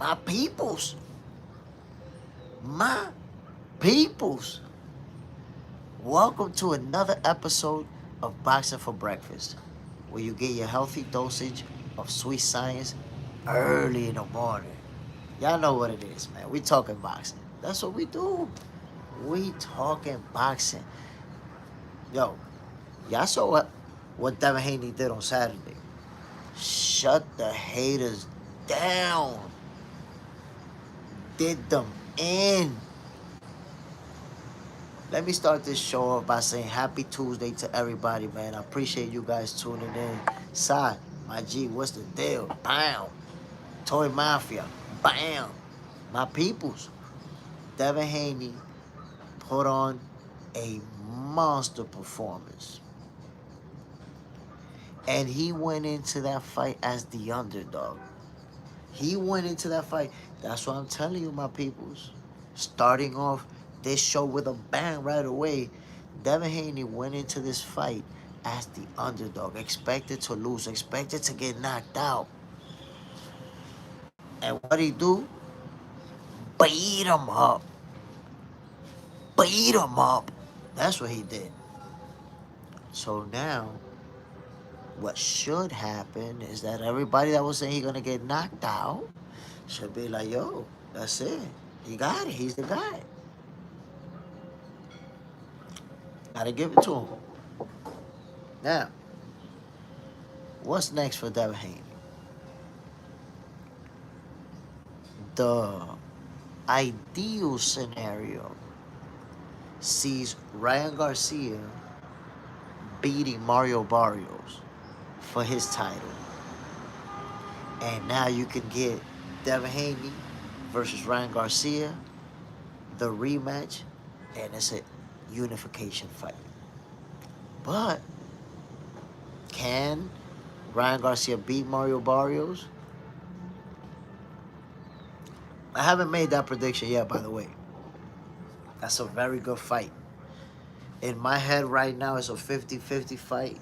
My peoples. My peoples. Welcome to another episode of Boxing for Breakfast, where you get your healthy dosage of sweet science early in the morning. Y'all know what it is, man. We talking boxing. That's what we do. We talking boxing. Yo, y'all saw what Devin Haney did on Saturday. Shut the haters down. Did them in. Let me start this show off by saying happy Tuesday to everybody, man. I appreciate you guys tuning in. Sai, my G, what's the deal? Bam. Toy Mafia. Bam. My peoples. Devin Haney put on a monster performance. And he went into that fight as the underdog. He went into that fight. That's what I'm telling you, my peoples. Starting off this show with a bang right away, Devin Haney went into this fight as the underdog, expected to lose, expected to get knocked out. And what he do? Beat him up. Beat him up. That's what he did. So now, what should happen is that everybody that was saying he's gonna get knocked out should be like, yo, that's it. He got it. He's the guy. Gotta give it to him. Now, what's next for Devin Haney? The ideal scenario sees Ryan Garcia beating Mario Barrios for his title. And now you can get Devin Haney versus Ryan Garcia, the rematch, and it's a unification fight. But can Ryan Garcia beat Mario Barrios? I haven't made that prediction yet, by the way. That's a very good fight. In my head right now, it's a 50-50 fight,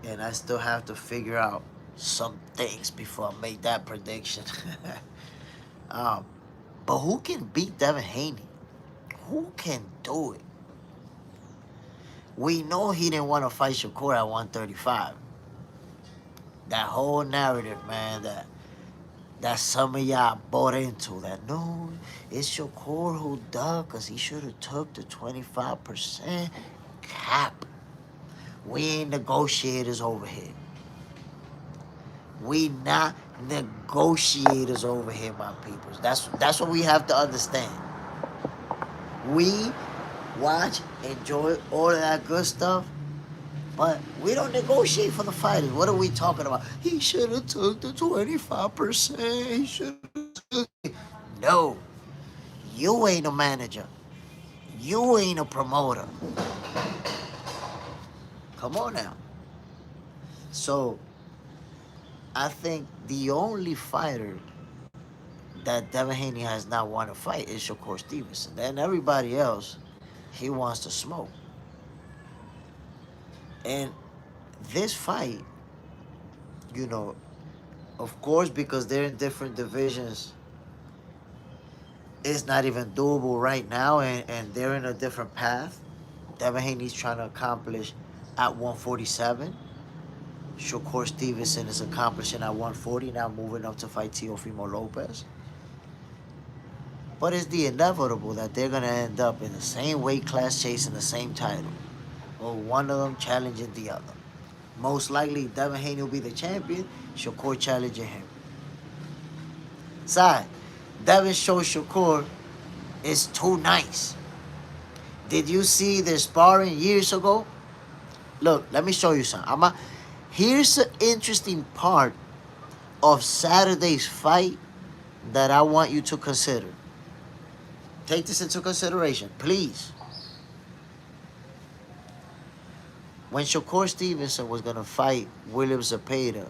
and I still have to figure out some things before I make that prediction. But who can beat Devin Haney? Who can do it? We know he didn't want to fight Shakur at 135. That whole narrative, man, that some of y'all bought into, that no, it's Shakur who ducked because he should have took the 25% cap. We ain't negotiators over here. We not negotiators over here, my peoples. That's what we have to understand. We watch, enjoy all of that good stuff, but we don't negotiate for the fighters. What are we talking about? He should have took the 25%. He should have took it. No. You ain't a manager. You ain't a promoter. Come on now. So, I think the only fighter that Devin Haney has not won a fight is Shakur Stevenson. Then everybody else, he wants to smoke. And this fight, you know, of course, because they're in different divisions, it's not even doable right now, and they're in a different path. Devin Haney's trying to accomplish at 147. Shakur Stevenson is accomplishing at 140, now moving up to fight Teofimo Lopez. But it's the inevitable that they're going to end up in the same weight class chasing the same title, or one of them challenging the other. Most likely, Devin Haney will be the champion, Shakur challenging him. Side, Devin shows Shakur is too nice. Did you see their sparring years ago? Look, let me show you something. Here's the interesting part of Saturday's fight that I want you to consider. Take this into consideration, please. When Shakur Stevenson was going to fight William Zepeda,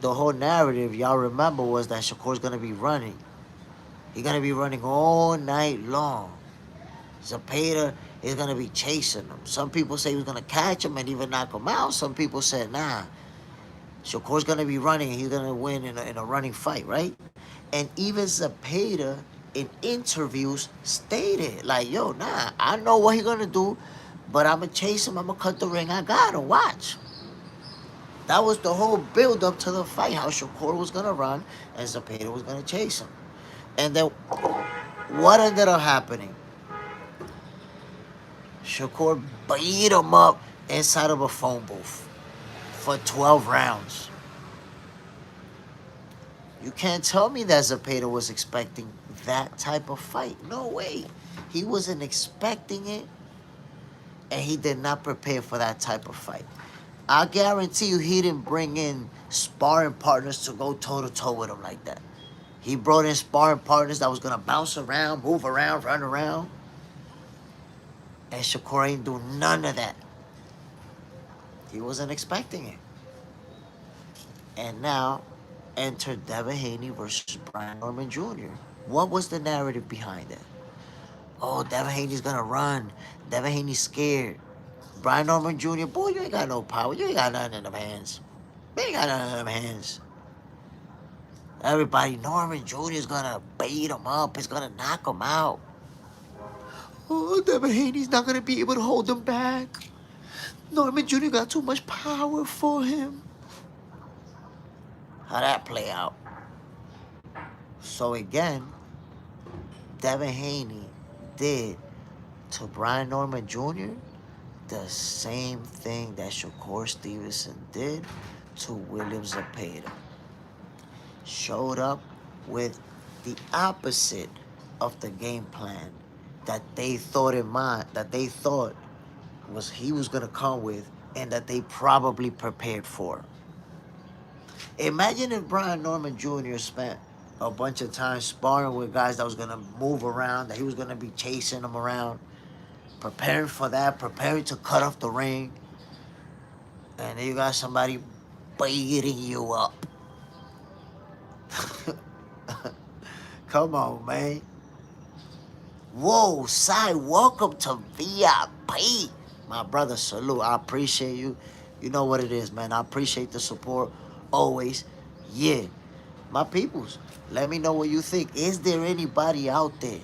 the whole narrative, y'all remember, was that Shakur's going to be running. He's going to be running all night long. Zepeda is going to be chasing him. Some people say he was going to catch him and even knock him out. Some people said, nah, Shakur's gonna be running, and he's gonna win in a running fight, right? And even Zepeda in interviews stated, like, yo, nah, I know what he's gonna do, but I'm gonna chase him, I'm gonna cut the ring, I gotta watch. That was the whole build up to the fight, how Shakur was gonna run and Zepeda was gonna chase him. And then what ended up happening? Shakur beat him up inside of a phone booth for 12 rounds. You can't tell me that Zepeda was expecting that type of fight. No way. He wasn't expecting it, and he did not prepare for that type of fight. I guarantee you he didn't bring in sparring partners to go toe-to-toe with him like that. He brought in sparring partners that was going to bounce around, move around, run around. And Shakur ain't do none of that. He wasn't expecting it. And now, enter Devin Haney versus Brian Norman Jr. What was the narrative behind it? Oh, Devin Haney's gonna run. Devin Haney's scared. Brian Norman Jr., boy, you ain't got no power. You ain't got nothing in them hands. You ain't got nothing in them hands. Everybody, Norman Jr. is gonna beat him up. He's gonna knock him out. Oh, Devin Haney's not gonna be able to hold him back. Norman Jr. got too much power for him. How'd that play out? So again, Devin Haney did to Brian Norman Jr. the same thing that Shakur Stevenson did to William Zepeda. Showed up with the opposite of the game plan that they thought in mind, that they thought was he was gonna come with, and that they probably prepared for. Imagine if Brian Norman Jr. spent a bunch of time sparring with guys that was gonna move around, that he was gonna be chasing them around, preparing for that, preparing to cut off the ring, and then you got somebody beating you up. Come on, man. Whoa, Sai, welcome to VIP. My brother, salute. I appreciate you. You know what it is, man. I appreciate the support always. Yeah. My peoples, let me know what you think. Is there anybody out there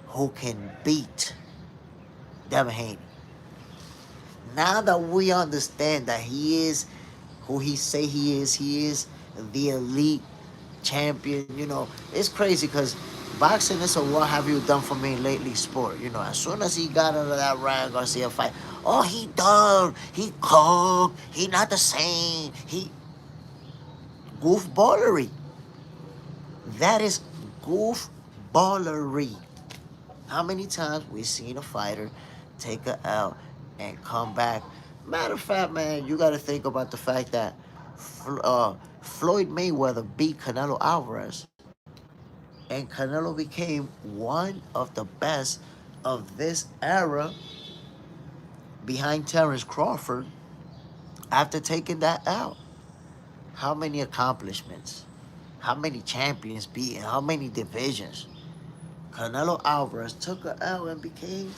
who can beat Devin Haney? Now that we understand that he is who he say he is the elite champion, you know, it's crazy because boxing is a what have you done for me lately sport. You know, as soon as he got out of that Ryan Garcia fight, oh, he done, he cooked, he not the same, he goofballery. That is goofballery. How many times we seen a fighter take a L and come back? Matter of fact, man, you got to think about the fact that Floyd Mayweather beat Canelo Alvarez, and Canelo became one of the best of this era behind Terrence Crawford after taking that L. How many accomplishments? How many champions beaten? How many divisions? Canelo Alvarez took a L and became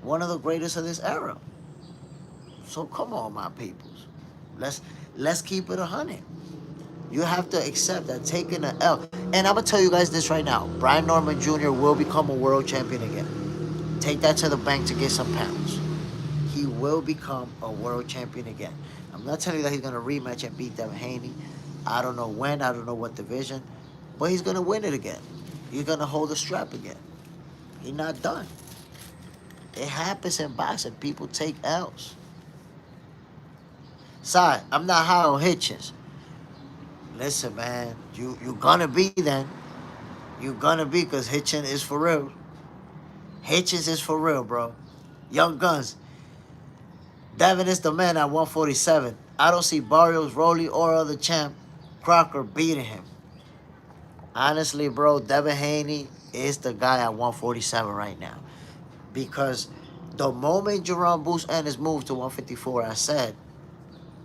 one of the greatest of this era. So come on, my peoples. Let's keep it 100. You have to accept that taking an L. And I'm gonna tell you guys this right now. Brian Norman Jr. will become a world champion again. Take that to the bank to get some pounds. He will become a world champion again. I'm not telling you that he's gonna rematch and beat Devin Haney. I don't know when, I don't know what division, but he's gonna win it again. He's gonna hold the strap again. He's not done. It happens in boxing. People take L's. Sorry, I'm not high on Hitchens. Listen, man, you gonna be then. You gonna be, because Hitchens is for real. Hitchens is for real, bro. Young Guns. Devin is the man at 147. I don't see Barrios, Rolly, or other champ Crocker beating him. Honestly, bro, Devin Haney is the guy at 147 right now. Because the moment Jerome Bruce Ennis moved to 154, I said,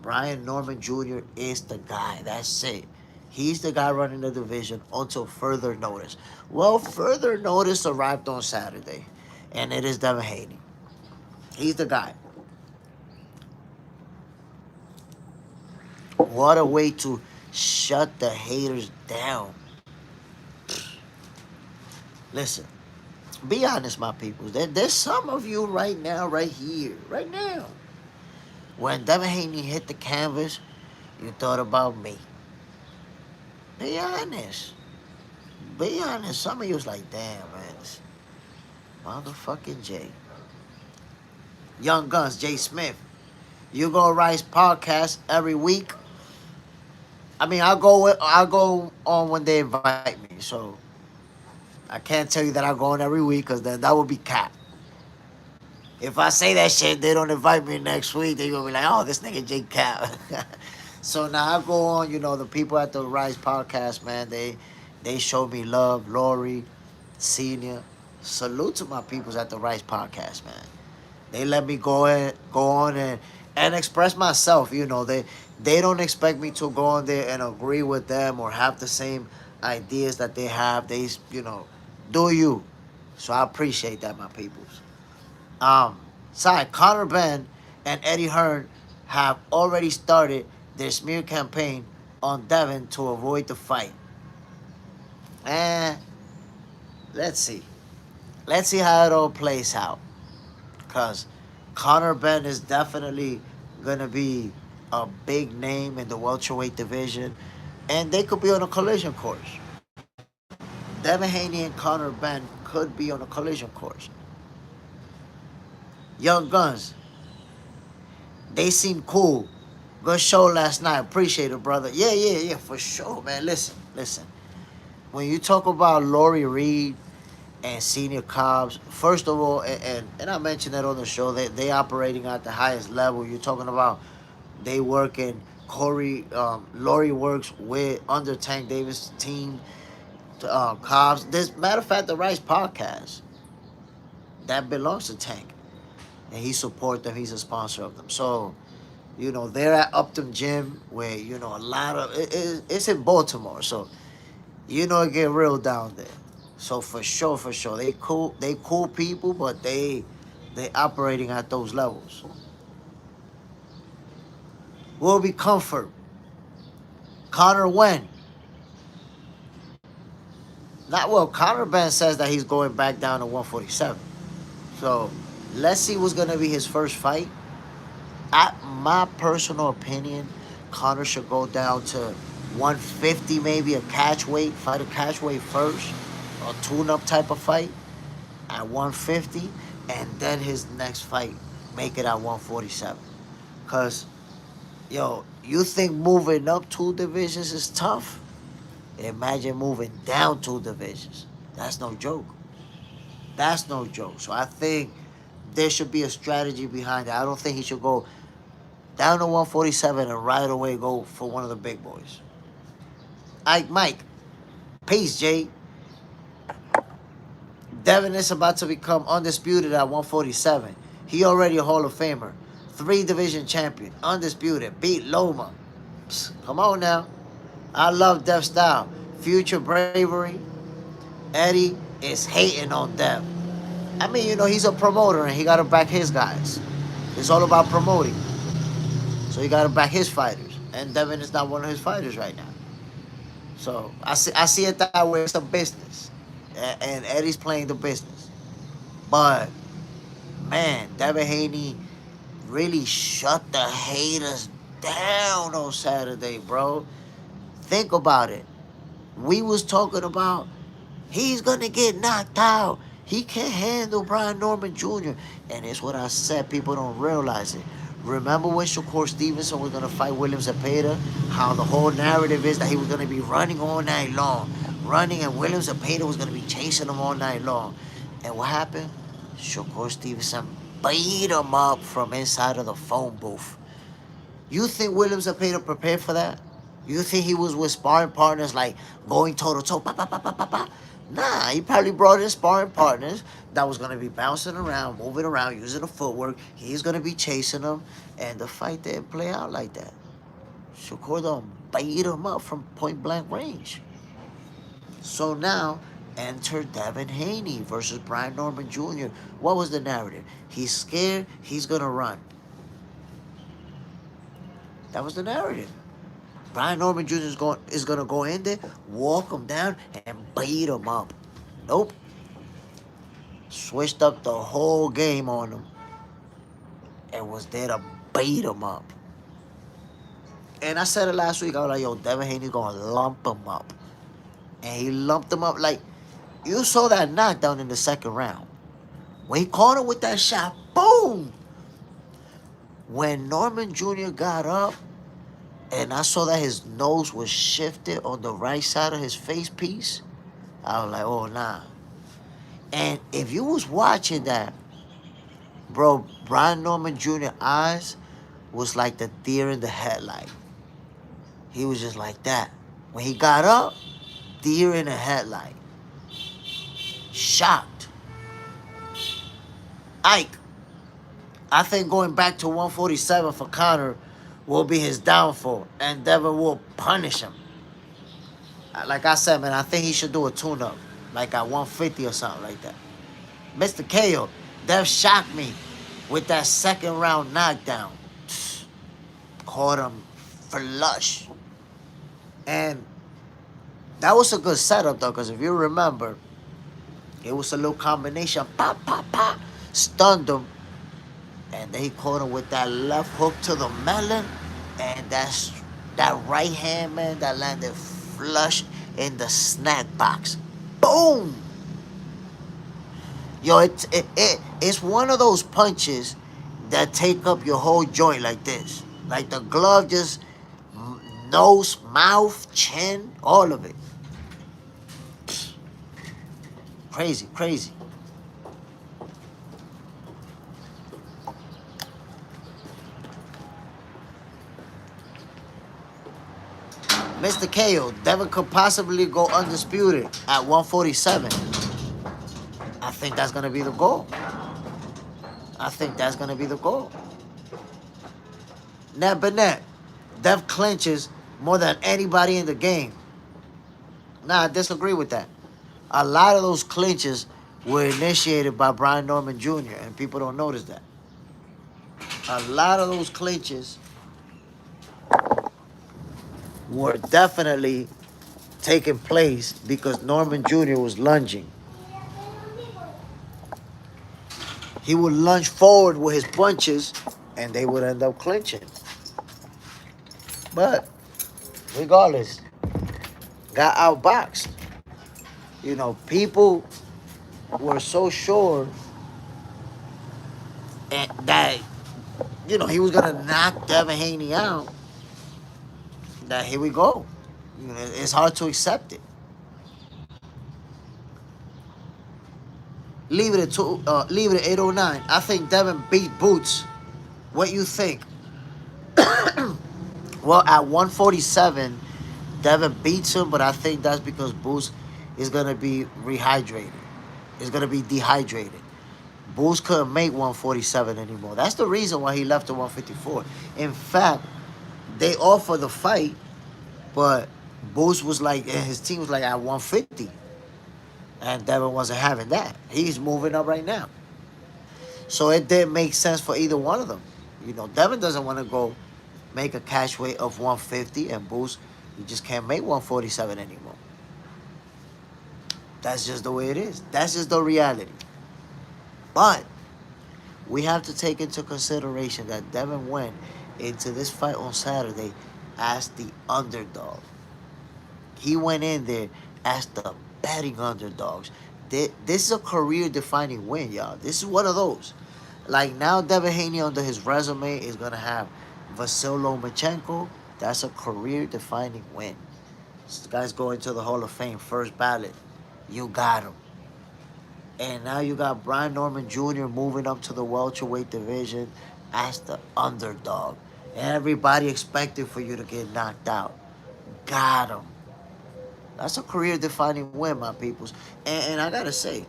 Brian Norman Jr. is the guy. That's it. He's the guy running the division until further notice. Well, further notice arrived on Saturday, and it is Devin Haney. He's the guy. What a way to shut the haters down. Listen, be honest, my people. There's some of you right now, right here, right now. When Devin Haney hit the canvas, you thought about me. Be honest. Be honest. Some of you was like, damn, man, this motherfucking Jay. Young Guns, Jay Smith. You Go Rise podcast every week. I mean, I'll go on when they invite me. So I can't tell you that I'll go on every week because then that would be cap. If I say that shit, they don't invite me next week. They gonna be like, oh, this nigga Jay Cap. So now I go on. The people at the Rise podcast, man. They show me love. Lori, Senior. Salute to my peoples at the Rise podcast, man. They let me go on and express myself. They don't expect me to go on there and agree with them or have the same ideas that they have. They do you. So I appreciate that, my peoples. Connor Benn and Eddie Hearn have already started their smear campaign on Devin to avoid the fight. And let's see. Let's see how it all plays out. Because Connor Benn is definitely going to be a big name in the welterweight division. And they could be on a collision course. Devin Haney and Connor Benn could be on a collision course. Young Guns, they seem cool. Good show last night. Appreciate it, brother. Yeah, for sure, man. Listen. When you talk about Lori Reed and Senior Cobbs, first of all, and I mentioned that on the show, they operating at the highest level. You're talking about they working. Lori works under Tank Davis' team. Cobbs. Matter of fact, the Rice podcast that belongs to Tank, and he supports them. He's a sponsor of them. So, they're at Upton Gym, where a lot of it's in Baltimore. So, it get real down there. So for sure, they cool people, but they operating at those levels. Will be comfort. Connor when? Connor Benn says that he's going back down to 147. So let's see what's gonna be his first fight. At my personal opinion, Connor should go down to 150, maybe a catch weight, fight a catch weight first, a tune-up type of fight at 150, and then his next fight, make it at 147. Because, you think moving up 2 divisions is tough? Imagine moving down 2 divisions. That's no joke. So I think there should be a strategy behind it. I don't think he should go down to 147 and right away go for one of the big boys. Mike. Peace, Jay. Devin is about to become undisputed at 147. He already a Hall of Famer. 3 division champion. Undisputed. Beat Loma. Psst, come on now. I love Dev's style. Future bravery. Eddie is hating on Dev. I mean, he's a promoter and he got to back his guys. It's all about promoting. So he got to back his fighters. And Devin is not one of his fighters right now. So I see it that way. It's a business. And Eddie's playing the business. But, man, Devin Haney really shut the haters down on Saturday, bro. Think about it. We was talking about he's going to get knocked out. He can't handle Brian Norman Jr. And it's what I said. People don't realize it. Remember when Shakur Stevenson was going to fight William Zepeda? How the whole narrative is that he was going to be running all night long. Running, and William Zepeda was going to be chasing him all night long. And what happened? Shakur Stevenson beat him up from inside of the phone booth. You think William Zepeda prepared for that? You think he was with sparring partners like going toe-to-toe? Nah, he probably brought in sparring partners that was going to be bouncing around, moving around, using the footwork. He's going to be chasing them. And the fight didn't play out like that. Shakur done beat him up from point-blank range. So now, enter Devin Haney versus Brian Norman Jr. What was the narrative? He's scared, he's going to run. That was the narrative. Brian Norman Jr. is gonna go in there, walk him down, and beat him up. Nope. Switched up the whole game on him and was there to beat him up. And I said it last week. I was like, yo, Devin Haney gonna lump him up. And he lumped him up like, you saw that knockdown in the second round. When he caught him with that shot, boom! When Norman Jr. got up, and I saw that his nose was shifted on the right side of his face piece, I was like, oh, nah. And if you was watching that, bro, Brian Norman Jr. eyes was like the deer in the headlight. He was just like that. When he got up, deer in the headlight. Shocked. Ike, I think going back to 147 for Conor will be his downfall, and Devin will punish him. Like I said, man, I think he should do a tune-up, like at 150 or something like that. Mr. KO, Dev shocked me with that second round knockdown. Caught him flush. And that was a good setup, though, because if you remember, it was a little combination. Pop, pop, pop. Stunned him. And then he caught him with that left hook to the melon. And that right hand, man, that landed flush in the snack box. Boom! Yo, it's one of those punches that take up your whole joint like this. Like the glove just, nose, mouth, chin, all of it. Crazy, crazy. Mr. KO, Devin could possibly go undisputed at 147. I think that's going to be the goal. I think that's going to be the goal. Net but net, Dev clinches more than anybody in the game. Nah, I disagree with that. A lot of those clinches were initiated by Brian Norman Jr., and people don't notice that. A lot of those clinches were definitely taking place because Norman Jr. was lunging. He would lunge forward with his punches, and they would end up clinching. But regardless, got outboxed. You know, people were so sure that, you know, he was going to knock Devin Haney out that here we go. You know, it's hard to accept it. Leave it at 809. I think Devin beat Boots. What you think? Well, at 147, Devin beats him, but I think that's because Boots is gonna be rehydrated. Is gonna be dehydrated. Boots couldn't make 147 anymore. That's the reason why he left at 154. In fact, they offered the fight, but Boots was like, and his team was like at 150. And Devin wasn't having that. He's moving up right now. So it didn't make sense for either one of them. You know, Devin doesn't want to go make a catch weight of 150, and Boots, you just can't make 147 anymore. That's just the way it is. That's just the reality. But we have to take into consideration that Devin went into this fight on Saturday as the underdog. He went in there as the betting underdogs. This is a career-defining win, y'all. This is one of those. Like, now Devin Haney under his resume is going to have Vasyl Lomachenko. That's a career-defining win. This guy's going to the Hall of Fame, first ballot. You got him. And now you got Brian Norman Jr. moving up to the welterweight division as the underdog. Everybody expected for you to get knocked out. Got him. That's a career-defining win, my peoples. And I got to say,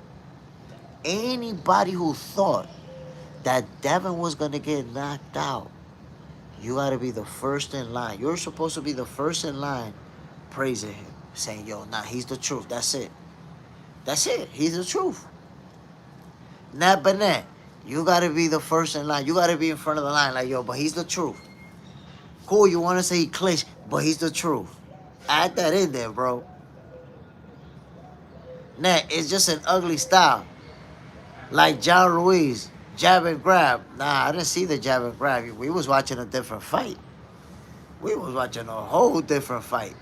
anybody who thought that Devin was going to get knocked out, you got to be the first in line. You're supposed to be the first in line praising him, saying, yo, nah, he's the truth. That's it. That's it. He's the truth. Not but not. You got to be the first in line. You got to be in front of the line like, yo, but he's the truth. cool. You want to say he clinched, but he's the truth. Add that in there, bro. Nah, it's just an ugly style. Like John Ruiz, jab and grab. Nah, I didn't see the jab and grab. We was watching a different fight. We was watching a whole different fight.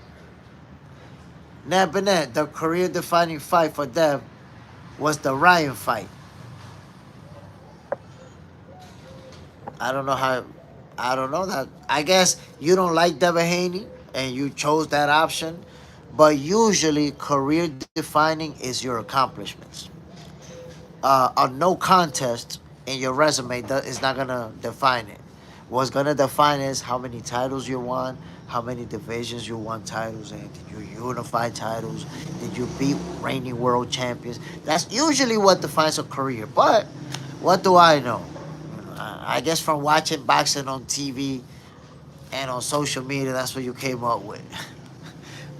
Nah, Bennett, the career-defining fight for them was the Ryan fight. I don't know how. I don't know that. I guess you don't like Devin Haney and you chose that option. But usually, career defining is your accomplishments. A no contest in your resume is not gonna define it. What's gonna define is how many titles you won, how many divisions you won titles in. Did you unify titles? Did you beat reigning world champions? That's usually what defines a career. But what do I know? I guess from watching boxing on TV and on social media, that's what you came up with.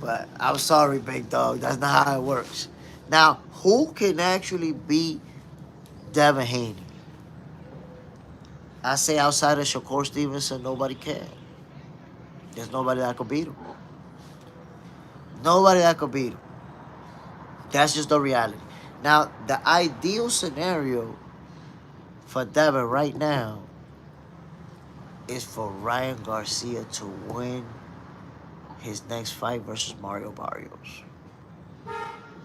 But I'm sorry, big dog. That's not how it works. Now, who can actually beat Devin Haney? I say outside of Shakur Stevenson, nobody can. There's nobody that could beat him. Nobody that could beat him. That's just the reality. Now, the ideal scenario for Devin right now is for Ryan Garcia to win his next fight versus Mario Barrios.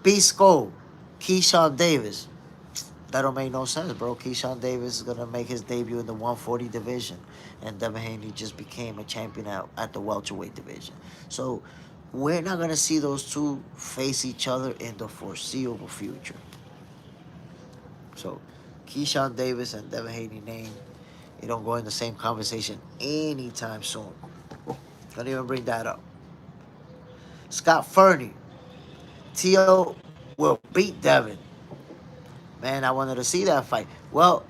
Beast Gold, Keyshawn Davis. That don't make no sense, bro. Keyshawn Davis is going to make his debut in the 140 division. And Devin Haney just became a champion at the welterweight division. So we're not going to see those two face each other in the foreseeable future. So Keyshawn Davis and Devin Haney name, they don't go in the same conversation anytime soon. Don't even bring that up. Scott Fernie. Tio will beat Devin. Man, I wanted to see that fight. Well,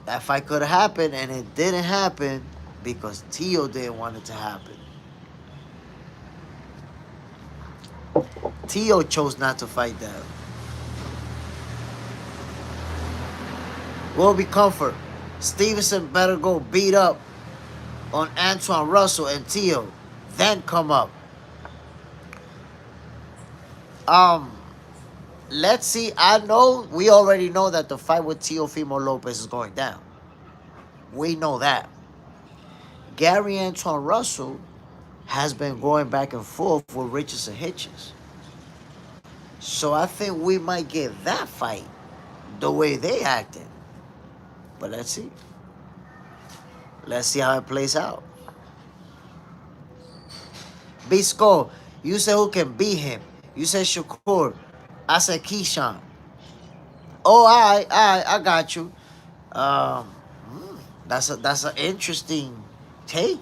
that fight could have happened, and it didn't happen because Tio didn't want it to happen. Tio chose not to fight Devin. Will be comfort. Stevenson better go beat up on Antoine Russell and Tio, then come up. Let's see. We already know that the fight with Teofimo Lopez is going down. We know that. Gary Antoine Russell has been going back and forth with Richardson Hitchens. So I think we might get that fight the way they acted. But let's see. Let's see how it plays out. Bisco, you said who can beat him? You said Shakur. I said Keyshawn. Oh, I got you. That's an interesting take.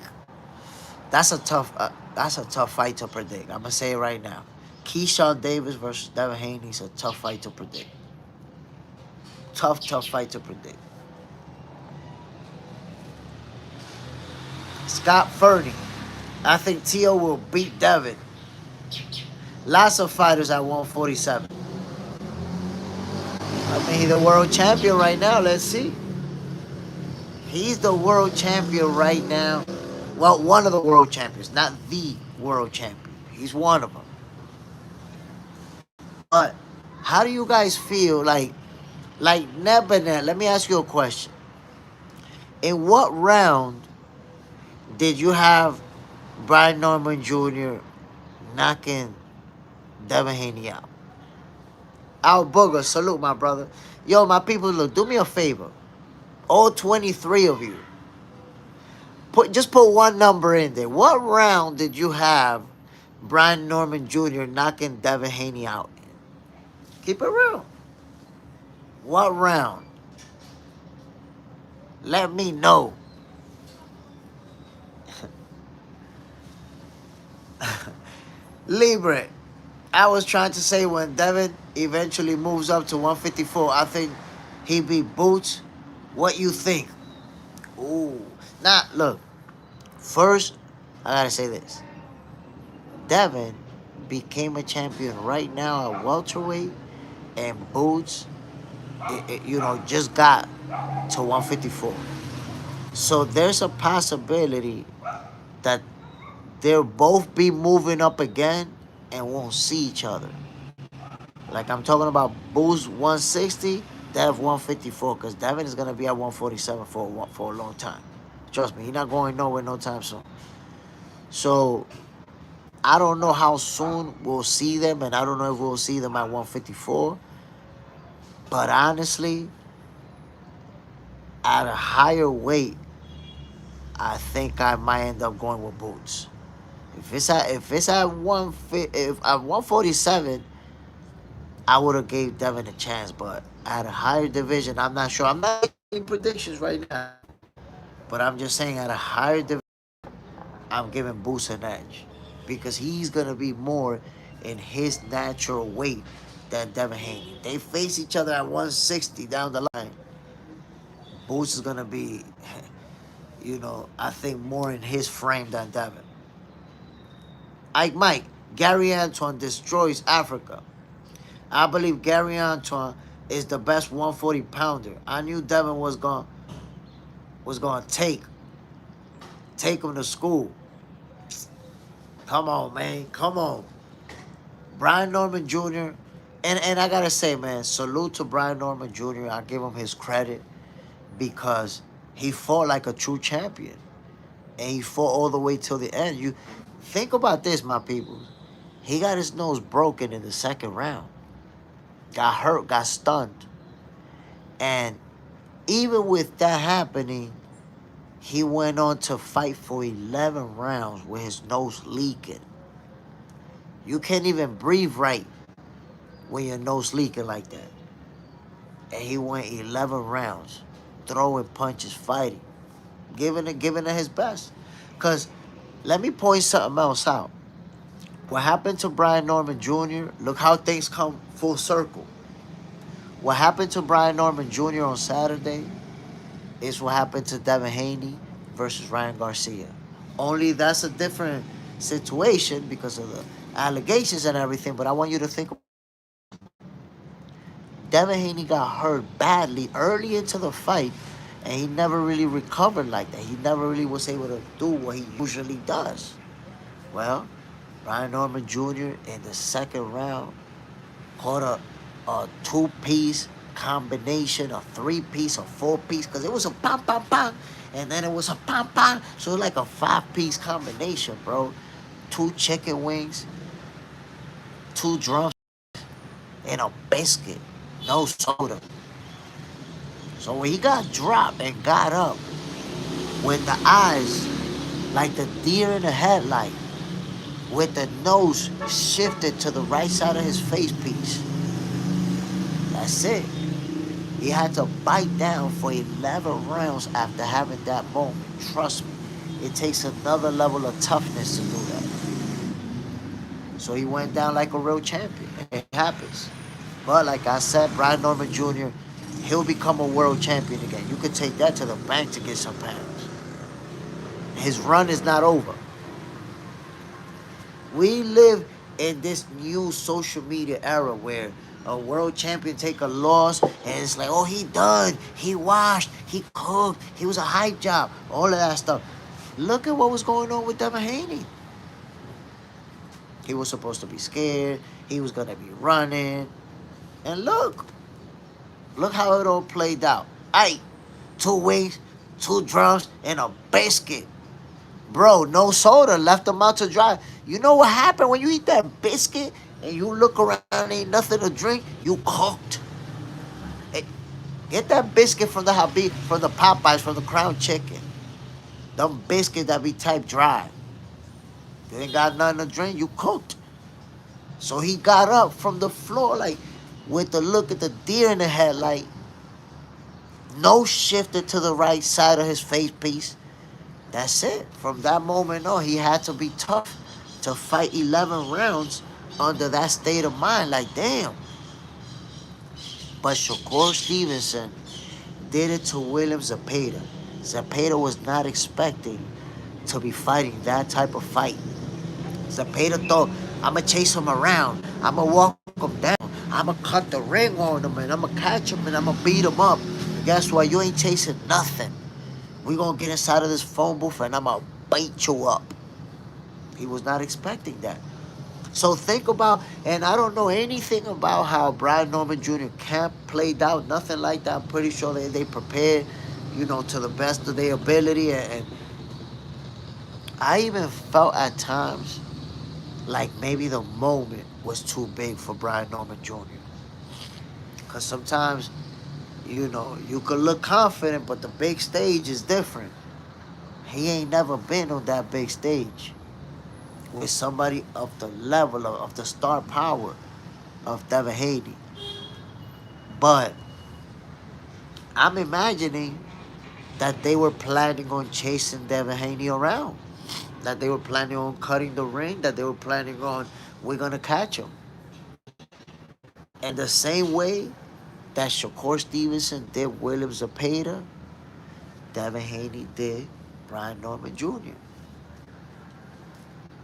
That's a tough fight to predict. I'm gonna say it right now. Keyshawn Davis versus Devin Haney is a tough fight to predict. Tough fight to predict. Scott Fernie. I think Tio will beat Devin. Lots of fighters at 147. I mean, he's the world champion right now. Let's see. He's the world champion right now. Well, one of the world champions, not the world champion. He's one of them. But how do you guys feel like Nebanet? Let me ask you a question. In what round did you have Brian Norman Jr. knocking Devin Haney out? Al Booger, salute my brother. Yo, my people, look, do me a favor. All 23 of you. Just put one number in there. What round did you have Brian Norman Jr. knocking Devin Haney out in? Keep it real. What round? Let me know. Libre. I was trying to say when Devin eventually moves up to 154, I think he beat Boots. What you think? Ooh. Now, look. First, I gotta say this. Devin became a champion right now at welterweight, and Boots, just got to 154. So there's a possibility that they'll both be moving up again and won't see each other. Like I'm talking about Boo's 160, Dev 154, because Devin is gonna be at 147 for a long time. Trust me, he's not going nowhere no time soon. So I don't know how soon we'll see them, and I don't know if we'll see them at 154. But honestly, at a higher weight, I think I might end up going with Boots. If it's at 147, I would have gave Devin a chance. But at a higher division, I'm not sure. I'm not making predictions right now. But I'm just saying at a higher division, I'm giving Boots an edge. Because he's going to be more in his natural weight than Devin Haney. They face each other at 160 down the line. Boots is going to be, I think more in his frame than Devin. Ike Mike, Gary Antoine destroys Africa. I believe Gary Antoine is the best 140 pounder. I knew Devin was going to take him to school. Come on, man. Come on. Brian Norman Jr. And I got to say, man, salute to Brian Norman Jr. I give him his credit because he fought like a true champion. And he fought all the way till the end. You think about this, my people. He got his nose broken in the second round. Got hurt, got stunned. And even with that happening, he went on to fight for 11 rounds with his nose leaking. You can't even breathe right when your nose leaking like that. And he went 11 rounds, throwing punches, fighting, giving it his best. Because let me point something else out. What happened to Brian Norman Jr., look how things come full circle. What happened to Brian Norman Jr. on Saturday is what happened to Devin Haney versus Ryan Garcia. Only that's a different situation because of the allegations and everything, but I want you to think. Devin Haney got hurt badly early into the fight, and he never really recovered like that. He never really was able to do what he usually does. Well, Ryan Norman Jr. in the second round caught a two-piece combination, a three-piece, a four-piece, because it was a pam, pam, pam, and then it was a pam, pam. So it's like a five-piece combination, bro. 2 chicken wings, 2 drums, and a biscuit. No soda. So when he got dropped and got up, with the eyes like the deer in the headlight, with the nose shifted to the right side of his face piece, that's it. He had to bite down for 11 rounds after having that moment. Trust me, it takes another level of toughness to do that. So he went down like a real champion. It happens. But like I said, Brian Norman Jr., he'll become a world champion again. You could take that to the bank to get some pounds. His run is not over. We live in this new social media era where a world champion take a loss and it's like, oh, he done, he washed, he cooked, he was a hype job, all of that stuff. Look at what was going on with Devin Haney. He was supposed to be scared. He was going to be running. And look how it all played out. 2 wings, 2 drums, and a biscuit. Bro, no soda, left him out to dry. You know what happened when you eat that biscuit and you look around, ain't nothing to drink? You cooked. Hey, get that biscuit from the Habib, from the Popeyes, from the Crown Chicken. Them biscuits that be type dry. You ain't got nothing to drink, you cooked. So he got up from the floor like with the look at the deer in the headlight. Nose shifted to the right side of his face piece. That's it. From that moment on, he had to be tough to fight 11 rounds under that state of mind. Like, damn. But Shakur Stevenson did it to William Zepeda. Zepeda was not expecting to be fighting that type of fight. Zepeda thought, I'm going to chase him around. I'm going to walk him down. I'm going to cut the ring on him, and I'm going to catch him, and I'm going to beat him up. Guess what? You ain't chasing nothing. We going to get inside of this phone booth, and I'm going to bite you up. He was not expecting that. So think about, and I don't know anything about how Brian Norman Jr. camp played out, nothing like that. I'm pretty sure they prepared, to the best of their ability. And I even felt at times like maybe the moment was too big for Brian Norman Jr. Because sometimes, you could look confident, but the big stage is different. He ain't never been on that big stage with somebody of the level of the star power of Devin Haney. But I'm imagining that they were planning on chasing Devin Haney around. That they were planning on cutting the ring. That they were planning on, we're going to catch him. And the same way that Shakur Stevenson did William Zepeda, Devin Haney did Brian Norman Jr.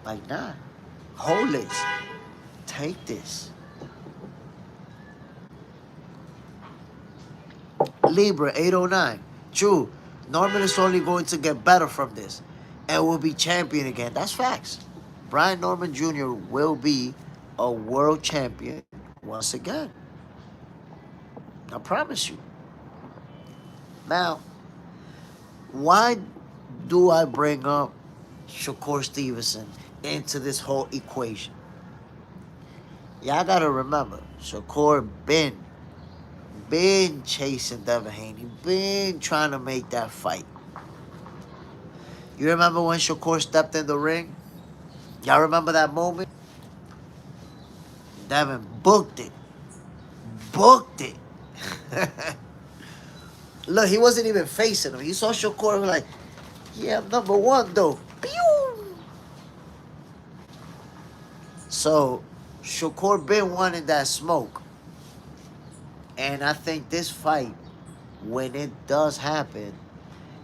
Like, nah, hold this. Take this. Libra 809. True, Norman is only going to get better from this and will be champion again. That's facts. Brian Norman Jr. will be a world champion once again. I promise you. Now, why do I bring up Shakur Stevenson into this whole equation? Y'all gotta remember, Shakur been chasing Devin Haney, been trying to make that fight. You remember when Shakur stepped in the ring? Y'all remember that moment? Devin booked it. Booked it. Look, he wasn't even facing him. He saw Shakur and was like, yeah, I'm number one, though. Pew! So, Shakur been wanting that smoke. And I think this fight, when it does happen,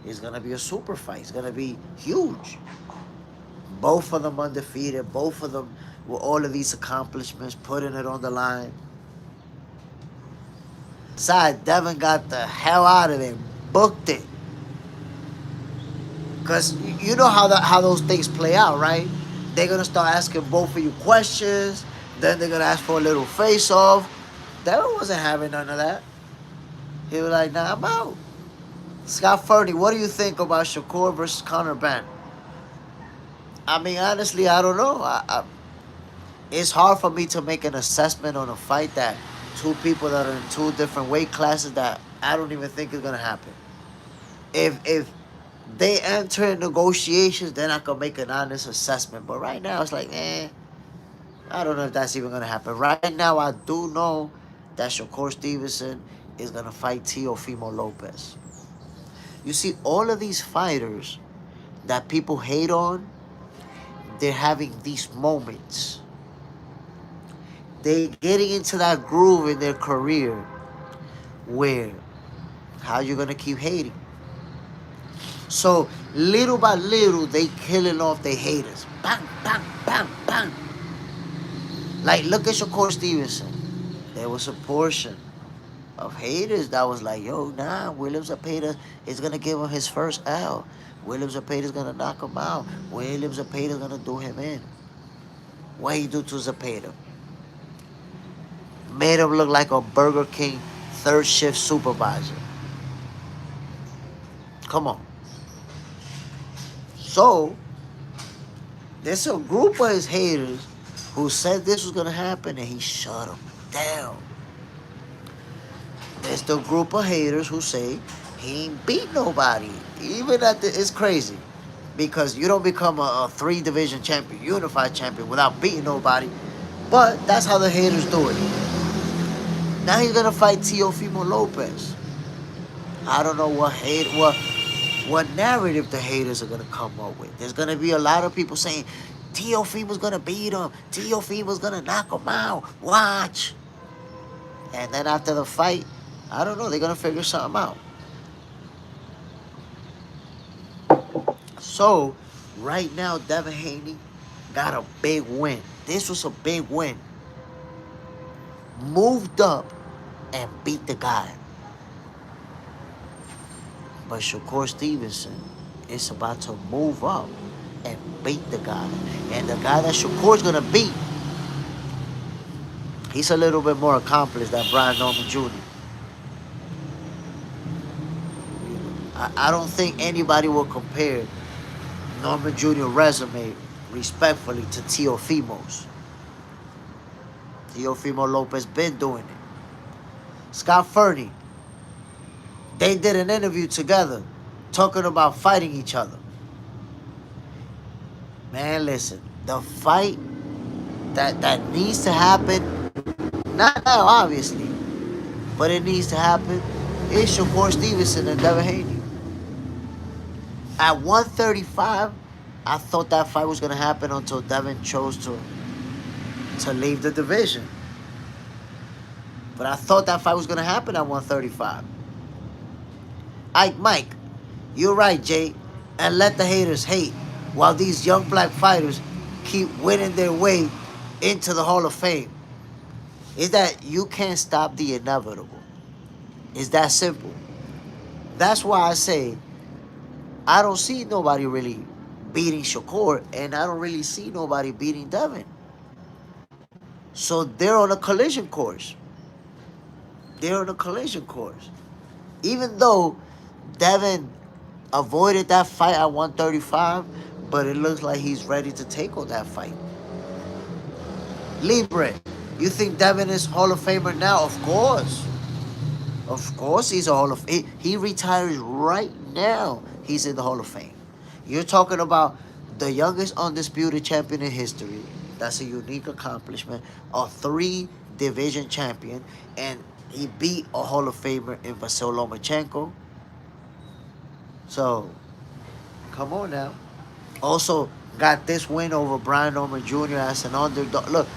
is going to be a super fight. It's going to be huge. Both of them undefeated. Both of them with all of these accomplishments, putting it on the line. Besides, Devin got the hell out of it. Booked it. Because you know how those things play out, right? They're going to start asking both of you questions. Then they're going to ask for a little face-off. Devin wasn't having none of that. He was like, nah, I'm out. Scott Fernie, what do you think about Shakur versus Conor Benn? I mean, honestly, I don't know. It's hard for me to make an assessment on a fight that two people that are in two different weight classes that I don't even think is going to happen. If they enter negotiations, then I can make an honest assessment. But right now, it's like, I don't know if that's even going to happen. Right now, I do know that Shakur Stevenson is going to fight Teofimo Lopez. You see, all of these fighters that people hate on, they're having these moments. They're getting into that groove in their career where, how you going to keep hating? So, little by little, they killing off their haters. Bang, bang, bang, bang. Like, look at Shakur Stevenson. There was a portion of haters that was like, yo, nah, William Zepeda is going to give him his first L. William Zepeda is going to knock him out. William Zepeda is going to do him in. What he do to Zepeda? Made him look like a Burger King third shift supervisor. Come on. So, there's a group of his haters who said this was going to happen, and he shut them down. There's the group of haters who say he ain't beat nobody. Even it's crazy. Because you don't become a 3-division champion, unified champion, without beating nobody. But that's how the haters do it. Now he's going to fight Teofimo Lopez. I don't know what narrative the haters are going to come up with. There's going to be a lot of people saying, Teofimo's going to beat him. Teofimo's going to knock him out. Watch. And then after the fight, I don't know, they're going to figure something out. So, right now, Devin Haney got a big win. This was a big win. Moved up and beat the guy. But Shakur Stevenson is about to move up and beat the guy. And the guy that Shakur's gonna beat, he's a little bit more accomplished than Brian Norman Jr. I don't think anybody will compare Norman Jr. resume respectfully to Teofimo's. Teofimo Lopez been doing it. Scott Fernie, they did an interview together talking about fighting each other. Man, listen, the fight that needs to happen, not now obviously, but it needs to happen, is Shakur Stevenson and Devin Haney. At 135, I thought that fight was gonna happen until Devin chose to leave the division. But I thought that fight was gonna happen at 135. Mike, you're right, Jay. And let the haters hate while these young black fighters keep winning their way into the Hall of Fame. Is that you can't stop the inevitable. It's that simple. That's why I say I don't see nobody really beating Shakur, and I don't really see nobody beating Devin. So they're on a collision course. They're on a collision course. Even though Devin avoided that fight at 135, but it looks like he's ready to take on that fight. Libre, you think Devin is Hall of Famer now? Of course. Of course he's a Hall of Fame. He retires right now. He's in the Hall of Fame. You're talking about the youngest undisputed champion in history. That's a unique accomplishment. A 3-division champion. And he beat a Hall of Famer in Vasyl Lomachenko. So, come on now. Also, got this win over Brian Norman Jr. as an underdog. Look,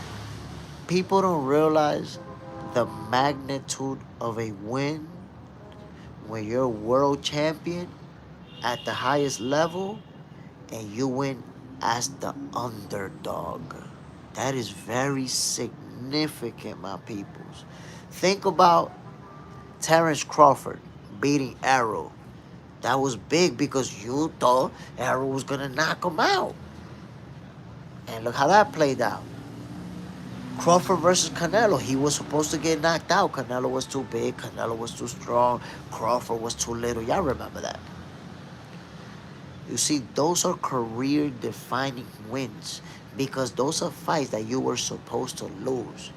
people don't realize the magnitude of a win when you're world champion at the highest level and you win as the underdog. That is very significant, my peoples. Think about Terrence Crawford beating Arrow. That was big because you thought Arrow was going to knock him out. And look how that played out. Crawford versus Canelo. He was supposed to get knocked out. Canelo was too big. Canelo was too strong. Crawford was too little. Y'all remember that. You see, those are career-defining wins because those are fights that you were supposed to lose.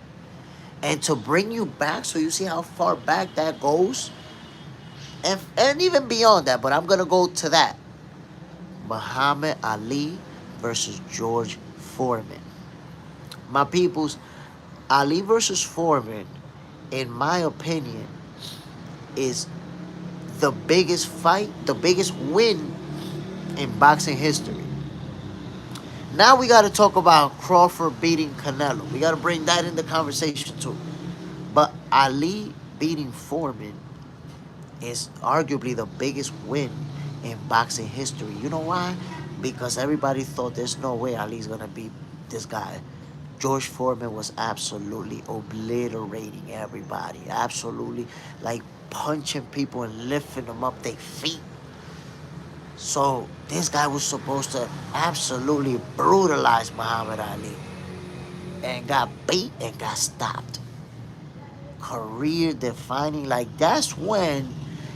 And to bring you back, so you see how far back that goes, and even beyond that, but I'm going to go to that. Muhammad Ali versus George Foreman. My peoples, Ali versus Foreman, in my opinion, is the biggest fight, the biggest win in boxing history. Now we got to talk about Crawford beating Canelo. We got to bring that in the conversation too. But Ali beating Foreman is arguably the biggest win in boxing history. You know why? Because everybody thought there's no way Ali's going to beat this guy. George Foreman was absolutely obliterating everybody. Absolutely, like punching people and lifting them up their feet. So this guy was supposed to absolutely brutalize Muhammad Ali. And got beat and got stopped. Career defining, like that's when,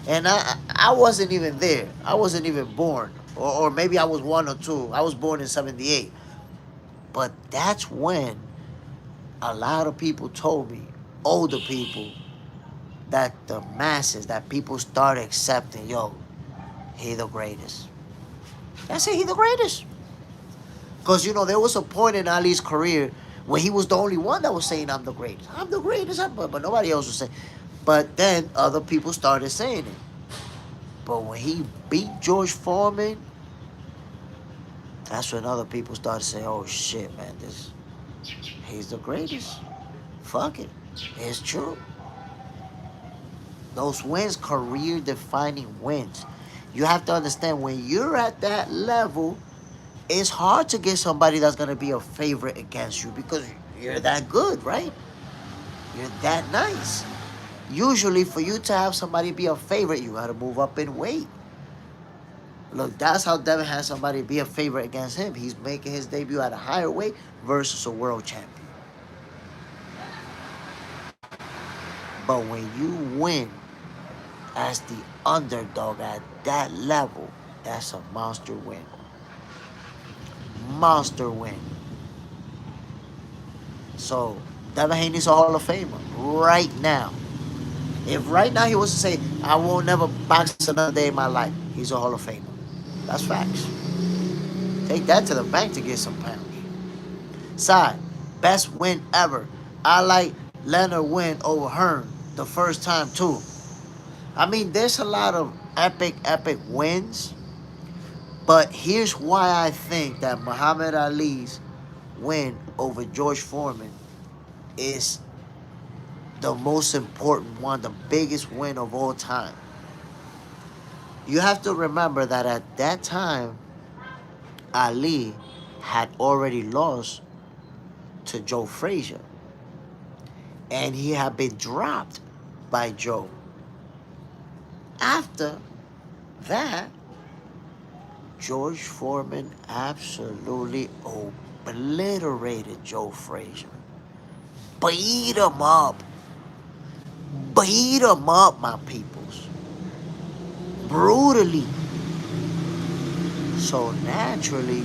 and I wasn't even there. I wasn't even born. Or maybe I was 1 or 2. I was born in 78. But that's when a lot of people told me, older people, that the masses, that people started accepting, yo, he the greatest. That's it, he the greatest. Because, you know, there was a point in Ali's career when he was the only one that was saying, I'm the greatest. I'm the greatest. But nobody else was saying. But then other people started saying it. But when he beat George Foreman, that's when other people started saying, oh shit, man, he's the greatest. Fuck it. It's true. Those wins, career-defining wins. You have to understand, when you're at that level, it's hard to get somebody that's going to be a favorite against you because you're that good, right? You're that nice. Usually, for you to have somebody be a favorite, you got to move up in weight. Look, that's how Devin has somebody be a favorite against him. He's making his debut at a higher weight versus a world champion. But when you win as the underdog at that level, that's a monster win. Monster win. So, Devin Haney's a Hall of Famer right now. If right now he was to say, I won't never box another day in my life, he's a Hall of Famer. That's facts. Take that to the bank to get some pounds. Side, best win ever. I like Leonard win over Hearn the first time too. I mean, there's a lot of epic wins. But here's why I think that Muhammad Ali's win over George Foreman is the most important one, the biggest win of all time. You have to remember that at that time, Ali had already lost to Joe Frazier. And he had been dropped by Joe. After that, George Foreman absolutely obliterated Joe Frazier. Beat him up. Beat him up, my peoples. Brutally. So naturally,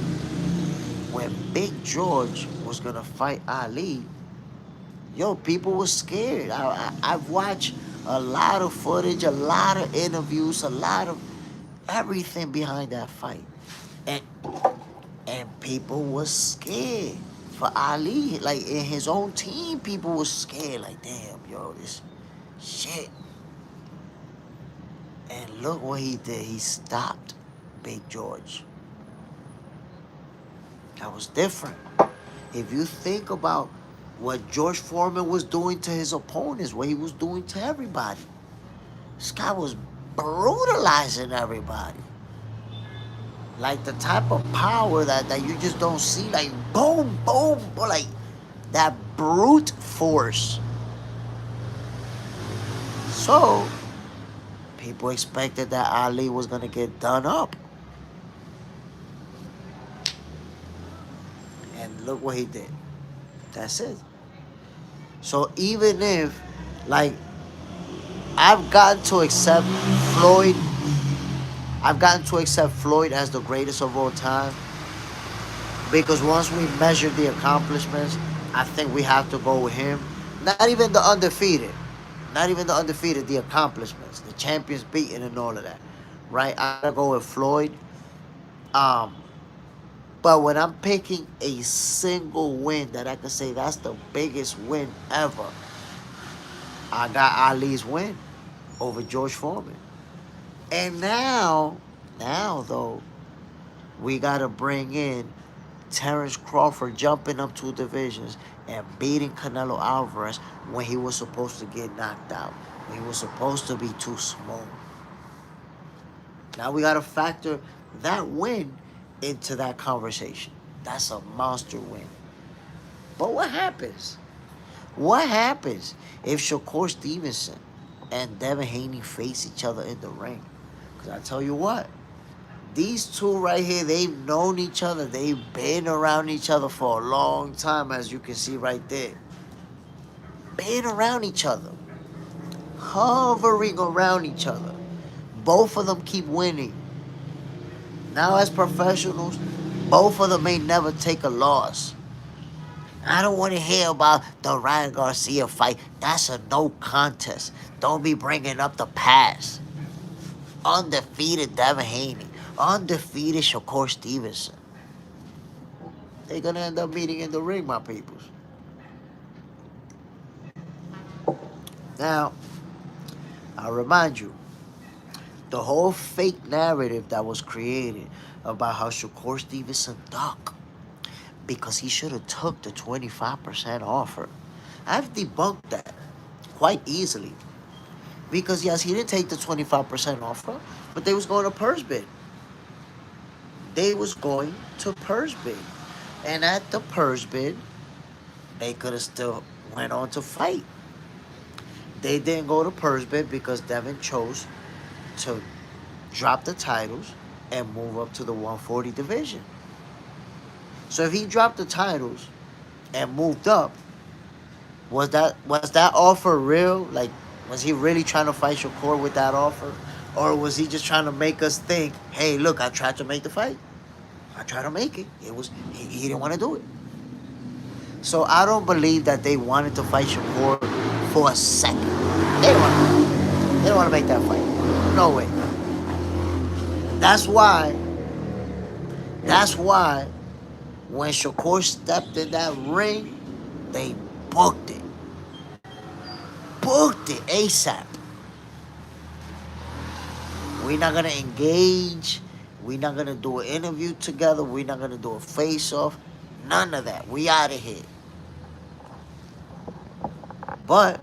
when Big George was going to fight Ali, yo, people were scared. I've watched a lot of footage, a lot of interviews, a lot of everything behind that fight. And people were scared for Ali. Like, in his own team, people were scared. Like, damn, yo, this shit. And look what he did. He stopped Big George. That was different. If you think about what George Foreman was doing to his opponents, what he was doing to everybody, this guy was brutalizing everybody. Like the type of power that you just don't see, like boom, boom, or like that brute force. So, people expected that Ali was going to get done up. And look what he did. That's it. So even if, like, I've gotten to accept Floyd as the greatest of all time, because once we measure the accomplishments, I think we have to go with him. Not even the undefeated. The accomplishments, the champions beaten and all of that, right? I gotta go with Floyd. But when I'm picking a single win that I can say that's the biggest win ever, I got Ali's win over George Foreman. And now though, we gotta bring in Terrence Crawford jumping up 2 divisions and beating Canelo Alvarez when he was supposed to get knocked out, when he was supposed to be too small. Now we gotta factor that win into that conversation. That's a monster win. But what happens? What happens if Shakur Stevenson and Devin Haney face each other in the ring? Because I tell you what, these two right here, they've known each other. They've been around each other for a long time, as you can see right there. Been around each other. Hovering around each other. Both of them keep winning. Now as professionals, both of them may never take a loss. I don't want to hear about the Ryan Garcia fight. That's a no contest. Don't be bringing up the past. Undefeated Devin Haney. Undefeated Shakur Stevenson. They're going to end up meeting in the ring, my peoples. Now, I'll remind you, the whole fake narrative that was created about how Shakur Stevenson ducked because he should have took the 25% offer. I've debunked that quite easily. Because yes, he didn't take the 25% offer, but they was going to purse bid. They was going to purse bid. And at the purse bid, they could have still went on to fight. They didn't go to purse bid because Devin chose to drop the titles and move up to the 140 division. So if he dropped the titles and moved up, was that offer real? Like, was he really trying to fight Shakur with that offer? Or was he just trying to make us think, hey, look, I tried to make the fight. I tried to make it. He didn't want to do it. So I don't believe that they wanted to fight Shakur for a second. They don't want to make that fight. No way. That's why when Shakur stepped in that ring, they booked it. Booked it ASAP. We're not gonna engage. We're not gonna do an interview together. We're not gonna do a face-off. None of that. We out of here. But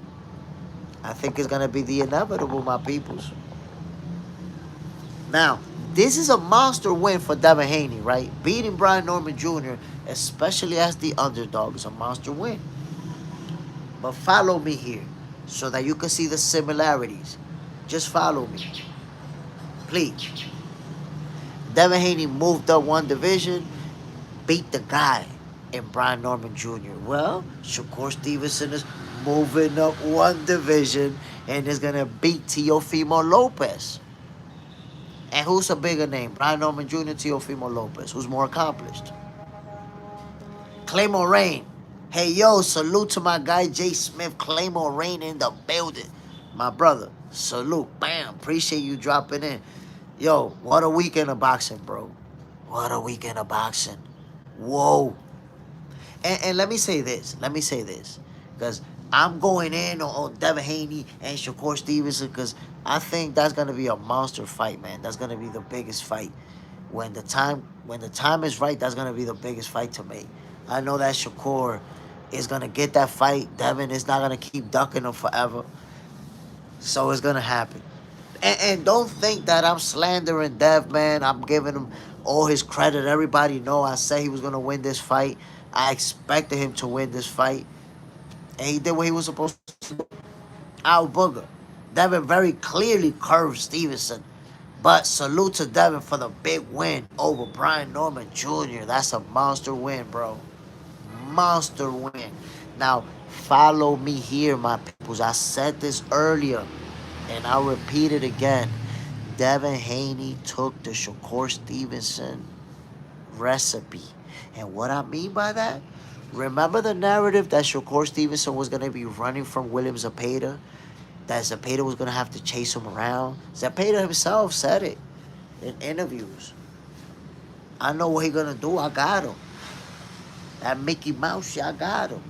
I think it's gonna be the inevitable, my peoples. Now, this is a monster win for Devin Haney, right? Beating Brian Norman Jr., especially as the underdog, is a monster win. But follow me here so that you can see the similarities. Just follow me. Please. Devin Haney moved up one division, beat the guy in Brian Norman Jr. Well, Shakur Stevenson is moving up one division and is going to beat Teofimo Lopez. And who's a bigger name? Brian Norman Jr., Teofimo Lopez. Who's more accomplished? Claymore Rain. Hey, yo, salute to my guy, Jay Smith. Claymore Rain in the building. My brother, salute. Bam. Appreciate you dropping in. Yo, what a weekend of boxing, bro. What a weekend of boxing. Whoa. And let me say this. Because I'm going in on Devin Haney and Shakur Stevenson because I think that's going to be a monster fight, man. That's going to be the biggest fight. When the time is right, that's going to be the biggest fight to make. I know that Shakur is going to get that fight. Devin is not going to keep ducking him forever. So it's going to happen. And don't think that I'm slandering Dev, man. I'm giving him all his credit. Everybody know I said he was going to win this fight. I expected him to win this fight. And he did what he was supposed to do. Out booger. Devin very clearly curved Stevenson. But salute to Devin for the big win over Brian Norman Jr. That's a monster win, bro. Monster win. Now, follow me here, my peoples. I said this earlier, and I'll repeat it again. Devin Haney took the Shakur Stevenson recipe. And what I mean by that, remember the narrative that Shakur Stevenson was going to be running from William Zepeda? That Zepeda was going to have to chase him around? Zepeda himself said it in interviews. I know what he's going to do. I got him. That Mickey Mouse shit, I got him.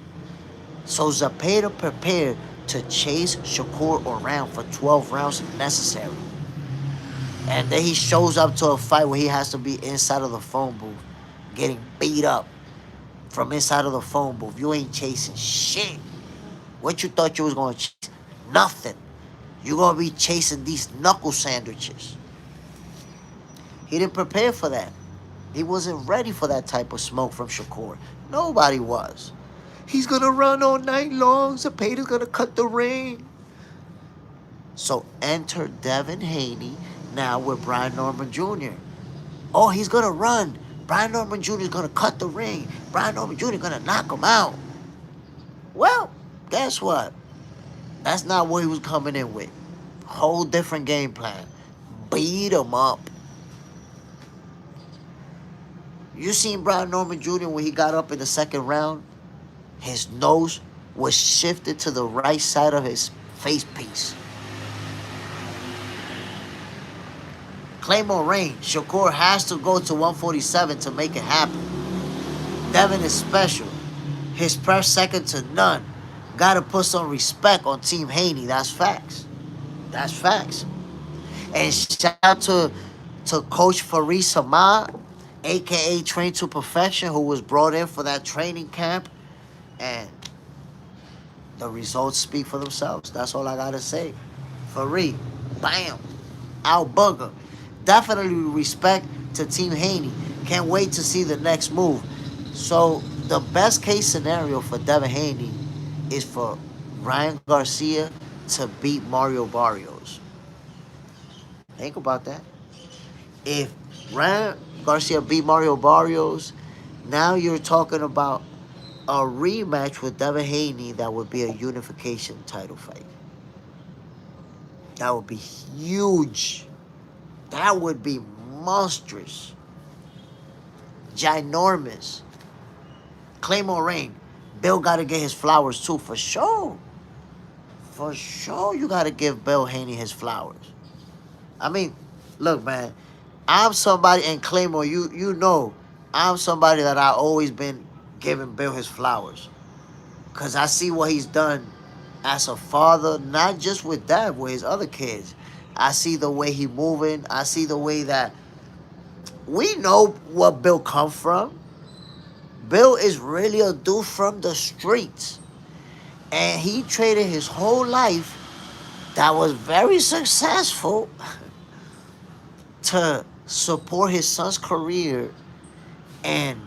So Zepeda prepared to chase Shakur around for 12 rounds if necessary. And then he shows up to a fight where he has to be inside of the phone booth, getting beat up from inside of the phone booth. You ain't chasing shit. What you thought you was going to chase? Nothing. You're going to be chasing these knuckle sandwiches. He didn't prepare for that. He wasn't ready for that type of smoke from Shakur. Nobody was. He's going to run all night long. Zepeda's going to cut the ring. So enter Devin Haney now with Brian Norman Jr. Oh, he's going to run. Brian Norman Jr. is going to cut the ring. Brian Norman Jr. is going to knock him out. Well, guess what? That's not what he was coming in with. Whole different game plan. Beat him up. You seen Brian Norman Jr. when he got up in the second round? His nose was shifted to the right side of his face piece. Claymore Rain. Shakur has to go to 147 to make it happen. Devin is special. His press second to none. Gotta put some respect on Team Haney. That's facts. That's facts. And shout out to Coach Faris Hamad, a.k.a. Train to Perfection, who was brought in for that training camp. And the results speak for themselves. That's all I gotta say. Faris, bam. Out booger. Definitely respect to Team Haney. Can't wait to see the next move. So the best case scenario for Devin Haney is for Ryan Garcia to beat Mario Barrios. Think about that. If right? Garcia beat Mario Barrios. Now you're talking about a rematch with Devin Haney that would be a unification title fight. That would be huge. That would be monstrous. Ginormous. Claymore Rain. Bill got to get his flowers too, for sure. For sure, you got to give Bill Haney his flowers. I mean, look, man. I'm somebody, and Claymore, you know, I'm somebody that I always been giving Bill his flowers. Because I see what he's done as a father, not just with that, with his other kids. I see the way he moving. I see the way that we know what Bill come from. Bill is really a dude from the streets. And he traded his whole life that was very successful to support his son's career and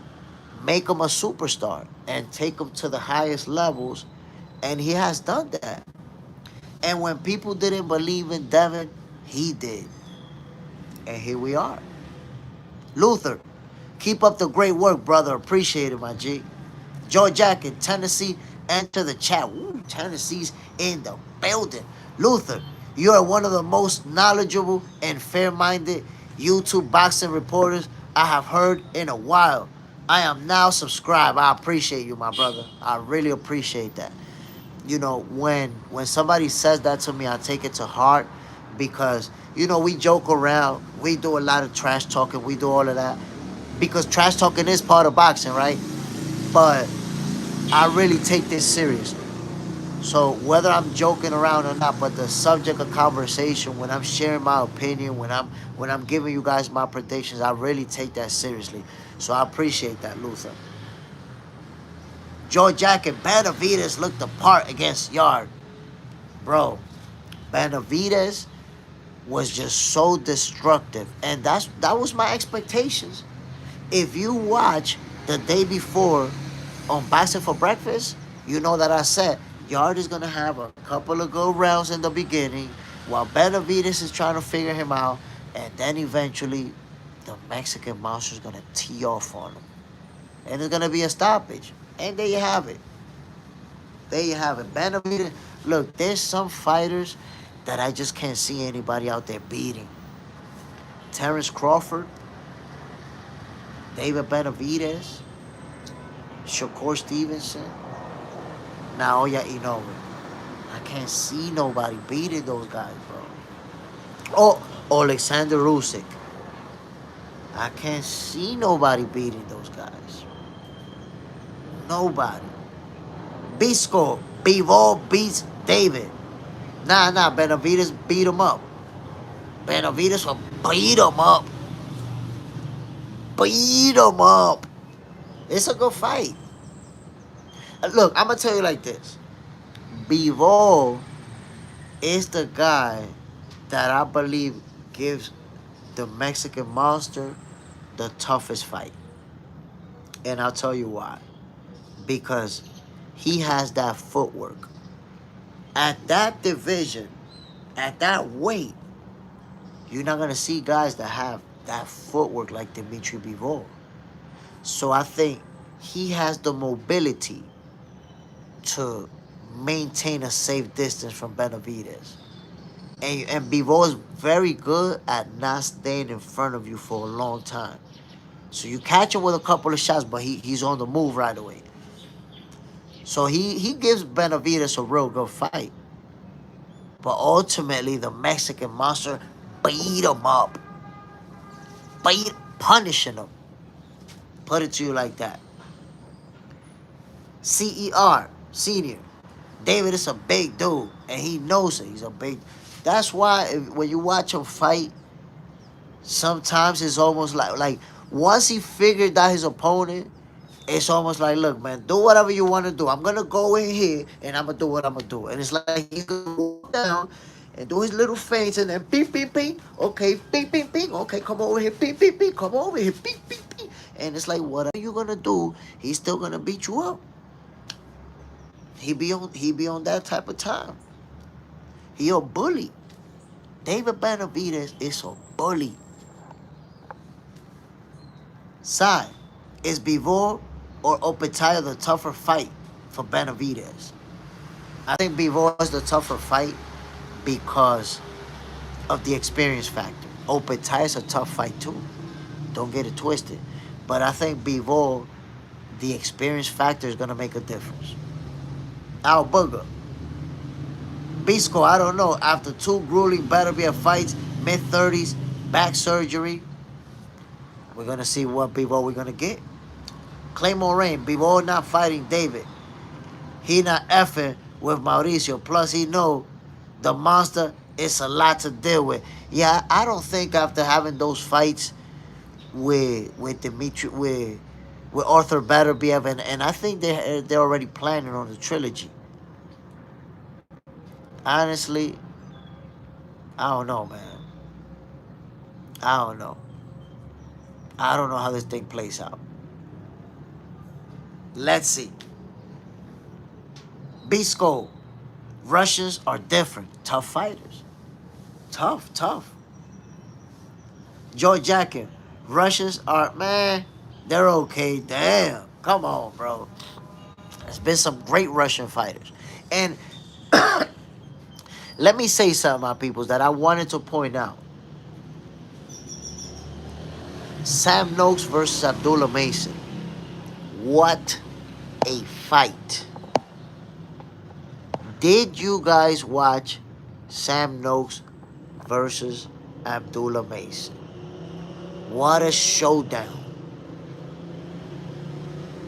make him a superstar and take him to the highest levels. And he has done that. And when people didn't believe in Devin, he did. And here we are. Luther, keep up the great work, brother. Appreciate it, my G. Joe Jack in Tennessee, enter the chat. Ooh, Tennessee's in the building. Luther, you are one of the most knowledgeable and fair-minded YouTube boxing reporters I have heard in a while. I am now subscribed. I appreciate you, my brother. I really appreciate that. You know, when somebody says that to me, I take it to heart because, you know, we joke around. We do a lot of trash talking. We do all of that because trash talking is part of boxing, right? But I really take this seriously. So whether I'm joking around or not, but the subject of conversation, when I'm sharing my opinion, when I'm giving you guys my predictions, I really take that seriously. So I appreciate that, Luther. Joe Jack and Benavidez looked the part against Yard. Bro, Benavidez was just so destructive. And that was my expectations. If you watch the day before on Boxing for Breakfast, you know that I said Yard is going to have a couple of good rounds in the beginning while Benavidez is trying to figure him out. And then eventually the Mexican monster is going to tee off on him. And it's going to be a stoppage. And there you have it. There you have it. Benavidez. Look, there's some fighters that I just can't see anybody out there beating. Terrence Crawford, David Benavidez, Shakur Stevenson, Naoya Inoue. I can't see nobody beating those guys, bro. Oh, Alexander Usyk. I can't see nobody beating those guys. Nobody. Bisco, Bivol beats David. Nah, Benavidez beat him up. Benavidez will beat him up. Beat him up. It's a good fight. Look, I'm going to tell you like this. Bivol is the guy that I believe gives the Mexican monster the toughest fight. And I'll tell you why. Because he has that footwork. At that division, at that weight, you're not going to see guys that have that footwork like Dimitri Bivol. So I think he has the mobility to maintain a safe distance from Benavidez. And Bivol is very good at not staying in front of you for a long time. So you catch him with a couple of shots, but he's on the move right away. So he gives Benavidez a real good fight. But ultimately, the Mexican monster beat him up. Punishing him. Put it to you like that. CER, Senior. David is a big dude, and he knows it. He's a big... That's why when you watch him fight, sometimes it's almost like once he figured out his opponent, it's almost like, look, man, do whatever you want to do. I'm going to go in here, and I'm going to do what I'm going to do. And it's like he's going to walk down and do his little feints, and then beep, beep, beep. Okay, beep, beep, beep. Okay, come over here, beep, beep, beep. Come over here, beep, beep, beep. And it's like, whatever you're going to do, he's still going to beat you up. He be on that type of time. He a bully. David Benavidez is a bully. Sai, is Bivol or Opetaia the tougher fight for Benavidez? I think Bivol is the tougher fight because of the experience factor. Opetaia is a tough fight too. Don't get it twisted. But I think Bivol, the experience factor is going to make a difference. Al Booger. Bisco, I don't know. After two grueling Beterbiev fights, mid-30s, back surgery, we're going to see what Bivol we're going to get. Claymore Rain, Bivol not fighting David. He not effing with Mauricio. Plus, he know the monster is a lot to deal with. Yeah, I don't think after having those fights with Dimitri, with Arthur Beterbiev, and I think they're already planning on the trilogy. Honestly, I don't know, man. I don't know. I don't know how this thing plays out. Let's see. Bisco, Russians are different. Tough fighters. Tough. George Jacket, Russians are, man, they're okay. Damn. Come on, bro. There's been some great Russian fighters. And let me say something, my peoples, that I wanted to point out. Sam Noakes versus Abdullah Mason. What a fight. Did you guys watch Sam Noakes versus Abdullah Mason? What a showdown.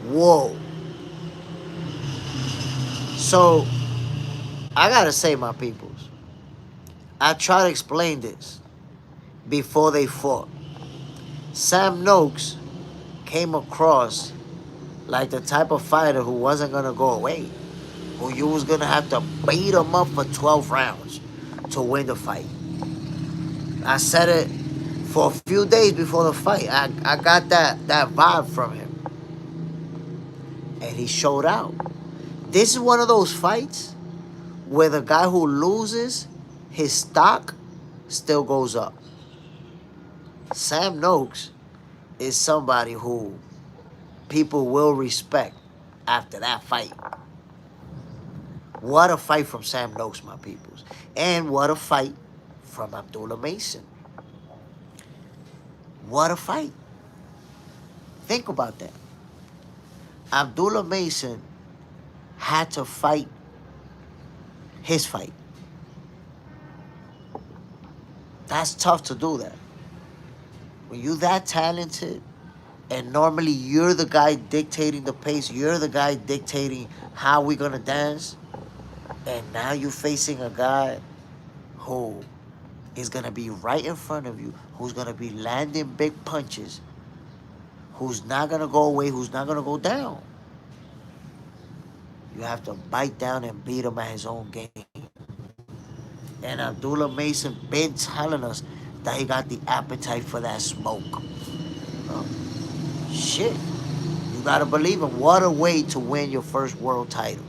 Whoa. So, I gotta say, my peoples, I try to explain this before they fought. Sam Noakes came across like the type of fighter who wasn't gonna go away, who you was gonna have to beat him up for 12 rounds to win the fight. I said it for a few days before the fight. I got that vibe from him. And he showed out. This is one of those fights where the guy who loses, his stock still goes up. Sam Noakes is somebody who people will respect after that fight. What a fight from Sam Noakes, my peoples. And what a fight from Abdullah Mason. What a fight. Think about that. Abdullah Mason had to fight his fight. That's tough to do that. When you're that talented, and normally you're the guy dictating the pace, you're the guy dictating how we're going to dance, and now you're facing a guy who is going to be right in front of you, who's going to be landing big punches, who's not going to go away, who's not going to go down. You have to bite down and beat him at his own game. And Abdullah Mason been telling us that he got the appetite for that smoke. Shit. You gotta believe him. What a way to win your first world title.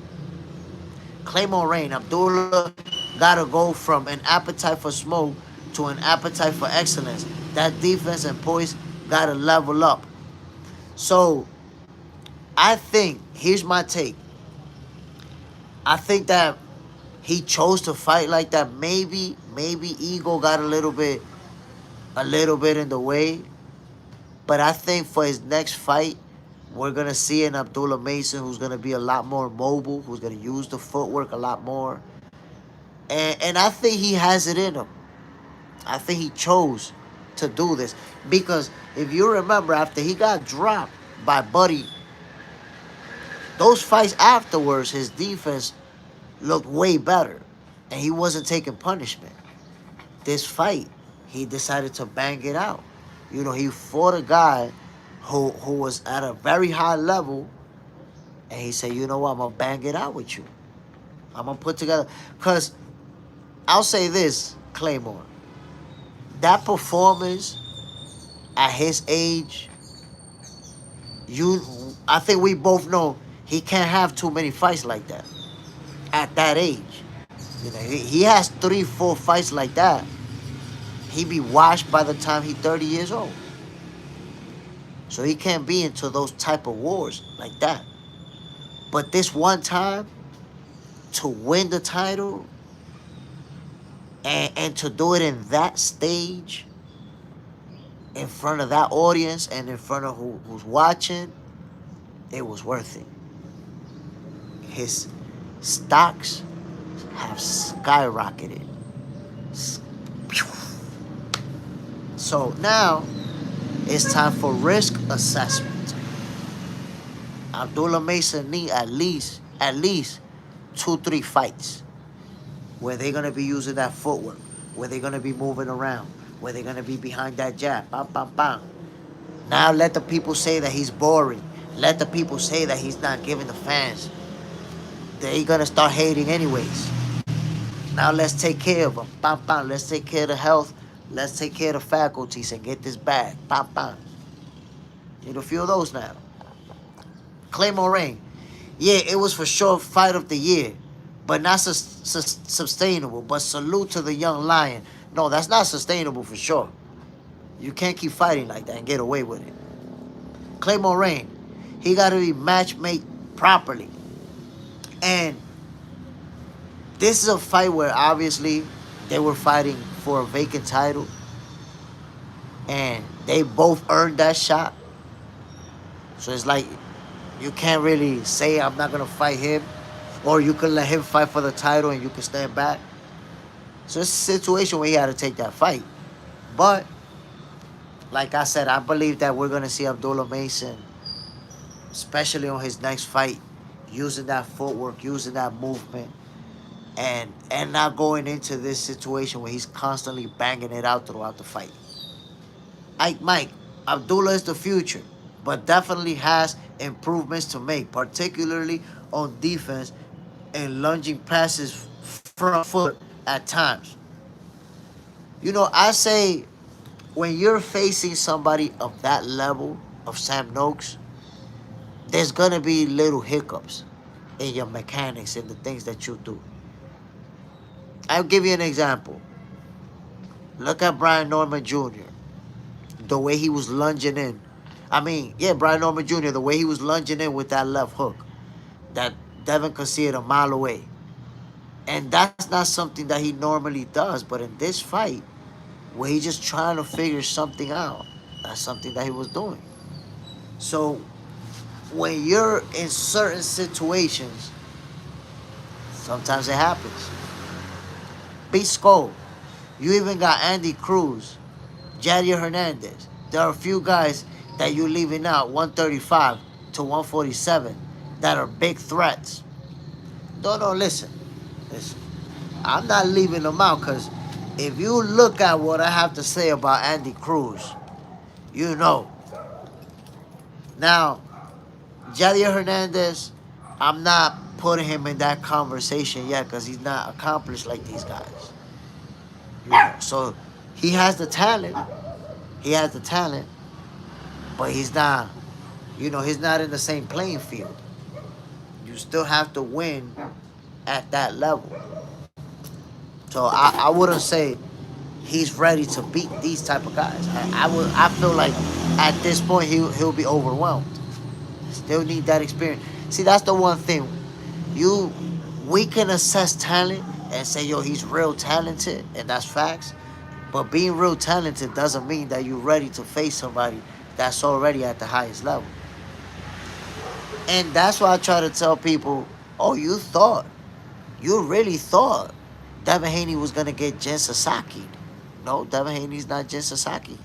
Claymore Rain, Abdullah gotta go from an appetite for smoke to an appetite for excellence. That defense and poise gotta level up. So, I think, here's my take. I think that he chose to fight like that. Maybe ego got a little bit in the way. But I think for his next fight, we're going to see an Abdullah Mason who's going to be a lot more mobile, who's going to use the footwork a lot more. And I think he has it in him. I think he chose to do this. Because if you remember, after he got dropped by Buddy, those fights afterwards, his defense looked way better. And he wasn't taking punishment. This fight, he decided to bang it out. You know, he fought a guy who was at a very high level. And he said, you know what, I'm going to bang it out with you. I'm going to put together. Because I'll say this, Claymore. That performance at his age, I think we both know he can't have too many fights like that at that age. You know, he has 3-4 fights like that. He be washed by the time he's 30 years old. So he can't be into those type of wars like that. But this one time, to win the title and to do it in that stage, in front of that audience and in front of who's watching, it was worth it. His stocks have skyrocketed. So now it's time for risk assessment. Abdullah Mason need at least 2-3 fights where they're gonna be using that footwork, where they're gonna be moving around, where they're gonna be behind that jab. Bam, bam, bam. Now let the people say that he's boring. Let the people say that he's not giving the fans. They're gonna start hating anyways. Now let's take care of him. Bam, bam. Let's take care of the health. Let's take care of the faculties and get this bag. Bam, bam. Need a few of those now. Claymore Rain. Yeah, it was for sure fight of the year, but not sustainable. But salute to the young lion. No, that's not sustainable for sure. You can't keep fighting like that and get away with it. Claymore Rain. He got to be matchmade properly. And this is a fight where obviously they were fighting for a vacant title. And they both earned that shot. So it's like, you can't really say I'm not going to fight him. Or you can let him fight for the title and you can stand back. So it's a situation where he had to take that fight. But, like I said, I believe that we're going to see Abdullah Mason, especially on his next fight, using that footwork, using that movement, and not going into this situation where he's constantly banging it out throughout the fight. Mike, Abdullah is the future, but definitely has improvements to make, particularly on defense and lunging passes front foot at times. You know, I say when you're facing somebody of that level of Sam Noakes, there's going to be little hiccups in your mechanics and the things that you do. I'll give you an example. Look at Brian Norman Jr., the way he was lunging in. Brian Norman Jr., the way he was lunging in with that left hook that Devin could see it a mile away. And that's not something that he normally does. But in this fight, where he's just trying to figure something out, that's something that he was doing. So when you're in certain situations, sometimes it happens. Beat Skull. You even got Andy Cruz, Javier Hernandez. There are a few guys that you're leaving out, 135 to 147, that are big threats. No, listen. I'm not leaving them out because if you look at what I have to say about Andy Cruz, you know. Now, Javier Hernandez, I'm not putting him in that conversation yet because he's not accomplished like these guys. You know, so he has the talent. But he's not, he's not in the same playing field. You still have to win at that level. So I wouldn't say he's ready to beat these type of guys. I feel like at this point he'll be overwhelmed. Still need that experience. See, that's the one thing. We can assess talent and say, yo, he's real talented, and that's facts. But being real talented doesn't mean that you're ready to face somebody that's already at the highest level. And that's why I try to tell people, you really thought Devin Haney was going to get Jen Sasaki. No, Devin Haney's not Jen Sasaki.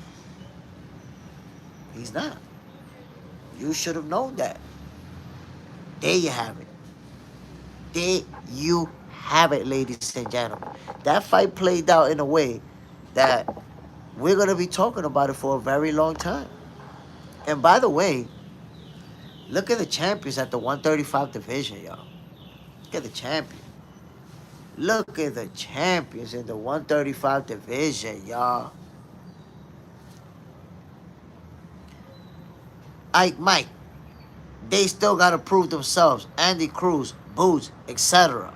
He's not. You should have known that. There you have it. There you have it, ladies and gentlemen. That fight played out in a way that we're going to be talking about it for a very long time. And by the way, look at the champions at the 135 division, y'all. Look at the champion. Look at the champions in the 135 division, y'all. Mike, they still got to prove themselves. Andy Cruz, Boots, etc.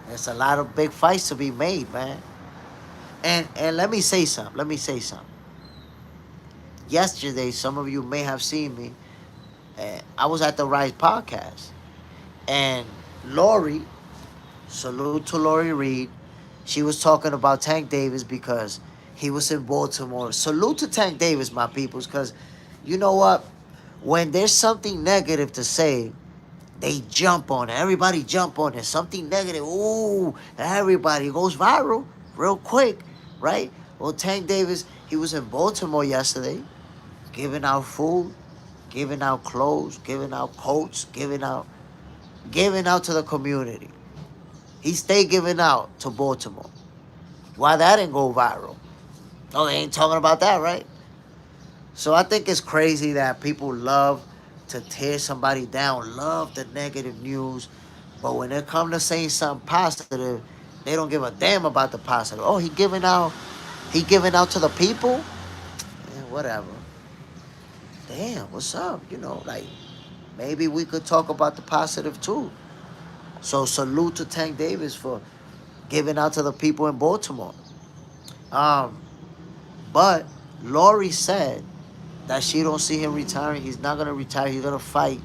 There's a lot of big fights to be made, man. And let me say something. yesterday, some of you may have seen me. I was at the Rise podcast, and Lori, salute to Lori Reed, she was talking about Tank Davis because he was in Baltimore. Salute to Tank Davis, my peoples, because you know what? When there's something negative to say, they jump on it. Everybody jump on it. Something negative. Ooh, everybody goes viral real quick, right? Well, Tank Davis, he was in Baltimore yesterday, giving out food, giving out clothes, giving out coats, giving out to the community. He stayed giving out to Baltimore. Why that didn't go viral? Oh, they ain't talking about that, right? So I think it's crazy that people love to tear somebody down, love the negative news, but when it comes to saying something positive, they don't give a damn about the positive. Oh, he giving out to the people? Yeah, whatever. Damn, what's up? Like maybe we could talk about the positive too. So salute to Tank Davis for giving out to the people in Baltimore. Um, but Lori said that she don't see him retiring. He's not gonna retire. He's gonna fight,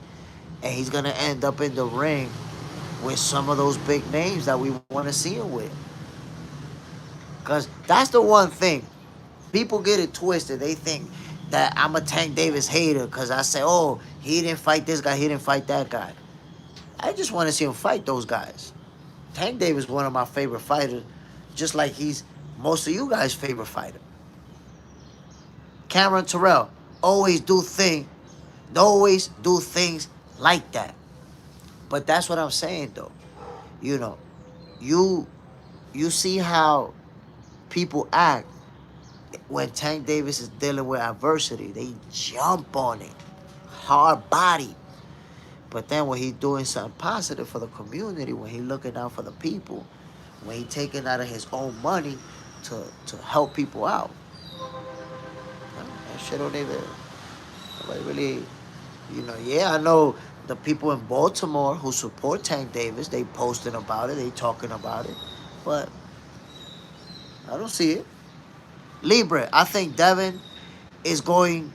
and he's gonna end up in the ring with some of those big names that we want to see him with. Cause that's the one thing. People get it twisted. They think that I'm a Tank Davis hater because I say, oh, he didn't fight this guy, he didn't fight that guy. I just want to see him fight those guys. Tank Davis is one of my favorite fighters, just like he's most of you guys' favorite fighter. Cameron Terrell always always do things like that. But that's what I'm saying though. You know, you you see how people act when Tank Davis is dealing with adversity. They jump on it, hard body. But then when he's doing something positive for the community, when he's looking out for the people, when he's taking out of his own money to help people out, that shit don't even. Nobody really, yeah, I know the people in Baltimore who support Tank Davis, they posting about it, they talking about it, but I don't see it. Libre, I think Devin is going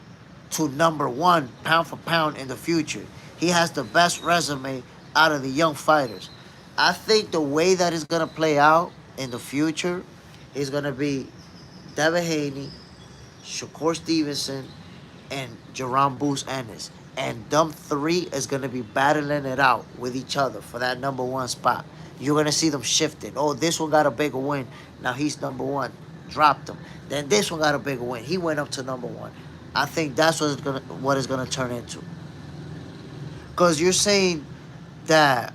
to number one pound for pound in the future. He has the best resume out of the young fighters. I think the way that it's gonna play out in the future is gonna be Devin Haney, Shakur Stevenson, and Jerome Boost Ennis. And them three is going to be battling it out with each other for that number one spot. You're going to see them shifting. Oh, this one got a bigger win. Now he's number one. Dropped him. Then this one got a bigger win. He went up to number one. I think that's what it's gonna turn into. Because you're saying that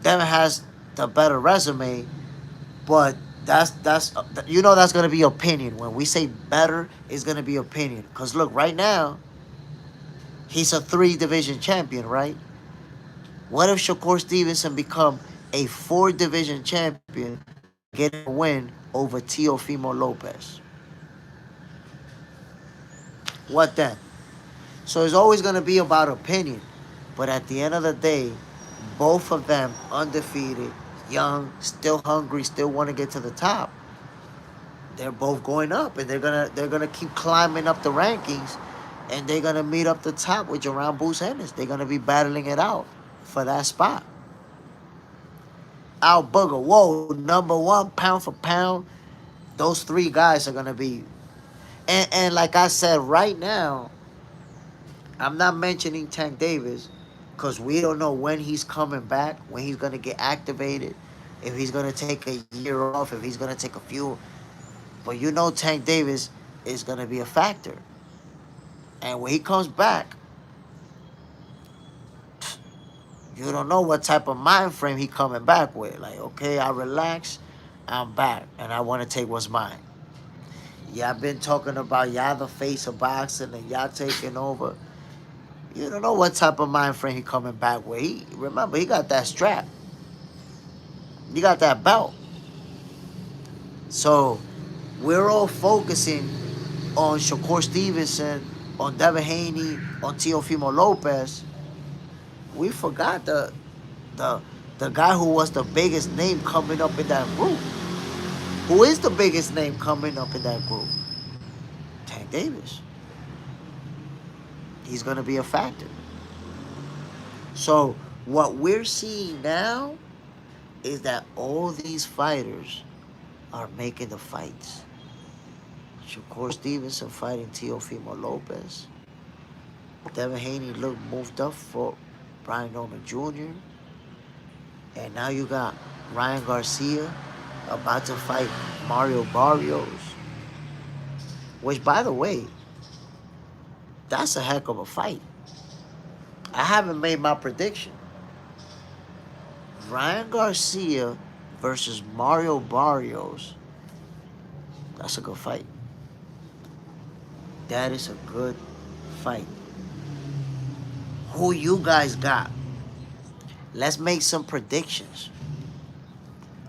Devin has the better resume, but that's gonna be opinion. When we say better, it's gonna be opinion. Cause look, right now, he's a 3 division champion, right? What if Shakur Stevenson become a 4 division champion, getting a win over Teofimo Lopez? What then? So it's always gonna be about opinion. But at the end of the day, both of them undefeated, young, still hungry, still want to get to the top. They're both going up, and they're gonna keep climbing up the rankings, and they're gonna meet up the top with Jerome Boost Ennis. They're gonna be battling it out for that spot. Al Booger, whoa, number one pound for pound. Those 3 guys are gonna be, and like I said, right now, I'm not mentioning Tank Davis because we don't know when he's coming back, when he's gonna get activated, if he's gonna take a year off, if he's gonna take a few. But Tank Davis is gonna be a factor. And when he comes back, you don't know what type of mind frame he coming back with. Like, okay, I relax, I'm back, and I want to take what's mine. Y'all been talking about y'all the face of boxing and y'all taking over. You don't know what type of mind frame he coming back with. Remember, he got that strap. He got that belt. So we're all focusing on Shakur Stevenson, on Devin Haney, on Teofimo Lopez. We forgot the the guy who was the biggest name coming up in that group. Who is the biggest name coming up in that group? Tank Davis. He's going to be a factor. So what we're seeing now is that all these fighters are making the fights. Shakur Stevenson fighting Teofimo Lopez. Devin Haney looked moved up for Brian Norman Jr. And now you got Ryan Garcia about to fight Mario Barrios. Which, by the way, that's a heck of a fight. I haven't made my prediction. Ryan Garcia versus Mario Barrios. That's a good fight. That is a good fight. Who you guys got? Let's make some predictions.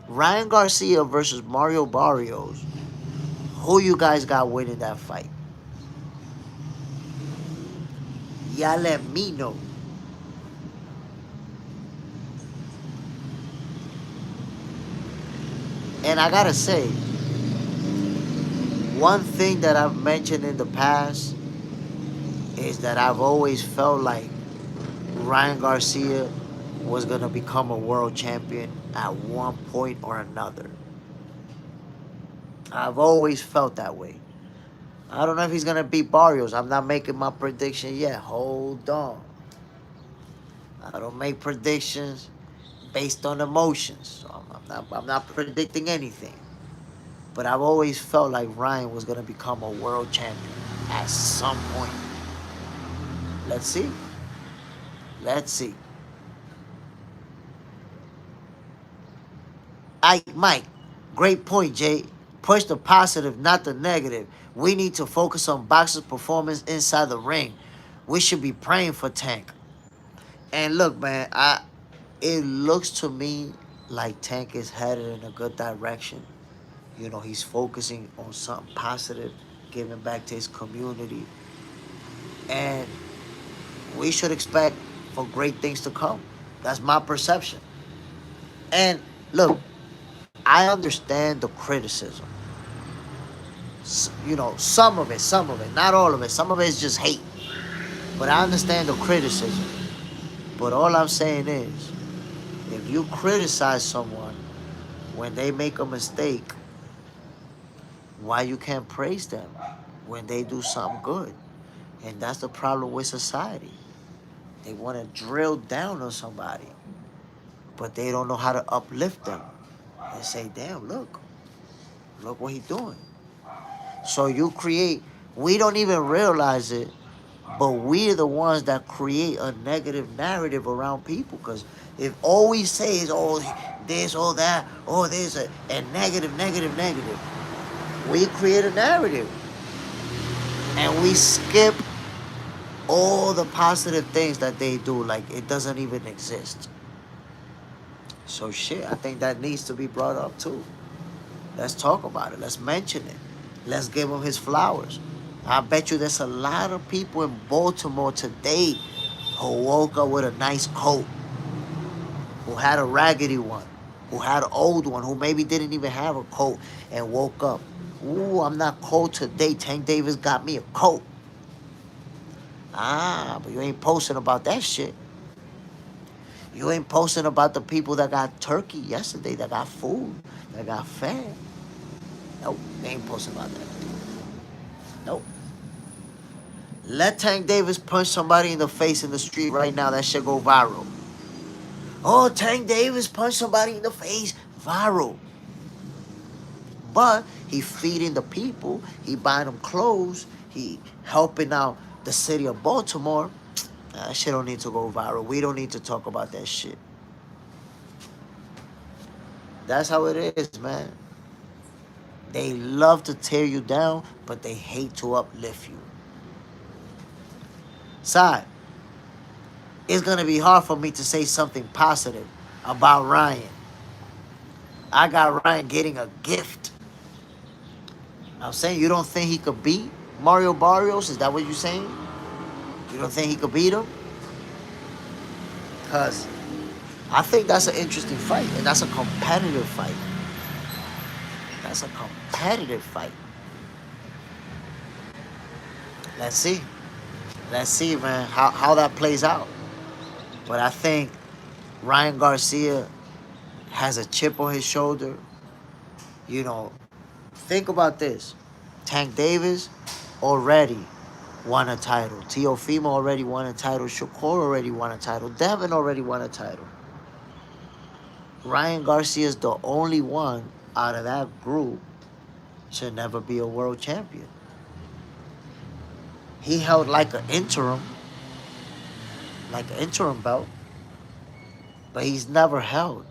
Ryan Garcia versus Mario Barrios. Who you guys got winning that fight? Y'all let me know. And I gotta say, one thing that I've mentioned in the past is that I've always felt like Ryan Garcia was gonna become a world champion at one point or another. I've always felt that way. I don't know if he's gonna beat Barrios. I'm not making my prediction yet. Hold on. I don't make predictions based on emotions. So I'm not predicting anything. But I've always felt like Ryan was gonna become a world champion at some point. Let's see. Let's see. Mike, great point, Jay. Push the positive, not the negative. We need to focus on boxers' performance inside the ring. We should be praying for Tank. And look, man, it looks to me like Tank is headed in a good direction. You know, he's focusing on something positive, giving back to his community. And we should expect for great things to come. That's my perception. And look, I understand the criticism. You know, some of it, not all of it. Some of it is just hate. But I understand the criticism. But all I'm saying is, if you criticize someone when they make a mistake, why you can't praise them when they do something good? And that's the problem with society. They want to drill down on somebody, but they don't know how to uplift them and say, damn, look what he's doing. So we don't even realize it, but we're the ones that create a negative narrative around people. Because if all we say is, oh, this, oh, that, oh, this, and negative, we create a narrative. And we skip all the positive things that they do, like it doesn't even exist. So shit, I think that needs to be brought up too. Let's talk about it. Let's mention it. Let's give him his flowers. I bet you there's a lot of people in Baltimore today who woke up with a nice coat, who had a raggedy one, who had an old one, who maybe didn't even have a coat and woke up. Ooh, I'm not cold today. Tank Davis got me a coat. Ah, but you ain't posting about that shit. You ain't posting about the people that got turkey yesterday, that got food, that got fed. Nope, they ain't posting about that. Nope. Let Tank Davis punch somebody in the face in the street right now. That shit go viral. Oh, Tank Davis punched somebody in the face. Viral. But he feeding the people. He buying them clothes. He helping out the city of Baltimore. That shit don't need to go viral. We don't need to talk about that shit. That's how it is, man. They love to tear you down, but they hate to uplift you. Side, it's going to be hard for me to say something positive about Ryan. I got Ryan getting a gift. I'm saying, you don't think he could beat Mario Barrios? Is that what you're saying? You don't think he could beat him? Because I think that's an interesting fight, and that's a competitive fight. That's a competitive fight. Let's see. Let's see, man, how that plays out. But I think Ryan Garcia has a chip on his shoulder. You know, think about this. Tank Davis already won a title. Teofimo already won a title. Shakur already won a title. Devin already won a title. Ryan Garcia is the only one out of that group to never be a world champion. He held like an interim belt, but he's never held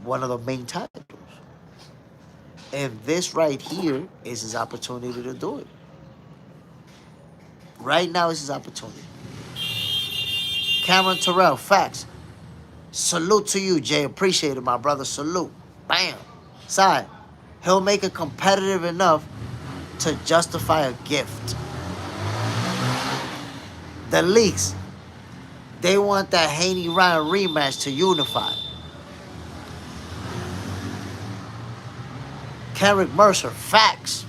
one of the main titles. And this right here is his opportunity to do it. Right now is his opportunity. Cameron Terrell, facts. Salute to you, Jay. Appreciate it, my brother. Salute. Bam. Side. He'll make it competitive enough to justify a gift. The leaks. They want that Haney-Ryan rematch to unify. Kendrick Mercer, facts.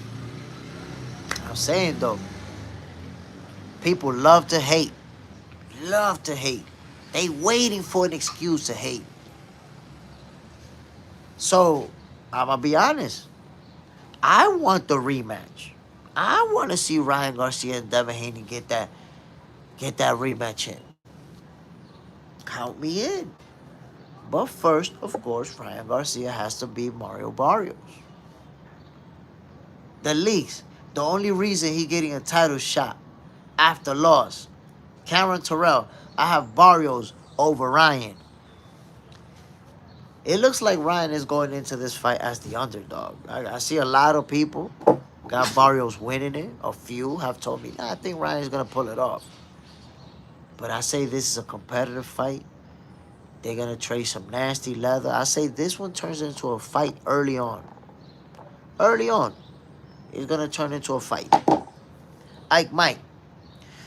I'm saying, though, people love to hate. Love to hate. They waiting for an excuse to hate. So, I'm going to be honest. I want the rematch. I want to see Ryan Garcia and Devin Haney get that rematch in. Count me in. But first, of course, Ryan Garcia has to beat Mario Barrios. The leaks. The only reason he getting a title shot after loss. Cameron Terrell. I have Barrios over Ryan. It looks like Ryan is going into this fight as the underdog. I see a lot of people got Barrios winning it. A few have told me, nah, I think Ryan's going to pull it off. But I say this is a competitive fight. They're going to trade some nasty leather. I say this one turns into a fight early on. Early on. It's going to turn into a fight. Ike Mike.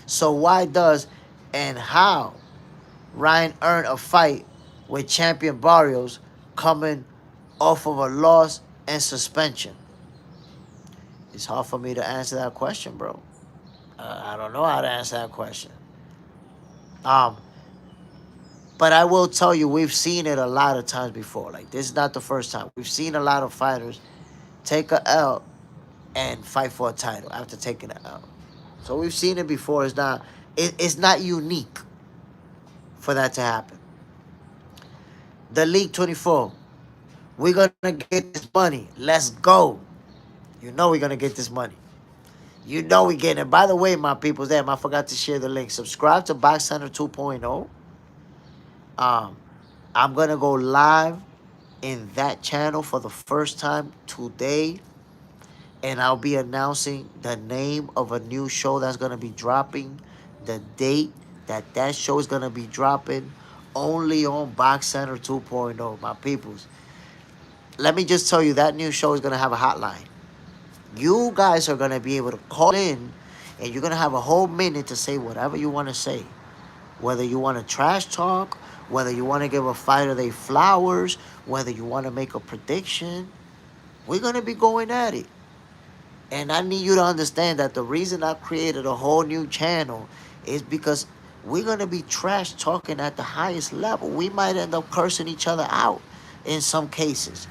So why does and how Ryan earn a fight with champion Barrios coming off of a loss and suspension? It's hard for me to answer that question, bro. I don't know how to answer that question. But I will tell you, we've seen it a lot of times before. Like, this is not the first time. We've seen a lot of fighters take a L and fight for a title after taking an L. So we've seen it before. It's not unique for that to happen. The League 24. We're going to get this money. Let's go. You know we're going to get this money. You know we're getting it. By the way, my peoples, I forgot to share the link. Subscribe to Box Center 2.0. I'm going to go live in that channel for the first time today. And I'll be announcing the name of a new show that's going to be dropping, the date that show is going to be dropping, only on Box Center 2.0, my peoples. Let me just tell you, that new show is going to have a hotline. You guys are going to be able to call in, and you're going to have a whole minute to say whatever you want to say. Whether you want to trash talk, whether you want to give a fighter their flowers, whether you want to make a prediction, we're going to be going at it. And I need you to understand that the reason I created a whole new channel is because we're going to be trash talking at the highest level. We might end up cursing each other out in some cases.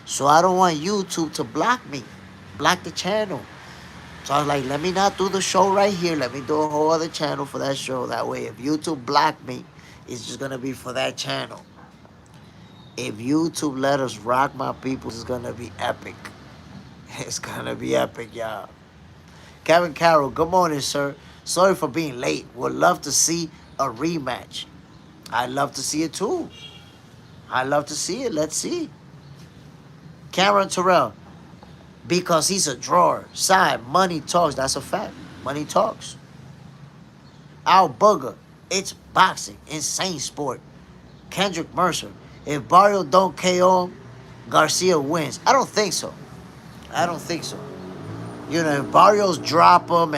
So I don't want YouTube to block me, block the channel. So I was like, let me not do the show right here. Let me do a whole other channel for that show. That way, if YouTube block me, it's just going to be for that channel. If YouTube let us rock, my people, it's going to be epic. It's going to be epic, y'all. Kevin Carroll, good morning, sir. Sorry for being late. Would love to see a rematch. I'd love to see it, too. I'd love to see it. Let's see. Cameron Terrell, because he's a drawer. Side, money talks. That's a fact. Money talks. Al Booger, it's boxing. Insane sport. Kendrick Mercer, if Barrio don't KO him, Garcia wins. I don't think so. I don't think so. You know, if Barrios drop him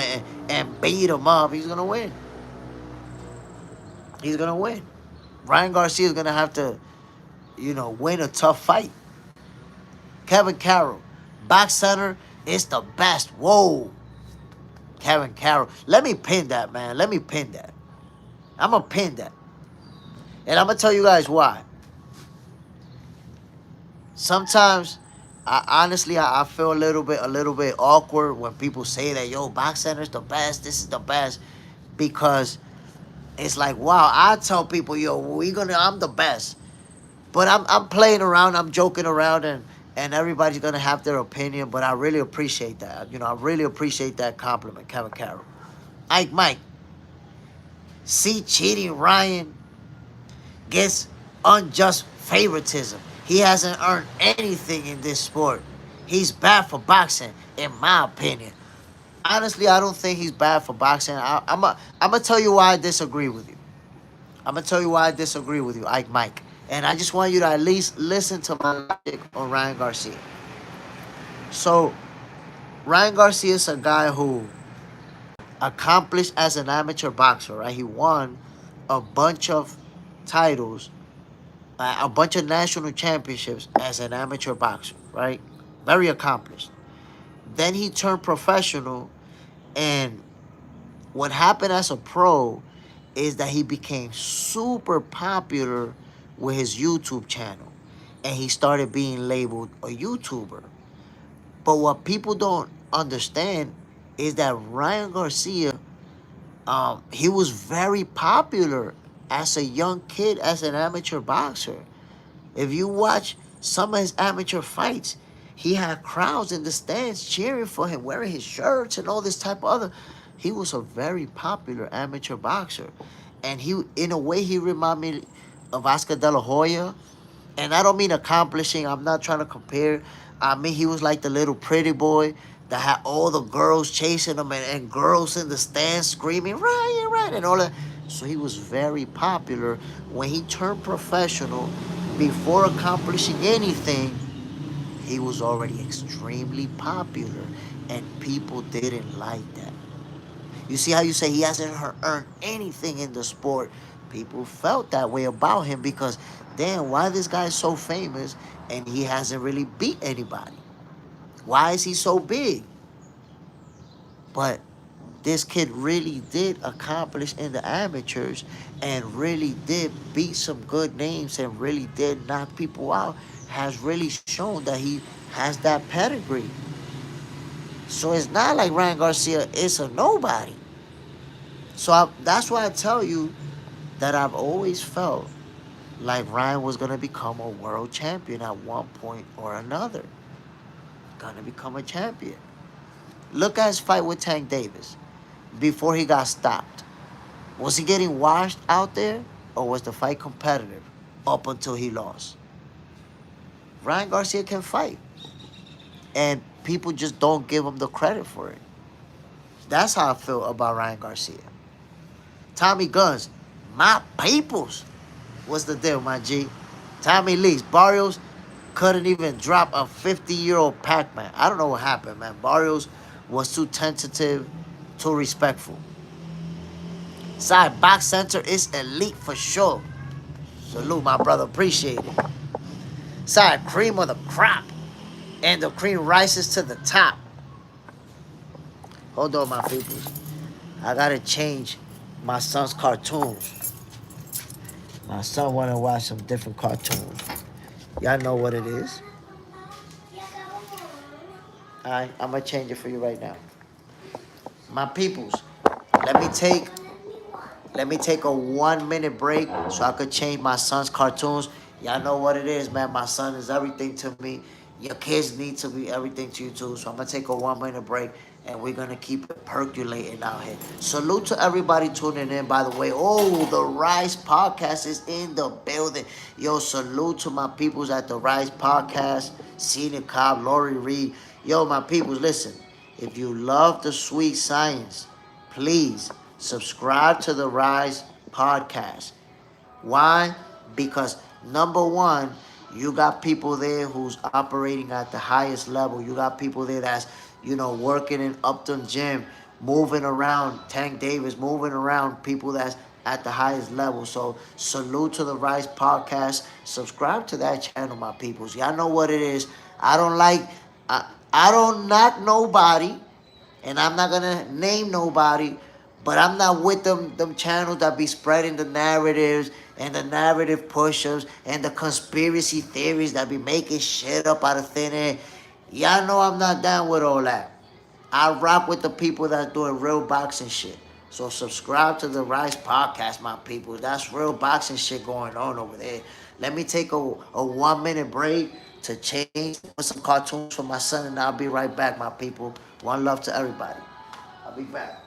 and beat him up, he's going to win. He's going to win. Ryan Garcia is going to have to, win a tough fight. Kevin Carroll, Box Center is the best. Whoa. Kevin Carroll. Let me pin that, man. Let me pin that. I'm going to pin that. And I'm going to tell you guys why. Sometimes, I feel a little bit awkward when people say that, yo, BoxCenter's the best. This is the best. Because it's like, wow, I tell people, yo, I'm the best. But I'm playing around, I'm joking around, and everybody's gonna have their opinion. But I really appreciate that. I really appreciate that compliment, Kevin Carroll. Ike Mike, see cheating Ryan gets unjust favoritism. He hasn't earned anything in this sport. He's bad for boxing, in my opinion. Honestly, I don't think he's bad for boxing. I'm gonna tell you why I disagree with you. I'm gonna tell you why I disagree with you, Ike Mike. And I just want you to at least listen to my logic on Ryan Garcia. So, Ryan Garcia is a guy who accomplished as an amateur boxer, right? He won a bunch of titles, a bunch of national championships as an amateur boxer, right? Very accomplished. Then he turned professional, and what happened as a pro is that he became super popular with his YouTube channel, and he started being labeled a YouTuber. But what people don't understand is that Ryan Garcia, he was very popular as a young kid, as an amateur boxer. If you watch some of his amateur fights, he had crowds in the stands cheering for him, wearing his shirts and all this type of other. He was a very popular amateur boxer. And in a way, he reminded me of Oscar De La Hoya. And I don't mean accomplishing. I'm not trying to compare. I mean, he was like the little pretty boy that had all the girls chasing him, and girls in the stands screaming, Ryan, Ryan, and all that. So he was very popular. When he turned professional, before accomplishing anything, he was already extremely popular, and people didn't like that. You see how you say he hasn't earned anything in the sport? People felt that way about him because, damn, why this guy is so famous and he hasn't really beat anybody? Why is he so big? But this kid really did accomplish in the amateurs and really did beat some good names and really did knock people out, has really shown that he has that pedigree. So it's not like Ryan Garcia is a nobody. So that's why I tell you that I've always felt like Ryan was going to become a world champion at one point or another. Going to become a champion. Look at his fight with Tank Davis before he got stopped. Was he getting washed out there, or was the fight competitive up until he lost? Ryan Garcia can fight, and people just don't give him the credit for it. That's how I feel about Ryan Garcia. Tommy Guns, my peoples. What's the deal, my G? Tommy Leaks, Barrios couldn't even drop a 50-year-old Pac-Man. I don't know what happened, man. Barrios was too tentative, too respectful. Side Box Center is elite for sure. Salute, my brother. Appreciate it. Side cream of the crop. And the cream rises to the top. Hold on, my peoples. I gotta change my son's cartoons. My son wanna watch some different cartoons. Y'all know what it is. Alright, I'm gonna change it for you right now. My peoples, let me take a 1 minute break so I could change my son's cartoons. Y'all know what it is, man. My son is everything to me. Your kids need to be everything to you too. So I'm gonna take a 1 minute break, and we're gonna keep it percolating out here. Salute to everybody tuning in, by the way. Oh, the Rise Podcast is in the building. Yo, salute to my peoples at the Rise Podcast. Cena Cobb, Lori Reed. Yo, my peoples, listen. If you love the sweet science, please subscribe to the Rise Podcast. Why? Because number one, you got people there who's operating at the highest level. You got people there that's, working in Upton Gym, moving around, Tank Davis, moving around people that's at the highest level. So salute to the Rise Podcast. Subscribe to that channel, my peoples. Y'all know what it is. I don't knock nobody. And I'm not gonna name nobody, but I'm not with them channels that be spreading the narratives and the narrative pushers and the conspiracy theories that be making shit up out of thin air. Y'all know I'm not down with all that. I rock with the people that's doing real boxing shit. So subscribe to the Rise Podcast, my people. That's real boxing shit going on over there. Let me take a 1 minute break to change some cartoons for my son, and I'll be right back, my people. One love to everybody. I'll be back.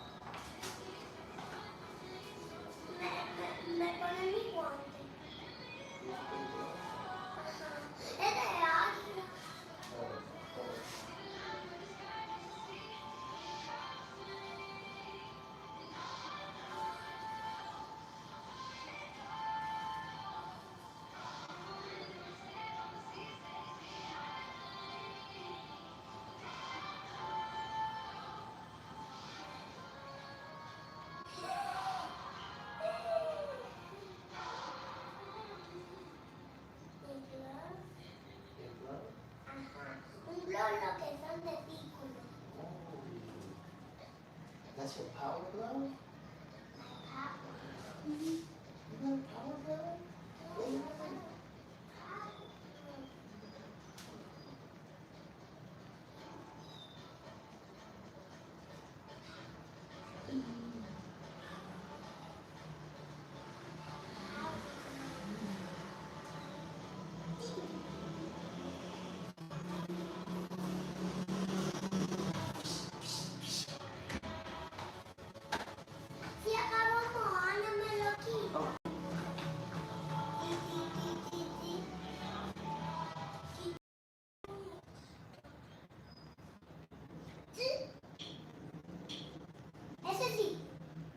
That's your power glove? You got a power glove?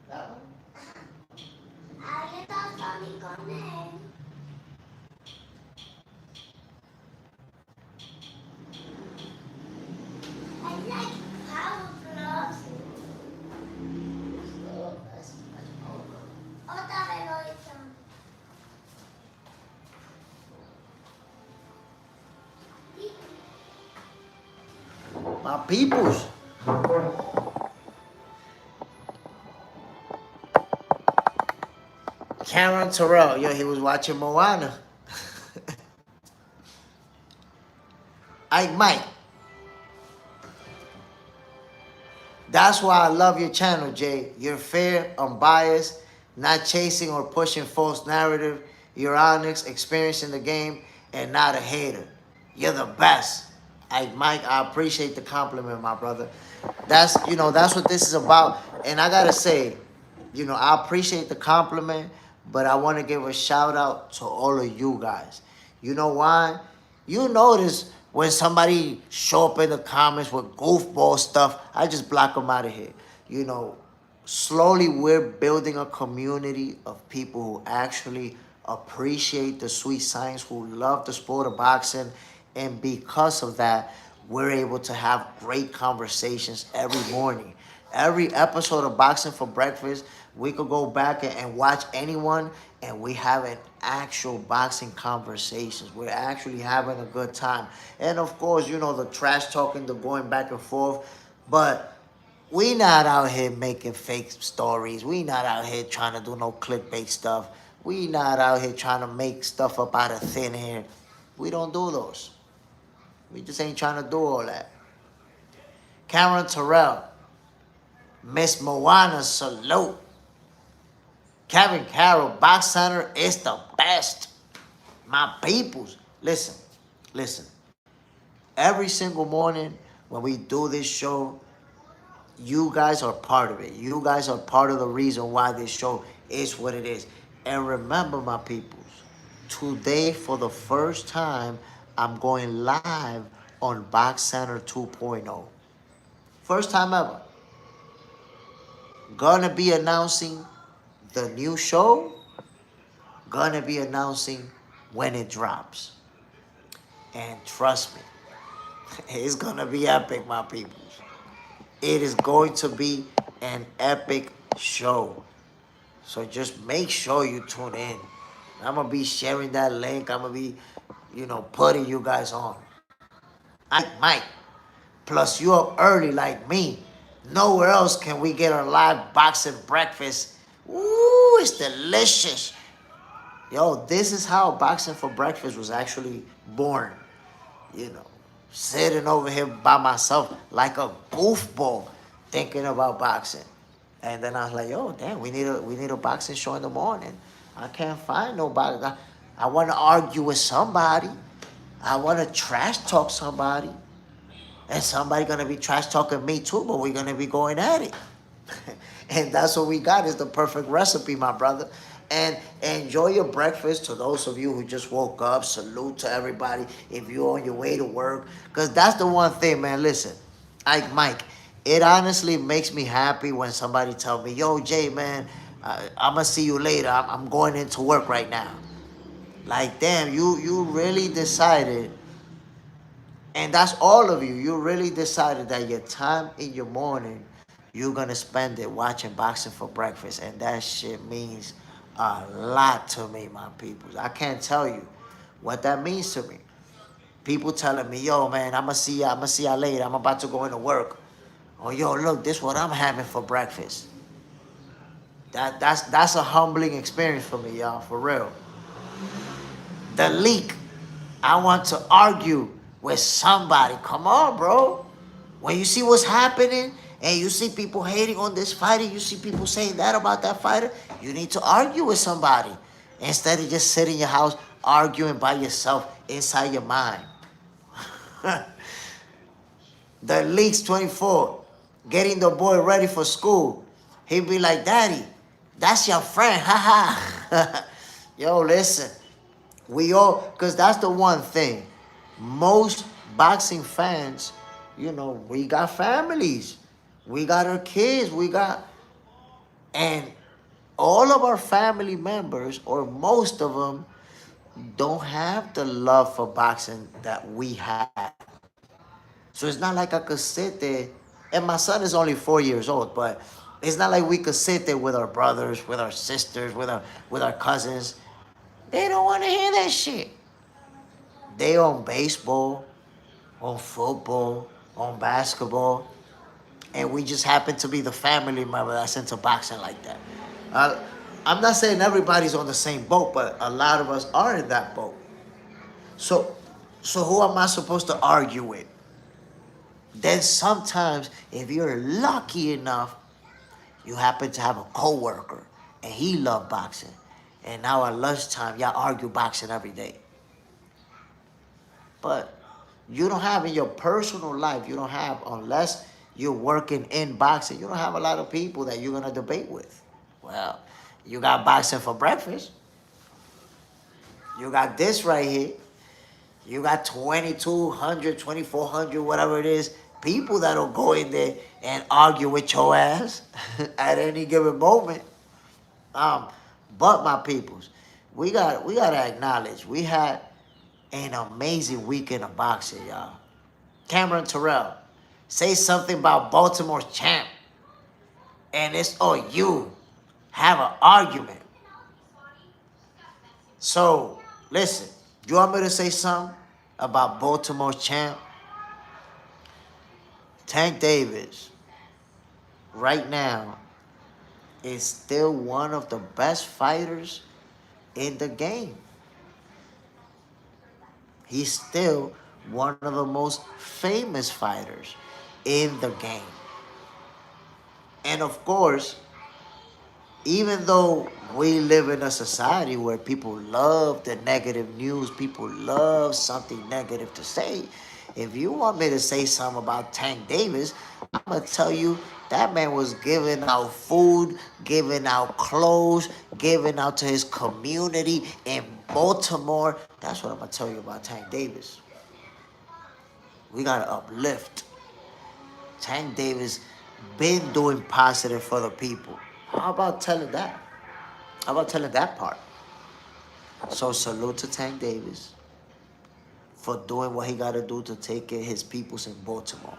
That one? My peoples. Cameron Terrell, yo, he was watching Moana. Mike, that's why I love your channel, Jay. You're fair, unbiased, not chasing or pushing false narrative. You're honest, experiencing the game, and not a hater. You're the best. Mike, I appreciate the compliment, my brother. That's what this is about. And I gotta say, I appreciate the compliment, but I want to give a shout out to all of you guys. You know why? You notice when somebody show up in the comments with goofball stuff, I just block them out of here. Slowly we're building a community of people who actually appreciate the sweet science, who love the sport of boxing, and because of that, we're able to have great conversations every morning. Every episode of Boxing for Breakfast, we could go back and watch anyone, and we have an actual boxing conversations. We're actually having a good time. And of course, the trash talking, the going back and forth. But we not out here making fake stories. We not out here trying to do no clickbait stuff. We not out here trying to make stuff up out of thin air. We don't do those. We just ain't trying to do all that. Cameron Terrell, Miss Moana, salute. Kevin Carroll, Box Center is the best. My peoples. Listen. Every single morning when we do this show, you guys are part of it. You guys are part of the reason why this show is what it is. And remember, my peoples, today for the first time, I'm going live on Box Center 2.0. First time ever. Gonna be announcing the new show. Gonna be announcing when it drops. And trust me, it's gonna be epic, my people. It is going to be an epic show. So just make sure you tune in. I'm gonna be sharing that link. I'm gonna be, putting you guys on. Mike. Plus, you're up early like me. Nowhere else can we get our live boxing breakfast. Ooh, it's delicious. Yo, this is how boxing for breakfast was actually born. You know, sitting over here by myself like a goofball, thinking about boxing. And then I was like, yo, damn, we need a boxing show in the morning. I can't find nobody. I want to argue with somebody. I want to trash talk somebody. And somebody gonna be trash talking me too, but we're gonna be going at it. And that's what we got is the perfect recipe, my brother. And enjoy your breakfast. To those of you who just woke up, salute to everybody if you're on your way to work. Because that's the one thing, man. Listen, Mike, it honestly makes me happy when somebody tell me, yo, Jay, man, I'm going to see you later. I'm going into work right now. Like, damn, you really decided, and that's all of you. You really decided that your time in your morning, you're gonna spend it watching boxing for breakfast, and that shit means a lot to me, my people. I can't tell you what that means to me. People telling me, yo, man, I'ma see ya later. I'm about to go into work. Oh, yo, look, this what I'm having for breakfast. That's a humbling experience for me, y'all, for real. The leak. I want to argue with somebody. Come on, bro. When you see what's happening and you see people hating on this fighter, you see people saying that about that fighter, you need to argue with somebody instead of just sitting in your house arguing by yourself inside your mind. The Leaks 24, getting the boy ready for school. He'd be like, Daddy, that's your friend, haha. Yo, listen. We all, because that's the one thing. Most boxing fans, you know, we got families. We got our kids. And all of our family members, or most of them, don't have the love for boxing that we have. So it's not like I could sit there, and my son is only 4 years old, but it's not like we could sit there with our brothers, with our sisters, with our cousins. They don't want to hear that shit. They on baseball, on football, on basketball, and we just happen to be the family member that's into boxing like that. Uh, I'm not saying everybody's on the same boat, but a lot of us are in that boat. So, so who am I supposed to argue with? Then sometimes, if you're lucky enough, you happen to have a coworker, and he loved boxing, and now at lunchtime, y'all argue boxing every day. But you don't have in your personal life, you don't have, unless you're working in boxing, you don't have a lot of people that you're going to debate with. Well, you got boxing for breakfast. You got this right here. You got 2,200, 2,400, whatever it is, people that'll go in there and argue with your ass at any given moment. But my peoples, we gotta acknowledge we had an amazing weekend of boxing, y'all. Cameron Terrell, say something about Baltimore's champ, and it's you have an argument. So listen, you want me to say something about Baltimore's champ? Tank Davis, right now, is still one of the best fighters in the game. He's still one of the most famous fighters in the game. And of course, even though we live in a society where people love the negative news, people love something negative to say, if you want me to say something about Tank Davis, I'm going to tell you that man was giving out food, giving out clothes, giving out to his community in Baltimore. That's what I'm going to tell you about Tank Davis. We got to uplift. Tank Davis been doing positive for the people. How about telling that? How about telling that part? So salute to Tank Davis for doing what he got to do to take care of his peoples in Baltimore.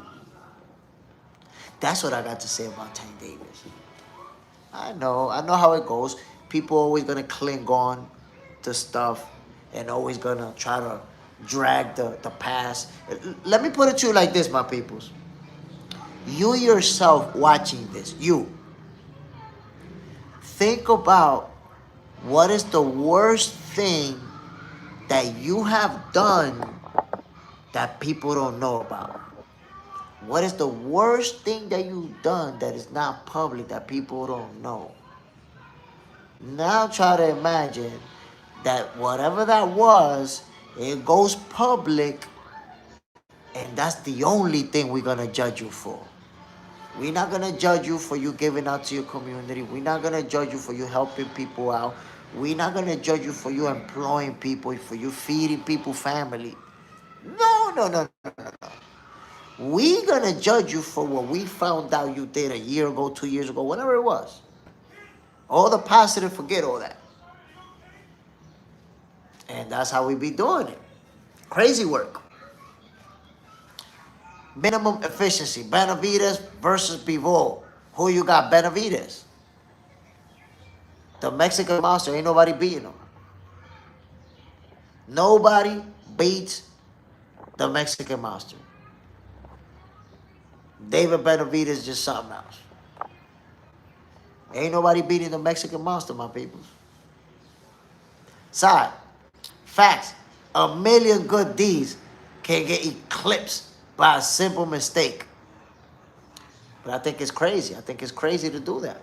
That's what I got to say about Tank Davis. I know how it goes. People always gonna cling on to stuff and always gonna try to drag the past. Let me put it to you like this, my peoples. You yourself watching this, you think about what is the worst thing that you have done that people don't know about. What is the worst thing that you've done that is not public that people don't know? Now try to imagine that whatever that was, it goes public, and that's the only thing we're gonna judge you for. We're not gonna judge you for you giving out to your community. We're not gonna judge you for you helping people out. We're not gonna judge you for you employing people, for you feeding people family. No, no, no, no, no, no. We're gonna judge you for what we found out you did a year ago, 2 years ago, whatever it was. All the positive, forget all that. And that's how we be doing it. Crazy work. Minimum efficiency. Benavidez versus Bivol. Who you got? Benavidez. The Mexican monster. Ain't nobody beating him. Nobody beats the Mexican monster. David Benavidez is just something else. Ain't nobody beating the Mexican monster, my people. Side. Facts. A million good deeds can get eclipsed by a simple mistake. But I think it's crazy. I think it's crazy to do that.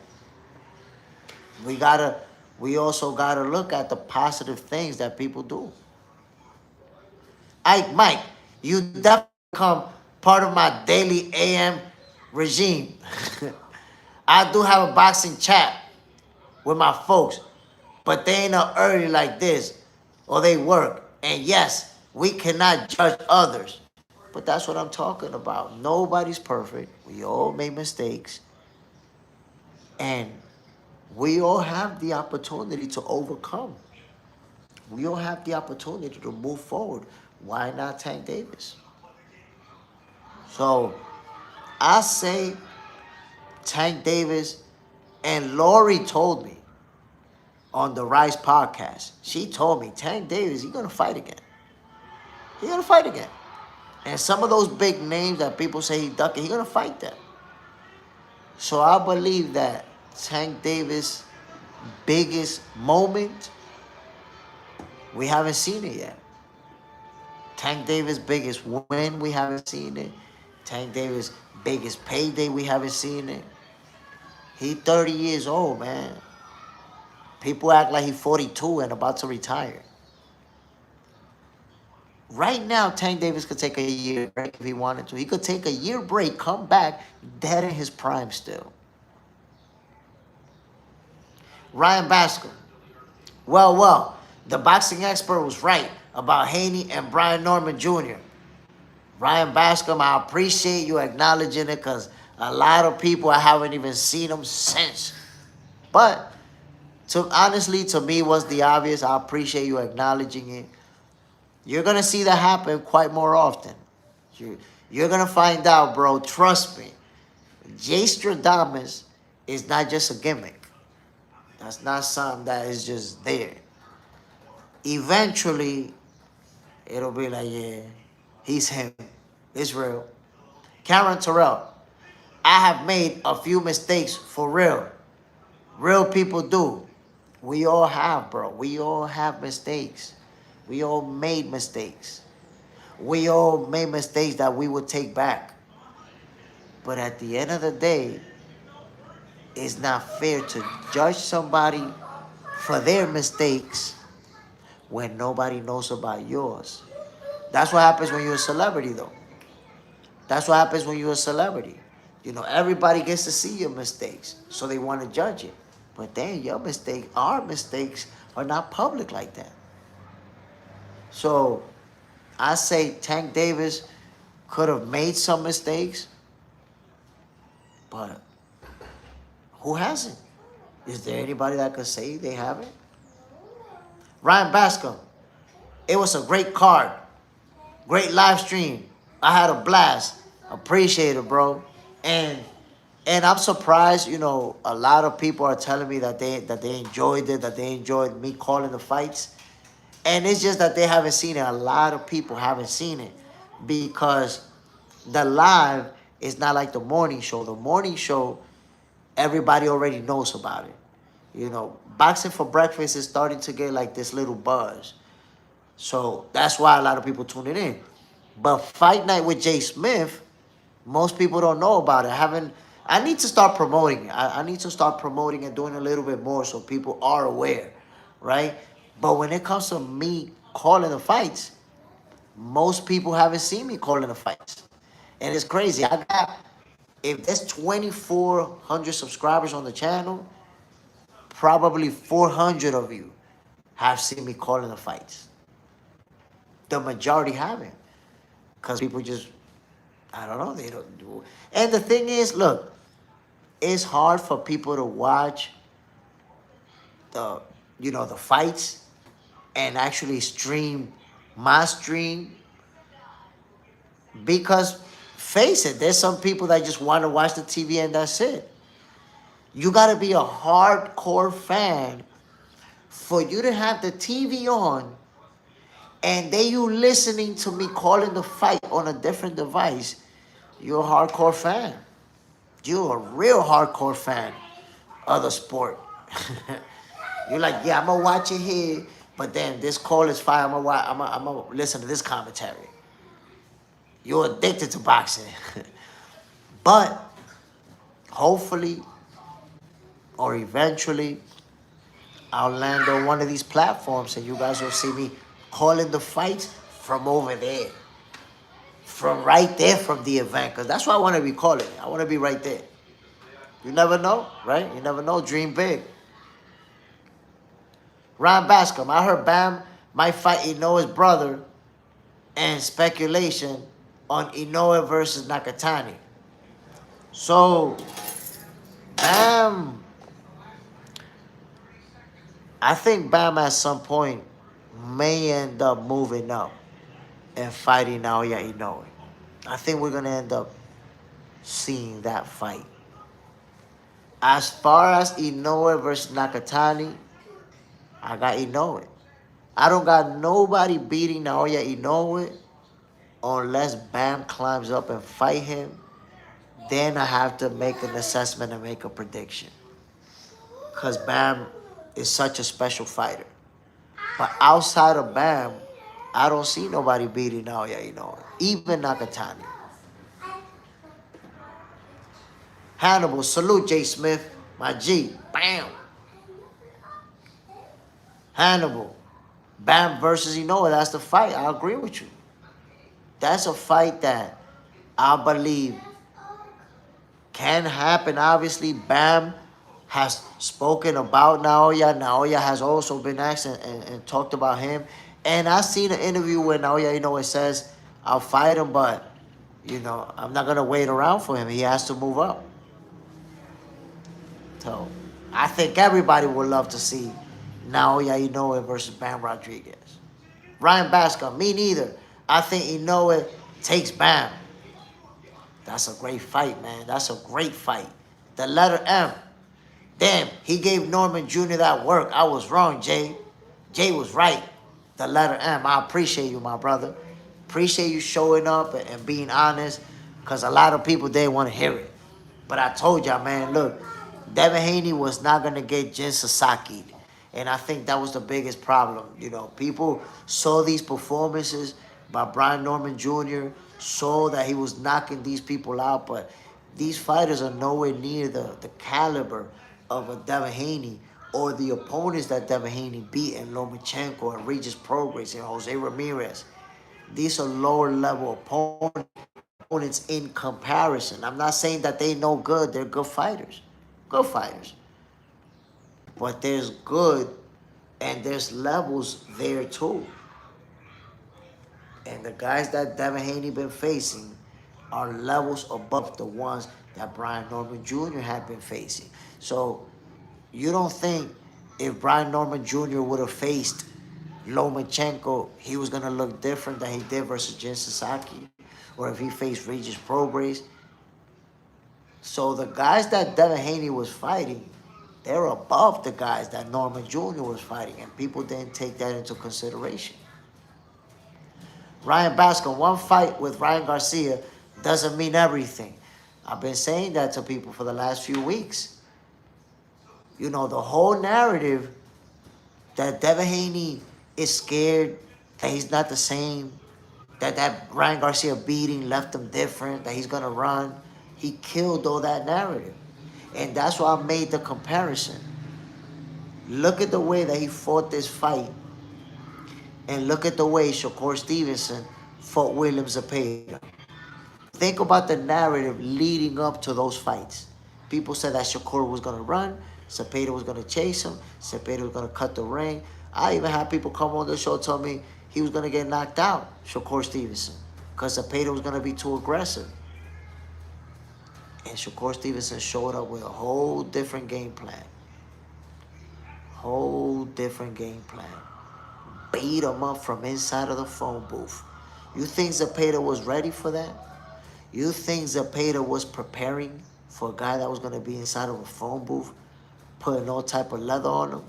We also gotta look at the positive things that people do. Mike, you definitely become part of my daily AM regime. I do have a boxing chat with my folks, but they ain't up early like this, or they work. And yes, we cannot judge others. But that's what I'm talking about. Nobody's perfect. We all make mistakes. And we all have the opportunity to overcome. We all have the opportunity to move forward. Why not Tank Davis? So I say Tank Davis, and Lori told me on the Rise podcast, she told me, Tank Davis, he's going to fight again. He's going to fight again. And some of those big names that people say he ducking, he's going to fight them. So I believe that Tank Davis' biggest moment, we haven't seen it yet. Tank Davis' biggest win, we haven't seen it. Tank Davis' biggest payday, we haven't seen it. He 30 years old, man. People act like he's 42 and about to retire. Right now, Tank Davis could take a year break if he wanted to. He could take a year break, come back, dead in his prime still. Ryan Bascom. Well, the boxing expert was right about Haney and Brian Norman Jr. Ryan Bascom, I appreciate you acknowledging it because a lot of people, I haven't even seen him since. But honestly, to me, was the obvious. I appreciate you acknowledging it. You're going to see that happen quite more often. You're going to find out, bro. Trust me. Jay Stradamus is not just a gimmick. That's not something that is just there. Eventually, it'll be like, yeah, he's him. It's real. Karen Terrell. I have made a few mistakes for real. Real people do. We all have, bro. We all have mistakes. We all made mistakes. We all made mistakes that we would take back. But at the end of the day, it's not fair to judge somebody for their mistakes when nobody knows about yours. That's what happens when you're a celebrity, though. That's what happens when you're a celebrity. You know, everybody gets to see your mistakes, so they want to judge it. But then your mistakes, our mistakes, are not public like that. So I say Tank Davis could have made some mistakes, but who hasn't? Is there anybody that could say they haven't? Ryan Bascom, it was a great card. Great live stream. I had a blast. Appreciate it, bro. And I'm surprised, you know, a lot of people are telling me that they enjoyed it, that they enjoyed me calling the fights. And it's just that they haven't seen it. A lot of people haven't seen it because the live It's not like the morning show. The morning show, everybody already knows about it. You know, boxing for breakfast is starting to get like this little buzz. So that's why a lot of people tuning in. But Fight Night with Jay Smith, most people don't know about it. I need to start promoting it. I need to start promoting and doing a little bit more so people are aware, right? But when it comes to me calling the fights, most people haven't seen me calling the fights. And it's crazy. If there's 2,400 subscribers on the channel, probably 400 of you have seen me calling the fights. The majority haven't. Because people just, I don't know, they don't do. And the thing is, look, it's hard for people to watch the, the fights and actually stream my stream because, face it, there's some people that just want to watch the TV and that's it. You got to be a hardcore fan for you to have the TV on and then you listening to me calling the fight on a different device. You're a hardcore fan. You're a real hardcore fan of the sport. You're like, yeah, I'm gonna watch it here, but then this call is fire. I'm gonna listen to this commentary. You're addicted to boxing. But hopefully or eventually I'll land on one of these platforms and you guys will see me calling the fights from over there. From right there from the event. Because that's what I want to be calling it. I want to be right there. You never know, right? You never know. Dream big. Ryan Bascom. I heard Bam might fight Inoue's brother and speculation on Inoue versus Nakatani. So, Bam, I think Bam at some point may end up moving up and fighting Naoya Inoue. I think we're going to end up seeing that fight. As far as Inoue versus Nakatani, I got Inoue. I don't got nobody beating Naoya Inoue unless Bam climbs up and fight him. Then I have to make an assessment and make a prediction. Because Bam is such a special fighter. But outside of Bam, I don't see nobody beating Naoya Inoue. Even Nakatani. Hannibal, salute Jay Smith, my G. Bam. Hannibal, Bam versus Inoue, that's the fight. I agree with you. That's a fight that I believe can happen. Obviously, Bam has spoken about Naoya. Naoya has also been asked and talked about him. And I seen an interview where Naoya Inoue says, I'll fight him, but, I'm not going to wait around for him. He has to move up. So, I think everybody would love to see Naoya Inoue versus Bam Rodriguez. Ryan Bascom, me neither. I think Inoue takes Bam. That's a great fight, man. That's a great fight. The letter M. Damn, he gave Norman Jr. that work. I was wrong, Jay. Jay was right. The letter M. I appreciate you, my brother. Appreciate you showing up and being honest, because a lot of people, they want to hear it. But I told y'all, man, look, Devin Haney was not going to get Jin Sasaki. And I think that was the biggest problem. People saw these performances by Brian Norman Jr., saw that he was knocking these people out, but these fighters are nowhere near the caliber of a Devin Haney or the opponents that Devin Haney beat in Lomachenko and Regis Prograis and Jose Ramirez. These are lower level opponents in comparison. I'm not saying that they no good. They're good fighters. Good fighters. But there's good and there's levels there too. And the guys that Devin Haney been facing are levels above the ones that Brian Norman Jr. had been facing. So you don't think if Brian Norman Jr. would have faced Lomachenko, he was going to look different than he did versus Jin Sasaki? Or if he faced Regis Prograis? So the guys that Devin Haney was fighting, they're above the guys that Norman Jr. was fighting. And people didn't take that into consideration. Ryan Bascom, one fight with Ryan Garcia doesn't mean everything. I've been saying that to people for the last few weeks. You know, the whole narrative that Devin Haney is scared, that he's not the same, that Ryan Garcia beating left him different, that he's gonna run. He killed all that narrative. And that's why I made the comparison. Look at the way that he fought this fight, and look at the way Shakur Stevenson fought William Zepeda. Think about the narrative leading up to those fights. People said that Shakur was gonna run, Zepeda was gonna chase him, Zepeda was gonna cut the ring. I even had people come on the show tell me he was gonna get knocked out, Shakur Stevenson, because Zepeda was gonna be too aggressive. And Shakur Stevenson showed up with a whole different game plan. Whole different game plan. Beat him up from inside of the phone booth. You think Zepeda was ready for that? You think Zepeda was preparing for a guy that was going to be inside of a phone booth, putting all type of leather on him?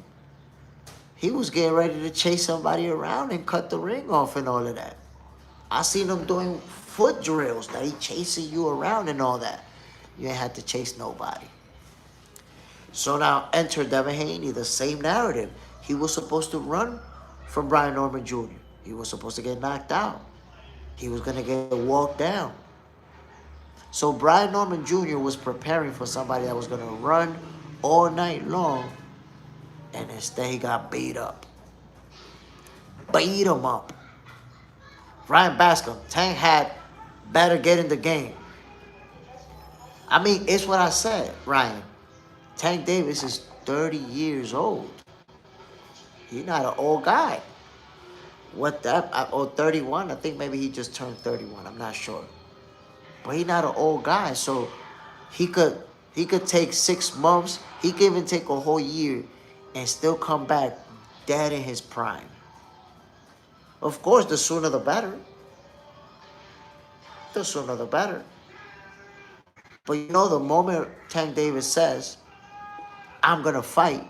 He was getting ready to chase somebody around and cut the ring off and all of that. I seen him doing foot drills, that he chasing you around and all that. You ain't had to chase nobody. So now enter Devin Haney, the same narrative. He was supposed to run from Brian Norman Jr. He was supposed to get knocked out. He was going to get walked down. So Brian Norman Jr. was preparing for somebody that was going to run all night long, and instead he got beat up. Beat him up. Ryan Bascom, Tank had better get in the game. I mean, it's what I said, Ryan. Tank Davis is 30 years old. He's not an old guy. What that, or 31, I think maybe he just turned 31, I'm not sure. But he's not an old guy, so he could take 6 months, he could even take a whole year and still come back dead in his prime. Of course, the sooner the better. The sooner the better. But you know, the moment Tank Davis says, I'm gonna fight,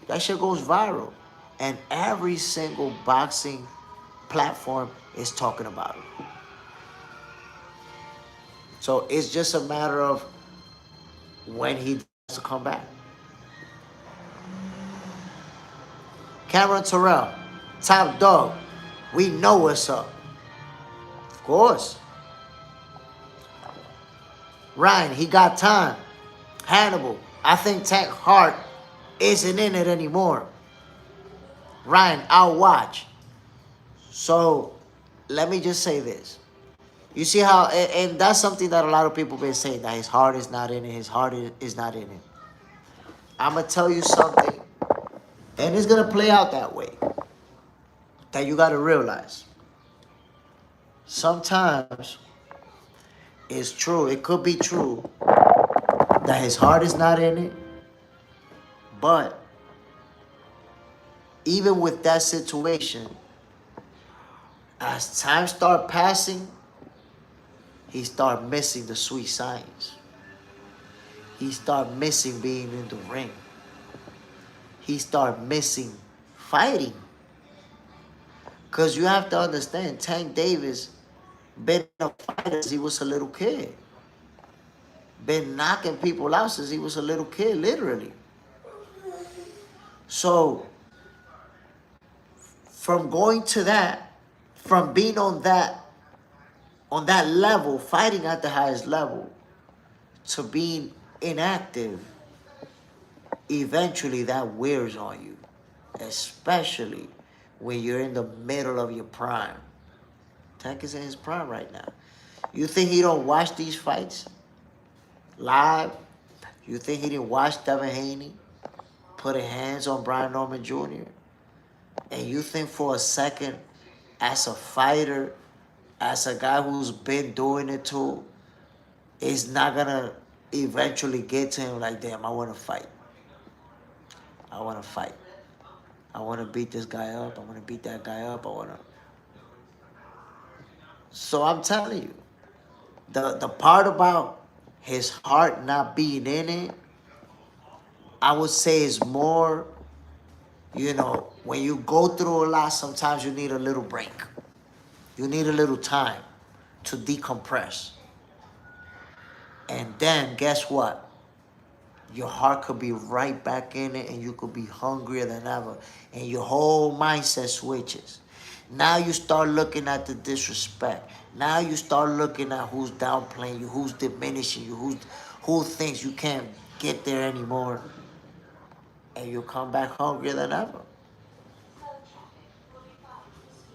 that shit goes viral. And every single boxing platform is talking about it. So it's just a matter of when he does to come back. Cameron Terrell, top dog. We know what's up. Of course. Ryan, he got time. Hannibal, I think Tank Hart isn't in it anymore. Ryan, I'll watch. So let me just say this. You see how, and that's something that a lot of people been saying, that his heart is not in it, his heart is not in it. I'm going to tell you something, and it's going to play out that way, that you got to realize. Sometimes it's true, it could be true, that his heart is not in it, but even with that situation, as time start passing, he start missing the sweet science. He start missing being in the ring. He start missing fighting. Because you have to understand, Tank Davis been a fighter since he was a little kid. Been knocking people out since he was a little kid, literally. So, from going to that, from being on that level, fighting at the highest level, to being inactive, eventually that wears on you, especially when you're in the middle of your prime. Tank is in his prime right now. You think he don't watch these fights live? You think he didn't watch Devin Haney putting hands on Brian Norman Jr.? And you think for a second, as a fighter, as a guy who's been doing it too, it's not gonna eventually get to him like, damn, I wanna fight. I wanna fight. I wanna beat this guy up. I wanna beat that guy up. So I'm telling you, the part about his heart not being in it, I would say is more, you know, when you go through a lot, sometimes you need a little break. You need a little time to decompress. And then guess what? Your heart could be right back in it, and you could be hungrier than ever. And your whole mindset switches. Now you start looking at the disrespect. Now you start looking at who's downplaying you, who's diminishing you, who thinks you can't get there anymore. And you come back hungrier than ever.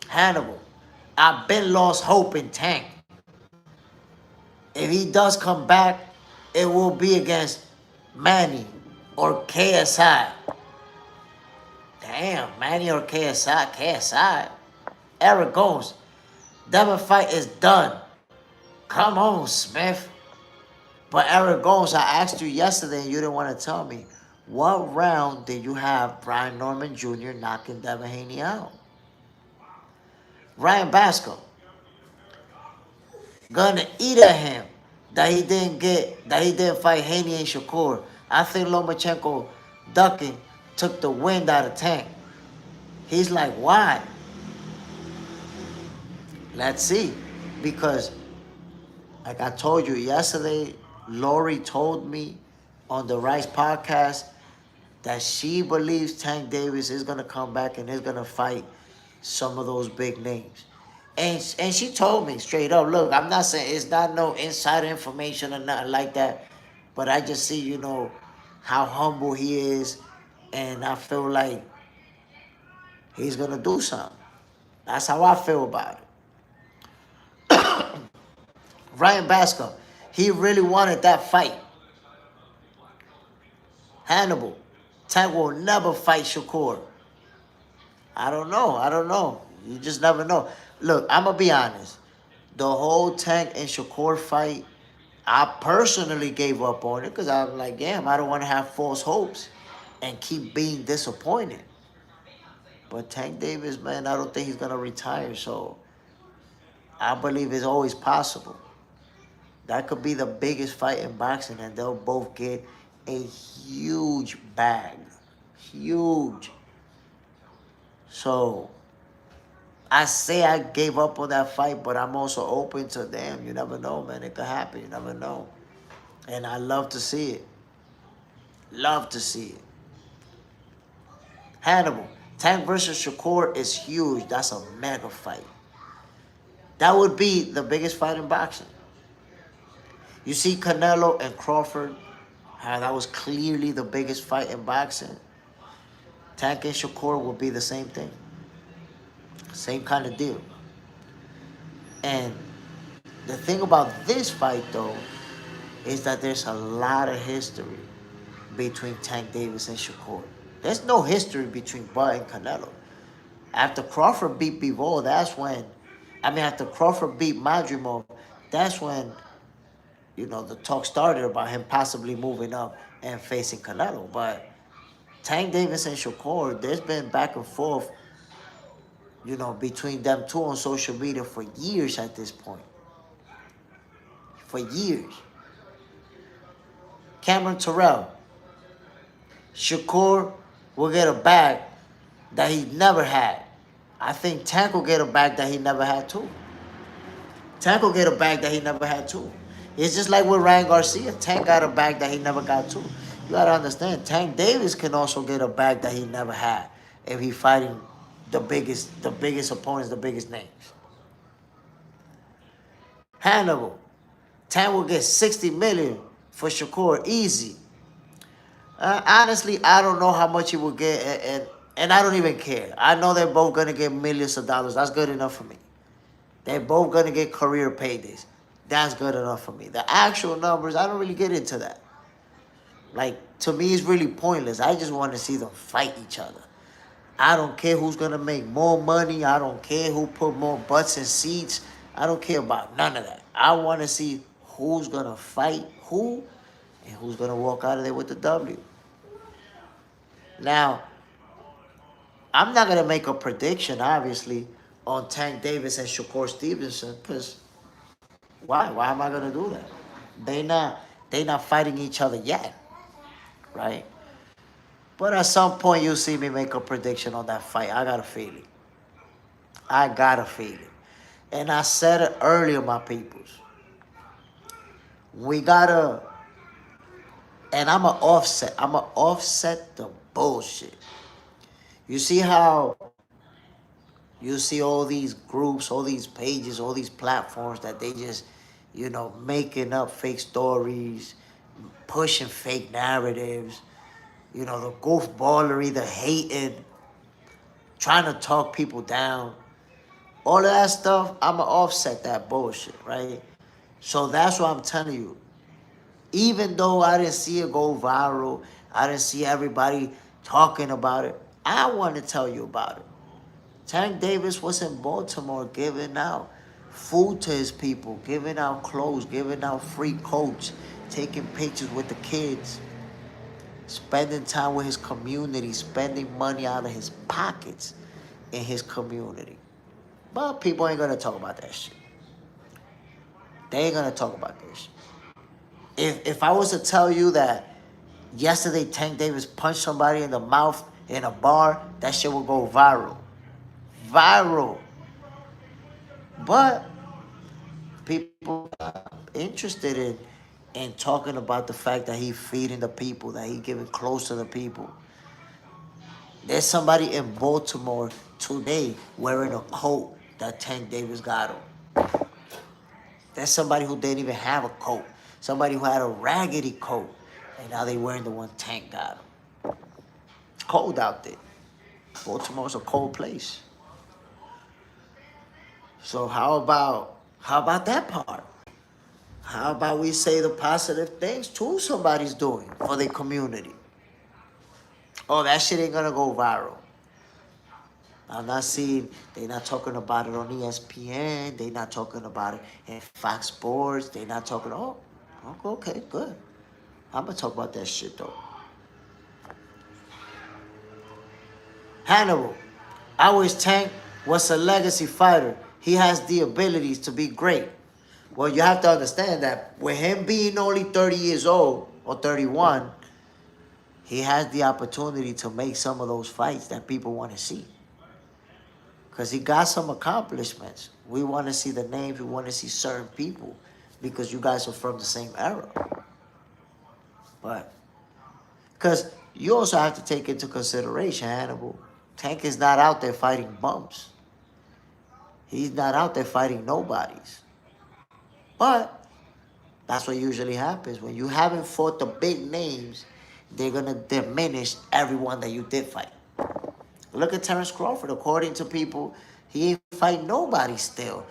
Hannibal, I've been lost hope in Tank. If he does come back, it will be against Manny or KSI. Damn, Manny or KSI. KSI. Eric Gomes. Devin fight is done. Come on, Smith. But Eric Gomes, I asked you yesterday and you didn't want to tell me. What round did you have Brian Norman Jr. knocking Devin Haney out? Ryan Basco. Gonna eat at him that he didn't fight Haney and Shakur. I think Lomachenko ducking took the wind out of Tank. He's like, why? Let's see. Because, like I told you yesterday, Lori told me on the Rice podcast that she believes Tank Davis is going to come back and is going to fight some of those big names. And she told me straight up, look, I'm not saying it's not no inside information or nothing like that, but I just see, how humble he is, and I feel like he's going to do something. That's how I feel about it. Ryan Bascom, he really wanted that fight. Hannibal, Tank will never fight Shakur. I don't know. You just never know. Look, I'm going to be honest. The whole Tank and Shakur fight, I personally gave up on it because I'm like, damn, I don't want to have false hopes and keep being disappointed. But Tank Davis, man, I don't think he's going to retire. So I believe it's always possible. That could be the biggest fight in boxing, and they'll both get a huge bag. Huge. So I say I gave up on that fight, but I'm also open to, damn, you never know, man. It could happen. You never know. And I love to see it. Love to see it. Hannibal, Tank versus Shakur is huge. That's a mega fight. That would be the biggest fight in boxing. You see Canelo and Crawford, how that was clearly the biggest fight in boxing. Tank and Shakur will be the same thing. Same kind of deal. And the thing about this fight, though, is that there's a lot of history between Tank Davis and Shakur. There's no history between Bud and Canelo. After Crawford beat Bivol, after Crawford beat Madrimov, that's when, the talk started about him possibly moving up and facing Canelo. But Tank Davis and Shakur, there's been back and forth, between them two on social media for years at this point. For years. Cameron Terrell. Shakur will get a bag that he never had. I think Tank will get a bag that he never had too. Tank will get a bag that he never had too. It's just like with Ryan Garcia. Tank got a bag that he never got too. You gotta understand, Tank Davis can also get a bag that he never had if he's fighting the biggest opponents, the biggest names. Hannibal, Tank will get $60 million for Shakur, easy. Honestly, I don't know how much he will get, and I don't even care. I know they're both gonna get millions of dollars. That's good enough for me. They're both gonna get career paydays. That's good enough for me. The actual numbers, I don't really get into that. Like, to me, it's really pointless. I just want to see them fight each other. I don't care who's going to make more money. I don't care who put more butts in seats. I don't care about none of that. I want to see who's going to fight who and who's going to walk out of there with the W. Now, I'm not going to make a prediction, obviously, on Tank Davis and Shakur Stevenson, because why? Why am I going to do that? They not fighting each other yet, right? But at some point, you'll see me make a prediction on that fight. I got a feeling. I got a feeling. And I said it earlier, my peoples. We gotta, and I'ma offset the bullshit. You see how you see all these groups, all these pages, all these platforms that they just, making up fake stories, pushing fake narratives, the goofballery, the hating, trying to talk people down. All of that stuff, I'ma offset that bullshit, right? So that's what I'm telling you. Even though I didn't see it go viral, I didn't see everybody talking about it, I want to tell you about it. Tank Davis was in Baltimore giving out food to his people, giving out clothes, giving out free coats, taking pictures with the kids, spending time with his community, spending money out of his pockets in his community. But people ain't gonna talk about that shit. They ain't gonna talk about this shit. If I was to tell you that yesterday Tank Davis punched somebody in the mouth in a bar, that shit would go viral. Viral. But people are interested in talking about the fact that he feeding the people, that he giving close to the people. There's somebody in Baltimore today wearing a coat that Tank Davis got on. There's somebody who didn't even have a coat. Somebody who had a raggedy coat. And now they wearing the one Tank got him. It's cold out there. Baltimore's a cold place. So how about that part? How about we say the positive things too somebody's doing for their community? Oh, that shit ain't gonna go viral. I'm not seeing, they not talking about it on ESPN. They not talking about it in Fox Sports. They not talking, okay, good. I'm gonna talk about that shit though. Hannibal. Always Tank was a legacy fighter. He has the abilities to be great. Well, you have to understand that with him being only 30 years old or 31, he has the opportunity to make some of those fights that people want to see. Because he got some accomplishments. We want to see the names. We want to see certain people because you guys are from the same era. But, because you also have to take into consideration, Hannibal, Tank is not out there fighting bumps. He's not out there fighting nobodies. But that's what usually happens. When you haven't fought the big names, they're going to diminish everyone that you did fight. Look at Terrence Crawford. According to people, he ain't fight nobody still.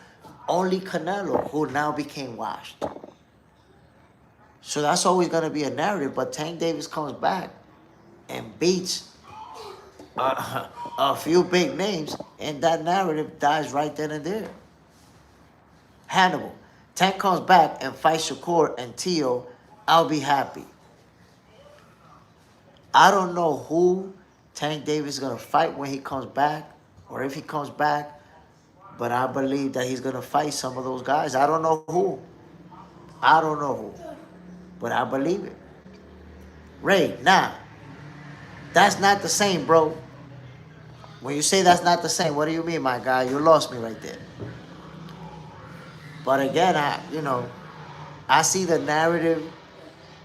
Only Canelo, who now became washed. So that's always going to be a narrative. But Tank Davis comes back and beats a few big names, and that narrative dies right then and there. Hannibal. Tank comes back and fights Shakur and Tio. I'll be happy. I don't know who Tank Davis is going to fight when he comes back, or if he comes back, but I believe that he's going to fight some of those guys. I don't know who. But I believe it. Ray, that's not the same, bro. When you say that's not the same, what do you mean, my guy? You lost me right there. But again, I see the narrative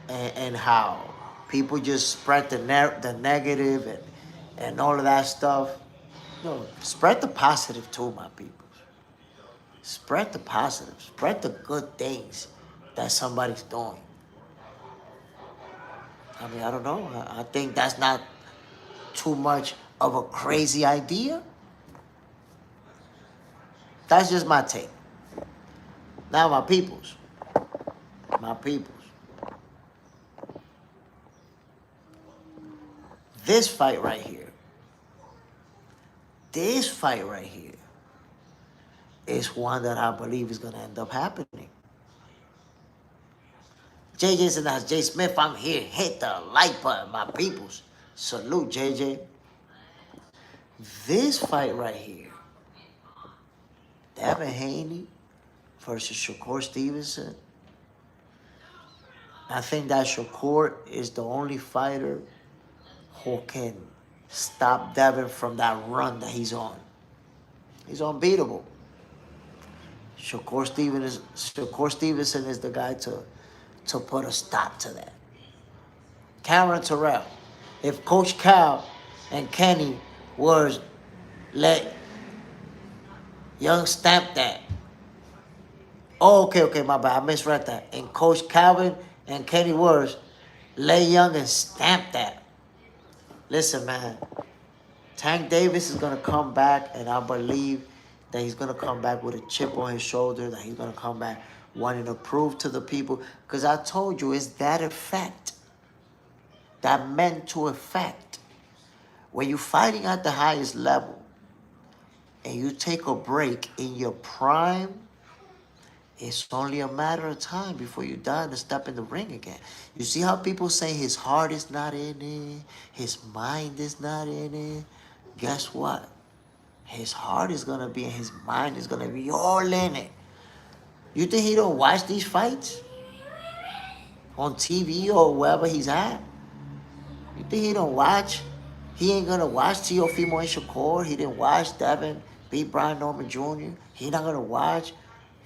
and how people just spread the negative and all of that stuff. Spread the positive too, my people. Spread the positive. Spread the good things that somebody's doing. I mean, I don't know. I think that's not too much of a crazy idea. That's just my take. Now, my peoples. This fight right here is one that I believe is going to end up happening. JJ said, that's Jay Smith. I'm here. Hit the like button, my peoples. Salute, JJ. This fight right here, Devin Haney versus Shakur Stevenson. I think that Shakur is the only fighter who can stop Devin from that run that he's on. He's unbeatable. Shakur Stevenson is the guy to to put a stop to that. Cameron Terrell. If Coach Cal and Kenny was let Young stamp that. Oh, okay, my bad. I misread that. And Coach Calvin and Kenny Words let Young and stamp that. Listen, man. Tank Davis is going to come back, and I believe that he's going to come back with a chip on his shoulder, that he's going to come back wanting to prove to the people. Because I told you, it's that effect, that mental effect. When you're fighting at the highest level and you take a break in your prime, it's only a matter of time before you die and step in the ring again. You see how people say his heart is not in it, his mind is not in it? Guess what? His heart is going to be and his mind is going to be all in it. You think he don't watch these fights on TV or wherever he's at? You think he don't watch? He ain't going to watch Teofimo and Shakur. He didn't watch Devin beat Brian Norman Jr. He not going to watch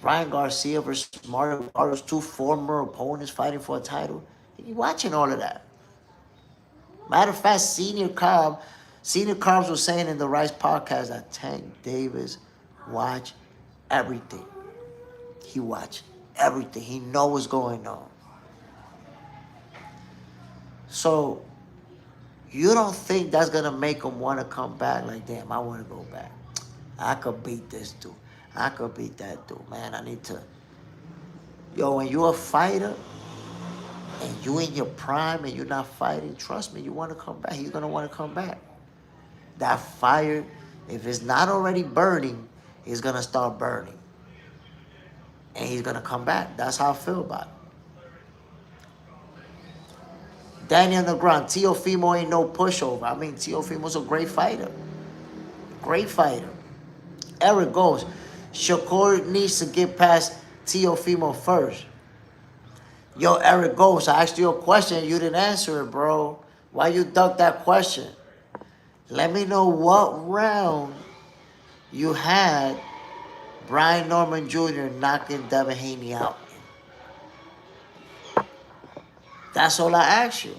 Ryan Garcia versus Mario Barrios, two former opponents fighting for a title. He watching all of that. Matter of fact, Senior Carbs was saying in the Rice podcast that Tank Davis watch everything. He watch everything. He know what's going on. So, you don't think that's going to make him want to come back? Like, damn, I want to go back. I could beat this dude. I could beat that dude. Man, I need to. Yo, when you're a fighter and you in your prime and you're not fighting, trust me, you want to come back. He's going to want to come back. That fire, if it's not already burning, it's going to start burning. And he's going to come back. That's how I feel about it. Danny on the ground. Teofimo ain't no pushover. I mean, Teofimo's a great fighter. Great fighter. Eric goes, Shakur needs to get past Teofimo first. Yo, Eric goes, I asked you a question. You didn't answer it, bro. Why you duck that question? Let me know what round you had Brian Norman Jr. knocking Devin Haney out. That's all I asked you.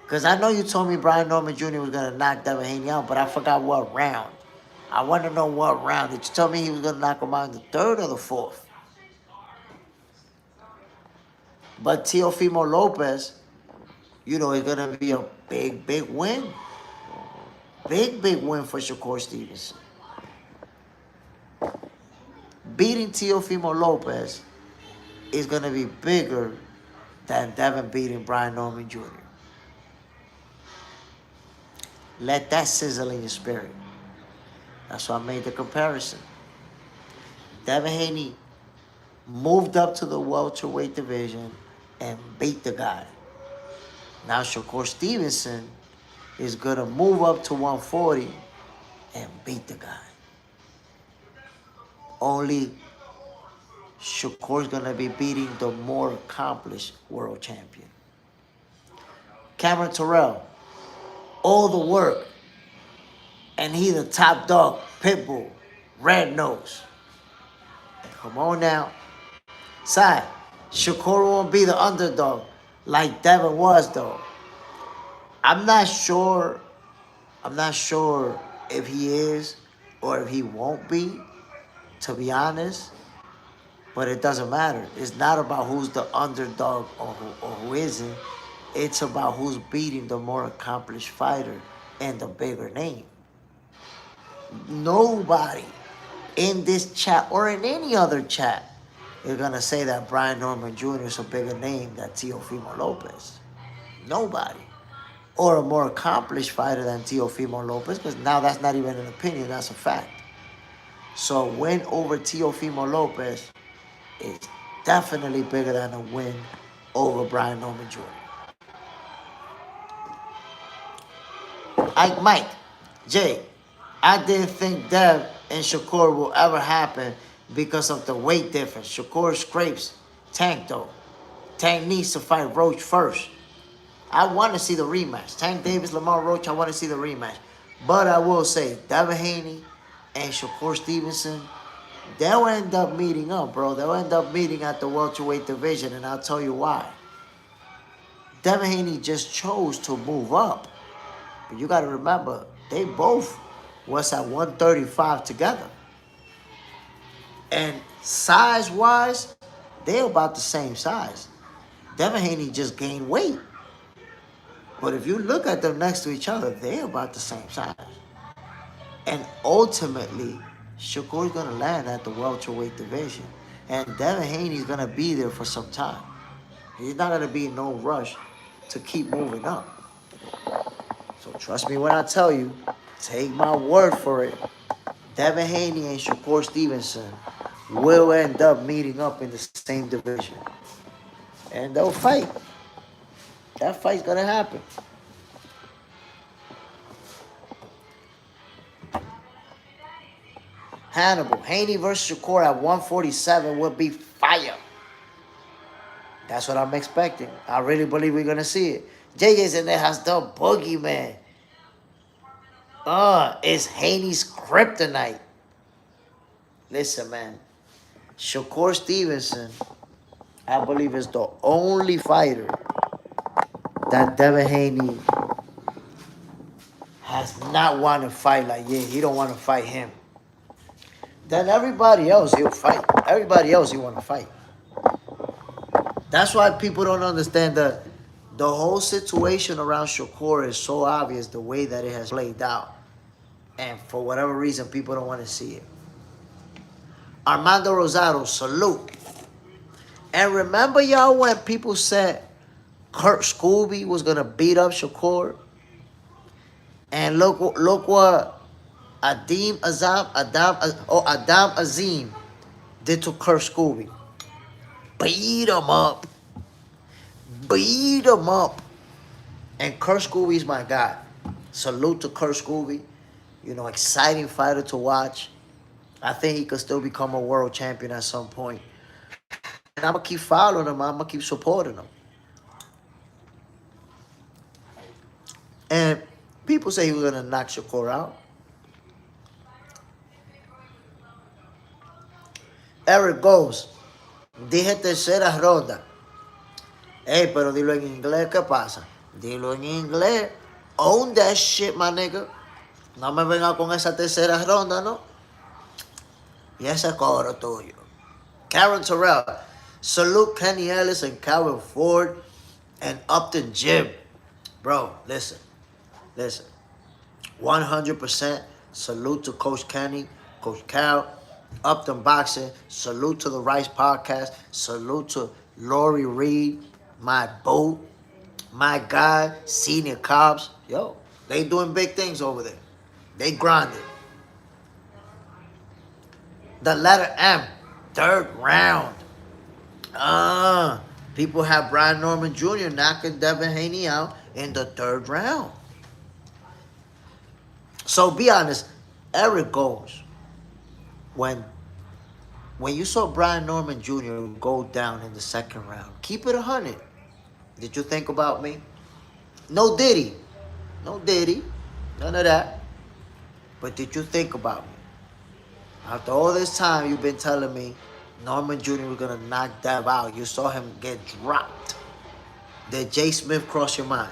Because I know you told me Brian Norman Jr. was going to knock Devin Haney out, but I forgot what round. I want to know what round. Did you tell me he was going to knock him out in the third or the fourth? But Teofimo Lopez, you know, is going to be a big win. Big win for Shakur Stevenson. Beating Teofimo Lopez is going to be bigger than Devin beating Brian Norman Jr. Let that sizzle in your spirit. That's why I made the comparison. Devin Haney moved up to the welterweight division and beat the guy. Now Shakur Stevenson is going to move up to 140 and beat the guy. Only Shakur's going to be beating the more accomplished world champion. Cameron Terrell, all the work, and he the top dog, Pitbull, Red Nose. Come on now. Side, Shakur won't be the underdog like Devin was, though. I'm not sure if he is or if he won't be, to be honest. But it doesn't matter. It's not about who's the underdog or who isn't. It's about who's beating the more accomplished fighter and the bigger name. Nobody in this chat or in any other chat is going to say that Brian Norman Jr. is a bigger name than Teofimo Lopez. Nobody. Or a more accomplished fighter than Teofimo Lopez, because now that's not even an opinion, that's a fact. So win over Teofimo Lopez is definitely bigger than a win over Brian Norman Jr. Mike, Jay, I didn't think Dev and Shakur will ever happen because of the weight difference. Shakur scrapes Tank, though. Tank needs to fight Roach first. I want to see the rematch. Tank Davis, Lamar Roach, I want to see the rematch. But I will say, Devin Haney and Shakur Stevenson, They'll end up meeting up, bro. They'll end up meeting at the welterweight division, and I'll tell you why. Devin Haney just chose to move up. But you got to remember, they both was at 135 together. And size-wise, they're about the same size. Devin Haney just gained weight. But if you look at them next to each other, they're about the same size. And ultimately, Shakur's going to land at the welterweight division. And Devin Haney's going to be there for some time. He's not going to be in no rush to keep moving up. So trust me when I tell you, take my word for it. Devin Haney and Shakur Stevenson will end up meeting up in the same division. And they'll fight. That fight's going to happen. Hannibal, Haney versus Shakur at 147 would be fire. That's what I'm expecting. I really believe we're going to see it. JJ's in there has the boogeyman. It's Haney's kryptonite. Listen, man. Shakur Stevenson, I believe, is the only fighter that Devin Haney has not wanted to fight. Like, yeah, he don't want to fight him. Then everybody else, he'll fight. Everybody else, he want to fight. That's why people don't understand the whole situation around Shakur is so obvious, the way that it has played out. And for whatever reason, people don't want to see it. Armando Rosado, salute. And remember, y'all, when people said Kurt Scooby was going to beat up Shakur? And look what Adam Azim did to Kurt Scooby. Beat him up. Beat him up. And Kurt Scooby's my guy. Salute to Kurt Scooby. You know, exciting fighter to watch. I think he could still become a world champion at some point. And I'm going to keep following him. I'm going to keep supporting him. And people say he was going to knock Shakur out. Eric goes, dije tercera ronda. Hey, pero dilo en inglés, ¿qué pasa? Dilo en inglés. Own that shit, my nigga. No me venga con esa tercera ronda, ¿no? Y ese coro tuyo. Karen Terrell. Salute Kenny Ellis and Calvin Ford and Upton Jim. Bro, listen. 100% salute to Coach Kenny, Coach Cal, Upton Boxing. Salute to the Rice Podcast. Salute to Lori Reed, my boat, my guy, Senior Cops. Yo, they doing big things over there. They grinding. The letter M, third round. People have Brian Norman Jr. knocking Devin Haney out in the third round. So be honest, Eric goes, when you saw Brian Norman Jr. go down in the second round, keep it 100. Did you think about me? No Diddy. None of that. But did you think about me? After all this time, you've been telling me Norman Jr. was going to knock Dev out. You saw him get dropped. Did Jay Smith cross your mind?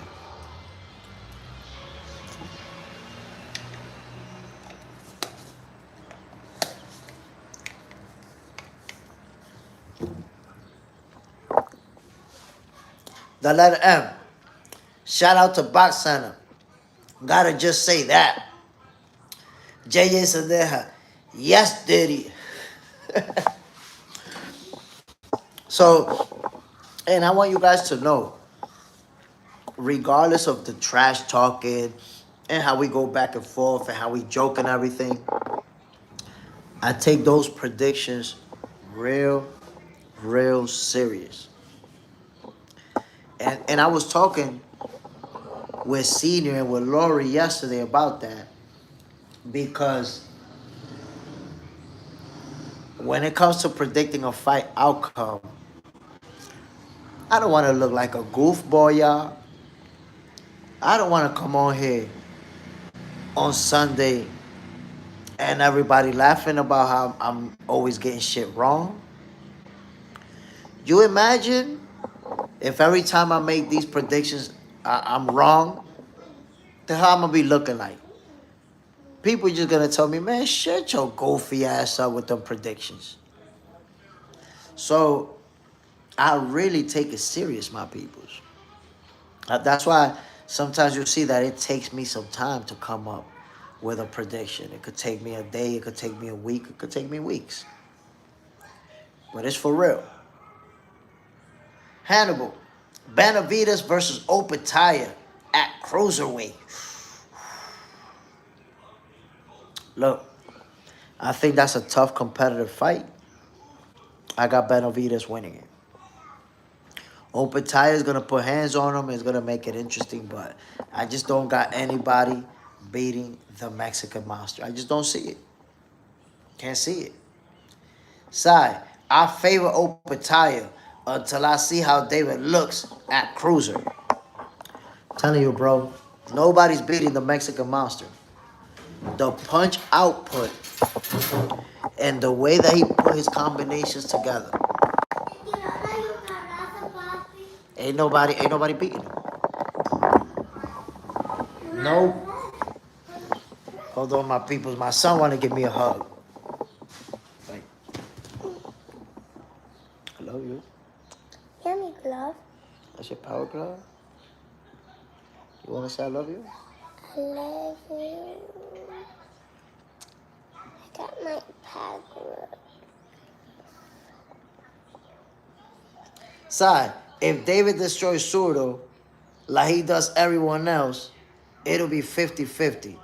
The letter M. Shout out to Box Center. Gotta just say that. JJ Sadeja. Yes, Diddy. So, and I want you guys to know, regardless of the trash talking and how we go back and forth and how we joke and everything, I take those predictions real serious. And I was talking with Senior and with Lori yesterday about that, because when it comes to predicting a fight outcome, I don't want to look like a goofball, y'all. I don't want to come on here on Sunday and everybody laughing about how I'm always getting shit wrong. You imagine if every time I make these predictions, I'm wrong, then how I'm gonna be looking like? People just gonna tell me, man, shut your goofy ass up with them predictions. So I really take it serious, my peoples. That's why sometimes you see that it takes me some time to come up with a prediction. It could take me a day, it could take me a week, it could take me weeks. But it's for real. Hannibal, Benavidez versus Opetaya at cruiserweight. Look, I think that's a tough competitive fight. I got Benavidez winning it. Opetaya is going to put hands on him. It's going to make it interesting, but I just don't got anybody beating the Mexican monster. I just don't see it. Can't see it. Side, I favor Opetaya until I see how David looks at cruiser. I'm telling you, bro, nobody's beating the Mexican monster. The punch output and the way that he put his combinations together. Ain't nobody beating him. No. Hold on, my peoples. My son want to give me a hug. Like, I love you. Yummy glove. That's your power glove? You want to say I love you? I love you. I got my power glove. Side, if David destroys Zurdo like he does everyone else, it'll be 50-50.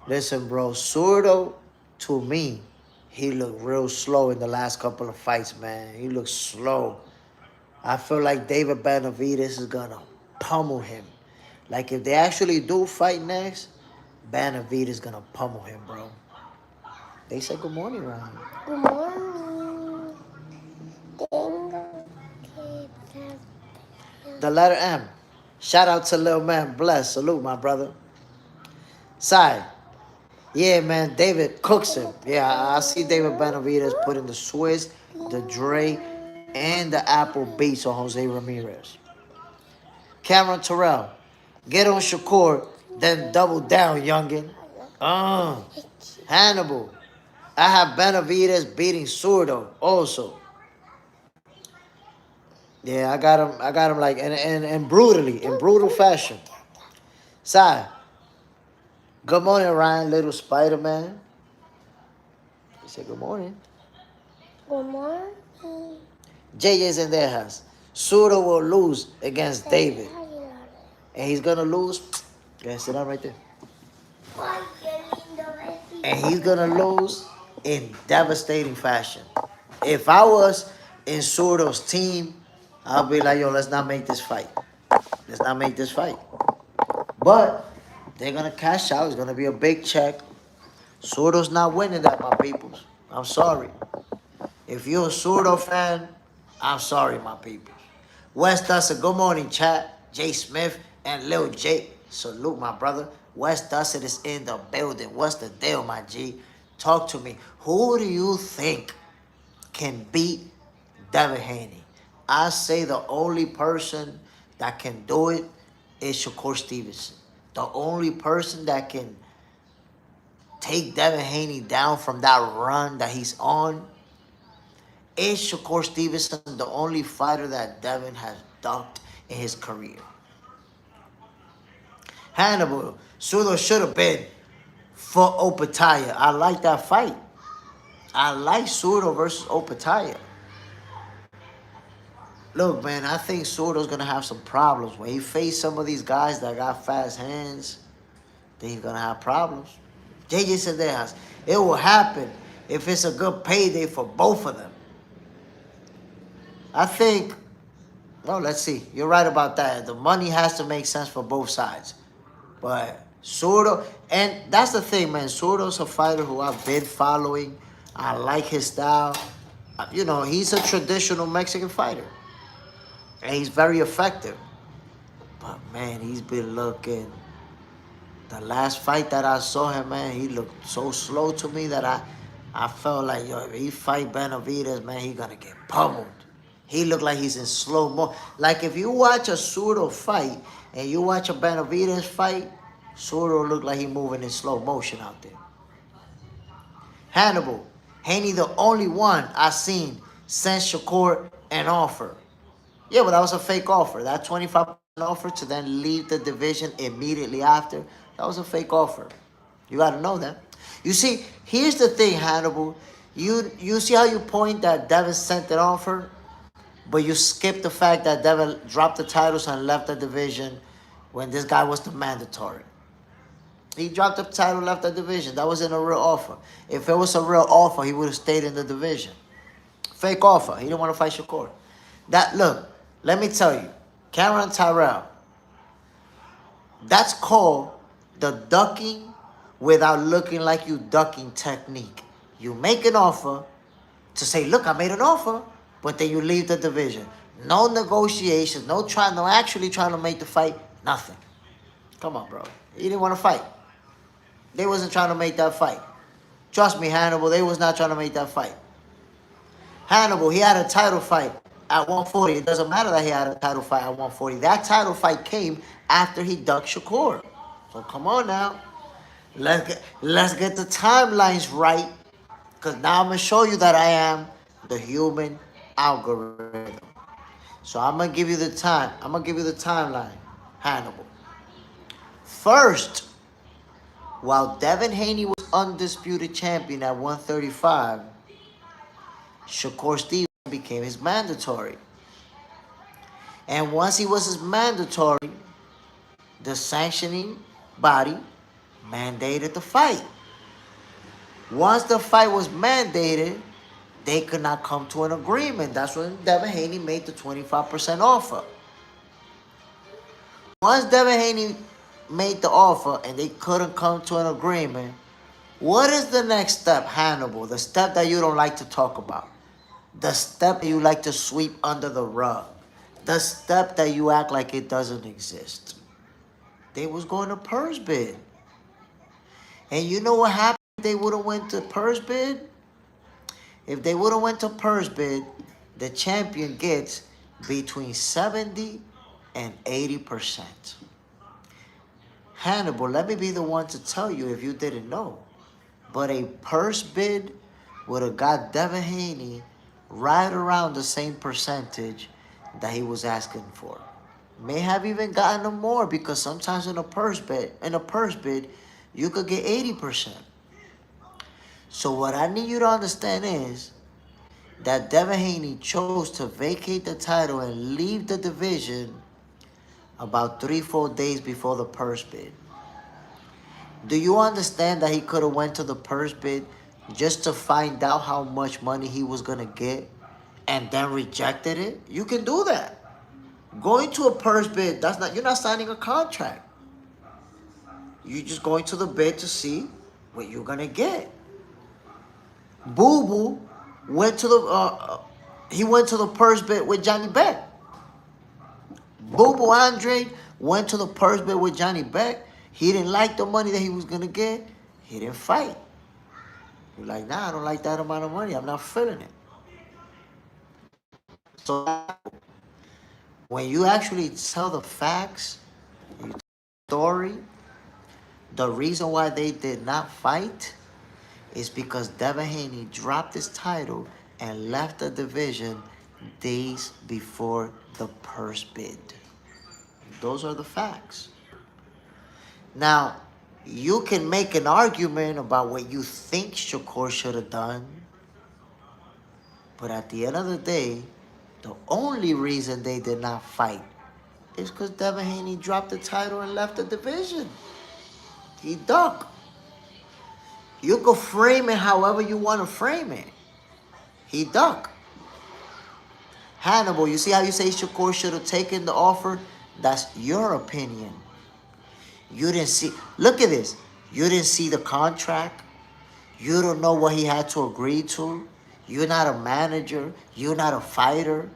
Listen, bro, Zurdo, to me, he looked real slow in the last couple of fights, man. He looked slow. I feel like David Benavidez is going to pummel him. Like, if they actually do fight next, Benavidez is going to pummel him, bro. They said good morning, Ryan. Good morning. The letter M. Shout out to Lil Man Bless. Salute, my brother. Side. Yeah, man, David cooks him. Yeah, I see David Benavidez putting the Swiss, the Dre, and the Apple beats on Jose Ramirez. Cameron Terrell. Get on Shakur, then double down, youngin. Hannibal. I have Benavidez beating Zurdo also. Yeah, I got him like in brutal fashion. Sai. Good morning, Ryan, little Spider-Man. He said good morning. Good morning. JJ's in their house. Zurdo will lose against David. And he's gonna lose. Yeah, sit down right there. And he's gonna lose in devastating fashion. If I was in Zurdo's team, I'll be like, yo, let's not make this fight. Let's not make this fight. But they're gonna cash out. It's gonna be a big check. Zurdo's not winning that, my peoples. I'm sorry. If you're a Zurdo fan, I'm sorry, my people. Wes Dussett, good morning, chat. Jay Smith and Lil J. Salute, my brother. Wes Dussett is in the building. What's the deal, my G? Talk to me. Who do you think can beat Devin Haney? I say the only person that can do it is Shakur Stevenson. The only person that can take Devin Haney down from that run that he's on is Shakur Stevenson, the only fighter that Devin has ducked in his career. Hannibal, Zurdo should have been for Opetaya. I like that fight. I like Zurdo versus Opetaya. Look, man, I think Zurdo's going to have some problems. When he faces some of these guys that got fast hands, then he's going to have problems. JJ said that it will happen if it's a good payday for both of them. I think, well, let's see. You're right about that. The money has to make sense for both sides. But Zurdo, and that's the thing, man. Zurdo's a fighter who I've been following. I like his style. You know, he's a traditional Mexican fighter. And he's very effective. But, man, he's been looking The last fight that I saw him, man, he looked so slow to me that I felt like, yo, if he fight Benavidez, man, he gonna get pummeled. He looked like he's in slow mo. Like if you watch a Surdo fight and you watch a Benavidez fight, Surdo look like he moving in slow motion out there. Hannibal, Haney the only one I seen send Shakur an offer. Yeah, but that was a fake offer. That 25% offer to then leave the division immediately after, that was a fake offer. You got to know that. You see, here's the thing, Hannibal. You see how you point that Devin sent an offer, but you skip the fact that Devin dropped the titles and left the division when this guy was the mandatory. He dropped the title, left the division. That wasn't a real offer. If it was a real offer, he would have stayed in the division. Fake offer. He didn't want to fight Shakur. Look, let me tell you, Cameron Tyrell, that's called the ducking without looking like you ducking technique. You make an offer to say, look, I made an offer, but then you leave the division. No negotiations, no actually trying to make the fight, nothing. Come on, bro. He didn't want to fight. They wasn't trying to make that fight. Trust me, Hannibal, they was not trying to make that fight. Hannibal, he had a title fight at 140. It doesn't matter that he had a title fight at 140. That title fight came after he ducked Shakur. So come on now. Let's get the timelines right. Because now I'm going to show you that I am the human algorithm. So I'm going to give you the time. I'm going to give you the timeline, Hannibal. First, while Devin Haney was undisputed champion at 135, Shakur Stevenson became his mandatory. And once he was his mandatory, the sanctioning body mandated the fight. Once the fight was mandated, they could not come to an agreement. That's when Devin Haney made the 25% offer. Once Devin Haney made the offer and they couldn't come to an agreement, what is the next step, Hannibal? The step that you don't like to talk about. The step that you like to sweep under the rug. The step that you act like it doesn't exist. They was going to purse bid. And you know what happened if they would have went to purse bid? If they would have went to purse bid, the champion gets between 70 and 80%. Hannibal, let me be the one to tell you if you didn't know. But a purse bid would have got Devin Haney right around the same percentage that he was asking for. May have even gotten him more because sometimes in a purse bid, you could get 80%. So what I need you to understand is that Devin Haney chose to vacate the title and leave the division about 3-4 days before the purse bid. Do you understand that he could have went to the purse bid just to find out how much money he was going to get and then rejected it? You can do that. Going to a purse bid, you're not signing a contract. You're just going to the bid to see what you're going to get. Boo Boo went to the purse bid with Johnny Beck. Boo Boo Andre went to the purse bid with Johnny Beck. He didn't like the money that he was going to get. He didn't fight. He's like, nah, I don't like that amount of money. I'm not feeling it. So when you actually tell the facts, you tell the story, the reason why they did not fight is because Devin Haney dropped his title and left the division days before the purse bid. Those are the facts. Now, you can make an argument about what you think Shakur should have done, but at the end of the day, the only reason they did not fight is because Devin Haney dropped the title and left the division. He ducked. You could frame it however you want to frame it. He ducked. Hannibal, you see how you say Shakur should have taken the offer? That's your opinion. You didn't see. Look at this. You didn't see the contract. You don't know what he had to agree to. You're not a manager. You're not a fighter.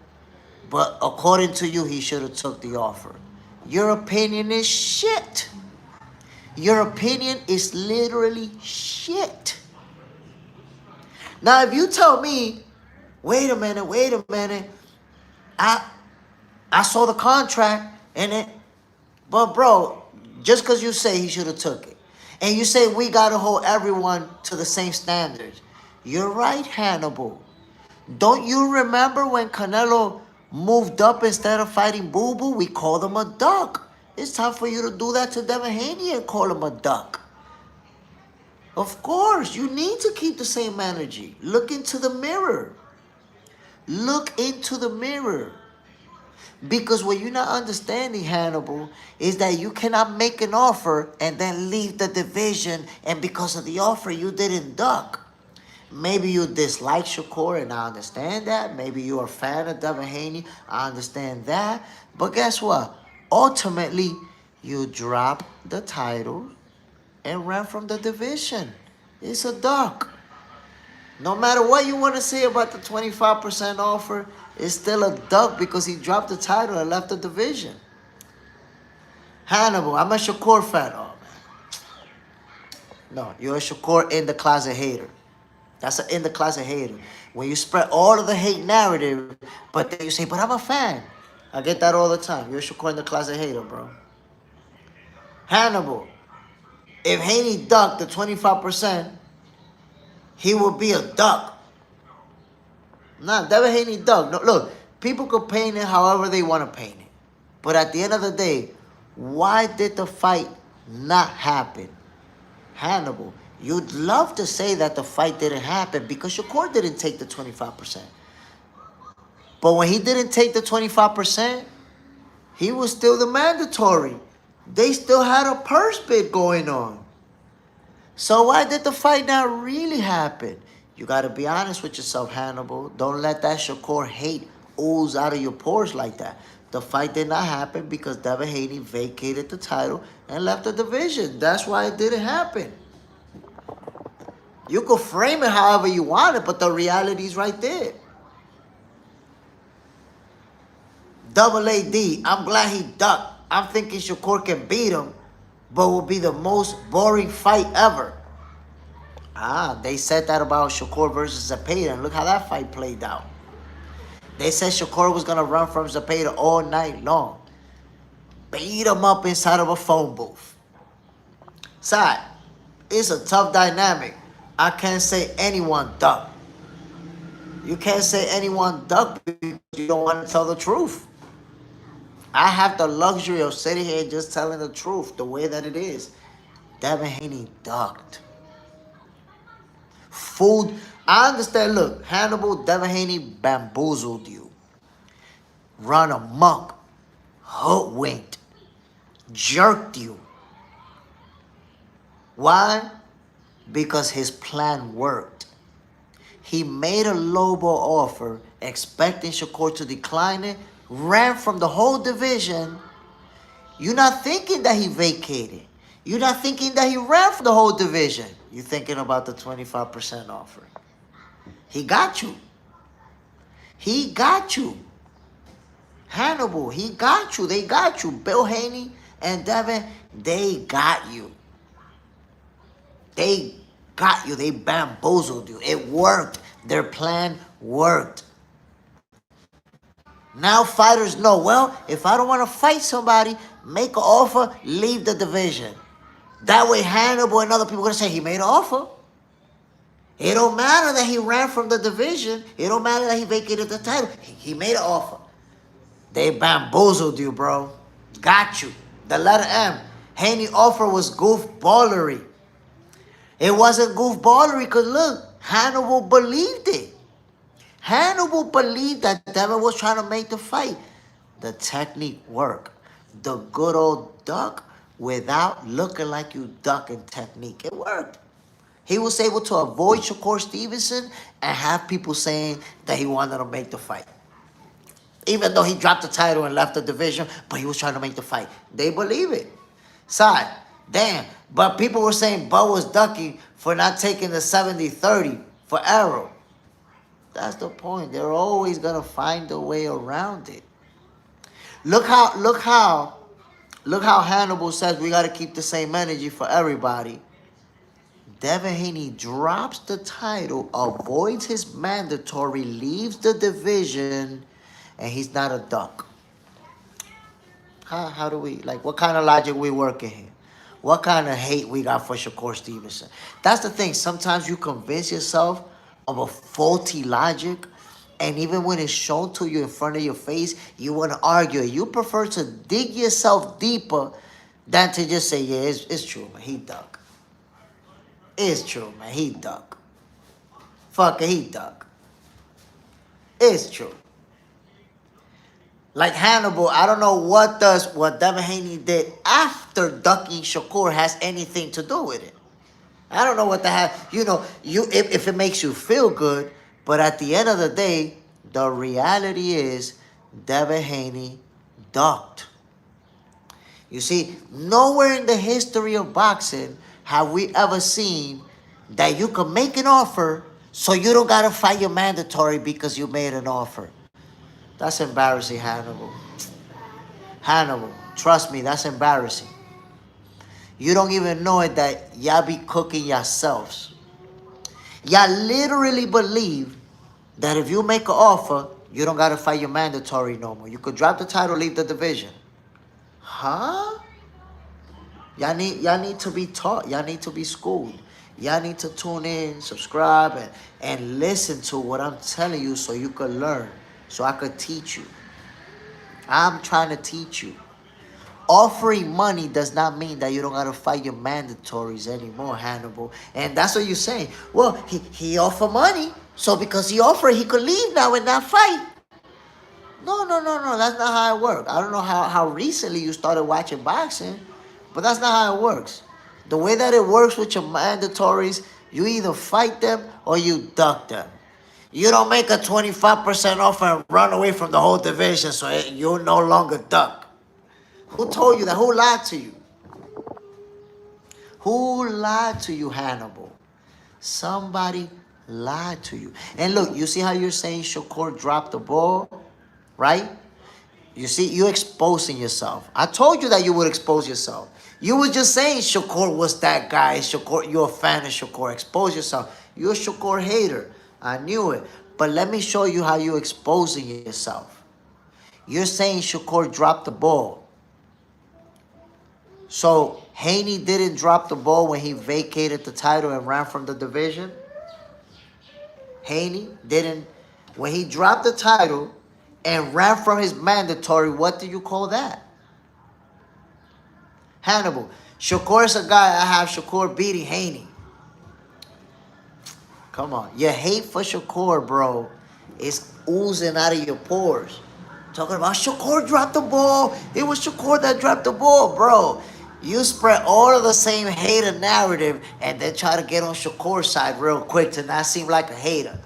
But according to you, he should have took the offer. Your opinion is shit. Your opinion is literally shit. Now, if you tell me, wait a minute, I I saw the contract and it, but bro, just because you say he should have took it, and you say we gotta hold everyone to the same standards, you're right, Hannibal. Don't you remember when Canelo moved up instead of fighting Boo Boo? We called him a duck. It's time for you to do that to Devin Haney and call him a duck. Of course, you need to keep the same energy. Look into the mirror. Look into the mirror. Because what you're not understanding, Hannibal, is that you cannot make an offer and then leave the division, and because of the offer, you didn't duck. Maybe you dislike Shakur, and I understand that. Maybe you're a fan of Devin Haney. I understand that. But guess what? Ultimately, you drop the title and ran from the division. It's a duck. No matter what you want to say about the 25% offer, it's still a duck because he dropped the title and left the division. Hannibal, I'm a Shakur fan. Oh, man. No, you're a Shakur in the closet hater. That's an in the closet hater. When you spread all of the hate narrative, but then you say, but I'm a fan. I get that all the time. You're a Shakur in the closet hater, bro. Hannibal, if Haney ducked the 25%, he would be a duck. Nah, Devin Haney ducked. No, look, people could paint it however they want to paint it. But at the end of the day, why did the fight not happen? Hannibal, you'd love to say that the fight didn't happen because Shakur didn't take the 25%. But when he didn't take the 25%, he was still the mandatory. They still had a purse bid going on. So why did the fight not really happen? You got to be honest with yourself, Hannibal. Don't let that Shakur hate ooze out of your pores like that. The fight did not happen because Devin Haney vacated the title and left the division. That's why it didn't happen. You could frame it however you want it, but the reality is right there. Double AD, I'm glad he ducked. I'm thinking Shakur can beat him, but will be the most boring fight ever. They said that about Shakur versus Zepeda, and look how that fight played out. They said Shakur was going to run from Zepeda all night long. Beat him up inside of a phone booth. Side, it's a tough dynamic. I can't say anyone duck. You can't say anyone duck because you don't want to tell the truth. I have the luxury of sitting here just telling the truth the way that it is. Devin Haney ducked. Fooled. I understand. Look, Hannibal, Devin Haney bamboozled you. Run amok. Hoodwinked. Jerked you. Why? Because his plan worked. He made a lowball offer, expecting Shakur to decline it, ran from the whole division. You're not thinking that he vacated. You're not thinking that he ran from the whole division. You're thinking about the 25% offer. He got you. He got you. Hannibal, he got you. They got you. Bill Haney and Devin, they got you. They got you. They bamboozled you. It worked. Their plan worked. Now fighters know, well, if I don't want to fight somebody, make an offer, leave the division. That way Hannibal and other people are going to say he made an offer. It don't matter that he ran from the division. It don't matter that he vacated the title. He made an offer. They bamboozled you, bro. Got you. The letter M. Haney offer was goofballery. It wasn't goofballery because look, Hannibal believed it. Hannibal believed that Devin was trying to make the fight. The technique worked. The good old duck without looking like you ducking technique. It worked. He was able to avoid Shakur Stevenson and have people saying that he wanted to make the fight. Even though he dropped the title and left the division, but he was trying to make the fight. They believe it. Side, damn. But people were saying Bud was ducking for not taking the 70-30 for Arrow. That's the point. They're always going to find a way around it. Look how Look how Hannibal says we got to keep the same energy for everybody. Devin Haney drops the title, avoids his mandatory, leaves the division, and he's not a duck. How do we, like, what kind of logic we working here? What kind of hate we got for Shakur Stevenson? That's the thing. Sometimes you convince yourself of a faulty logic, and even when it's shown to you in front of your face, you want to argue it. You prefer to dig yourself deeper than to just say, yeah, it's true, man. He duck. It's true, man. He duck. Fuck it, he duck. It's true. Like Hannibal, I don't know what Devin Haney did after ducking Shakur has anything to do with it. I don't know what the hell. You know, if it makes you feel good, but at the end of the day, the reality is Devin Haney ducked. You see, nowhere in the history of boxing have we ever seen that you can make an offer so you don't got to fight your mandatory because you made an offer. That's embarrassing, Hannibal. Hannibal, trust me, that's embarrassing. You don't even know it that y'all be cooking yourselves. Y'all literally believe that if you make an offer, you don't got to fight your mandatory no more. You could drop the title, leave the division. Huh? Y'all need to be taught. Y'all need to be schooled. Y'all need to tune in, subscribe, and listen to what I'm telling you so you could learn. So I could teach you. I'm trying to teach you. Offering money does not mean that you don't got to fight your mandatories anymore, Hannibal. And that's what you're saying. Well, he offered money. So because he offered, he could leave now and not fight. No. That's not how it works. I don't know how recently you started watching boxing, but that's not how it works. The way that it works with your mandatories, you either fight them or you duck them. You don't make a 25% offer and run away from the whole division so you no longer duck. Who told you that? Who lied to you? Who lied to you, Hannibal? Somebody lied to you. And look, you see how you're saying Shakur dropped the ball, right? You see, you're exposing yourself. I told you that you would expose yourself. You were just saying Shakur was that guy. Shakur, you're a fan of Shakur. Expose yourself. You're a Shakur hater. I knew it. But let me show you how you're exposing yourself. You're saying Shakur dropped the ball. So Haney didn't drop the ball when he vacated the title and ran from the division? Haney didn't. When he dropped the title and ran from his mandatory, what do you call that? Hannibal. Shakur is a guy, I have Shakur beating Haney. Come on. Your hate for Shakur, bro, is oozing out of your pores. Talking about Shakur dropped the ball. It was Shakur that dropped the ball, bro. You spread all of the same hater narrative and then try to get on Shakur's side real quick to not seem like a hater.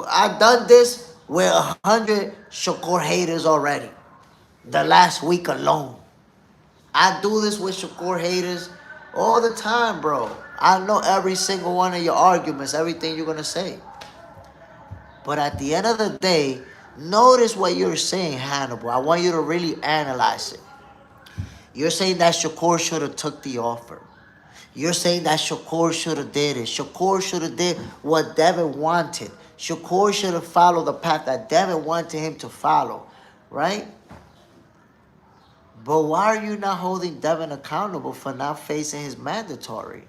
I've done this with 100 Shakur haters already. The last week alone. I do this with Shakur haters all the time, bro. I know every single one of your arguments, everything you're going to say. But at the end of the day, notice what you're saying, Hannibal. I want you to really analyze it. You're saying that Shakur should have took the offer. You're saying that Shakur should have did it. Shakur should have did what Devin wanted. Shakur should have followed the path that Devin wanted him to follow, right? But why are you not holding Devin accountable for not facing his mandatory?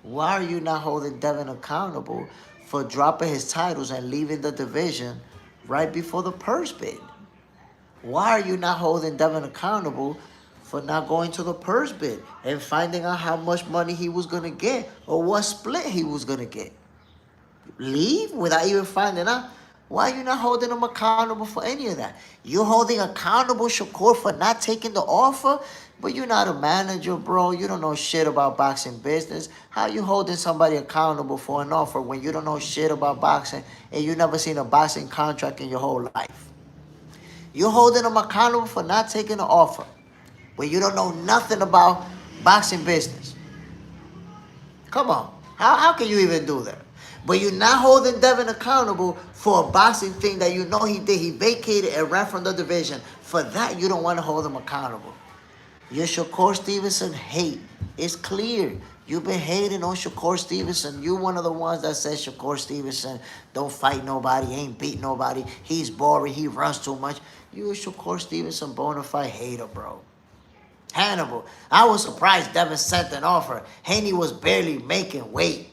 Why are you not holding Devin accountable for dropping his titles and leaving the division right before the purse bid? Why are you not holding Devin accountable for not going to the purse bid and finding out how much money he was going to get or what split he was going to get? Leave without even finding out? Why are you not holding him accountable for any of that? You're holding accountable Shakur for not taking the offer, but you're not a manager, bro. You don't know shit about boxing business. How you holding somebody accountable for an offer when you don't know shit about boxing and you never seen a boxing contract in your whole life? You're holding them accountable for not taking an offer when you don't know nothing about boxing business. Come on. How can you even do that? But you're not holding Devin accountable for a boxing thing that you know he did. He vacated and ran from the division. For that, you don't want to hold him accountable. Your Shakur Stevenson hate. It's clear. You've been hating on Shakur Stevenson. You're one of the ones that says Shakur Stevenson don't fight nobody, ain't beat nobody. He's boring. He runs too much. You a Shakur Stevenson bona fide hater, bro. Hannibal. I was surprised Devin sent an offer. Haney was barely making weight.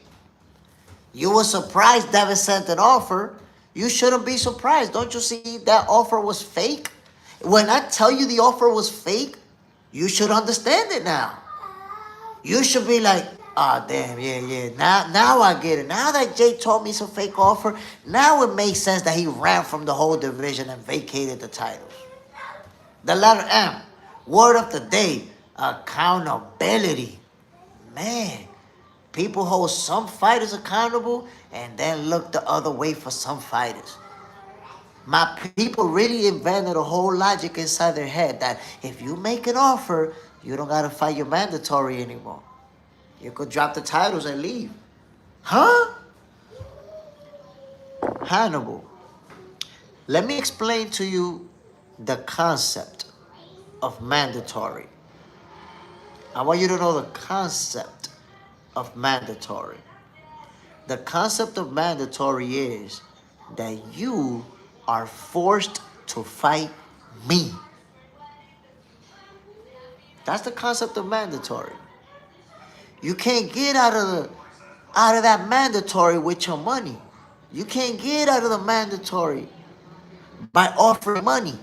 You were surprised Devin sent an offer. You shouldn't be surprised. Don't you see that offer was fake? When I tell you the offer was fake, you should understand it now. You should be like, oh, damn, yeah. Now I get it. Now that Jay told me it's a fake offer, now it makes sense that he ran from the whole division and vacated the titles. The letter M, word of the day, accountability. Man, people hold some fighters accountable and then look the other way for some fighters. My people really invented a whole logic inside their head that if you make an offer, you don't got to fight your mandatory anymore. You could drop the titles and leave. Huh? Hannibal, let me explain to you the concept of mandatory. I want you to know the concept of mandatory. The concept of mandatory is that you are forced to fight me. That's the concept of mandatory. You can't get out of that mandatory with your money. You can't get out of the mandatory by offering money.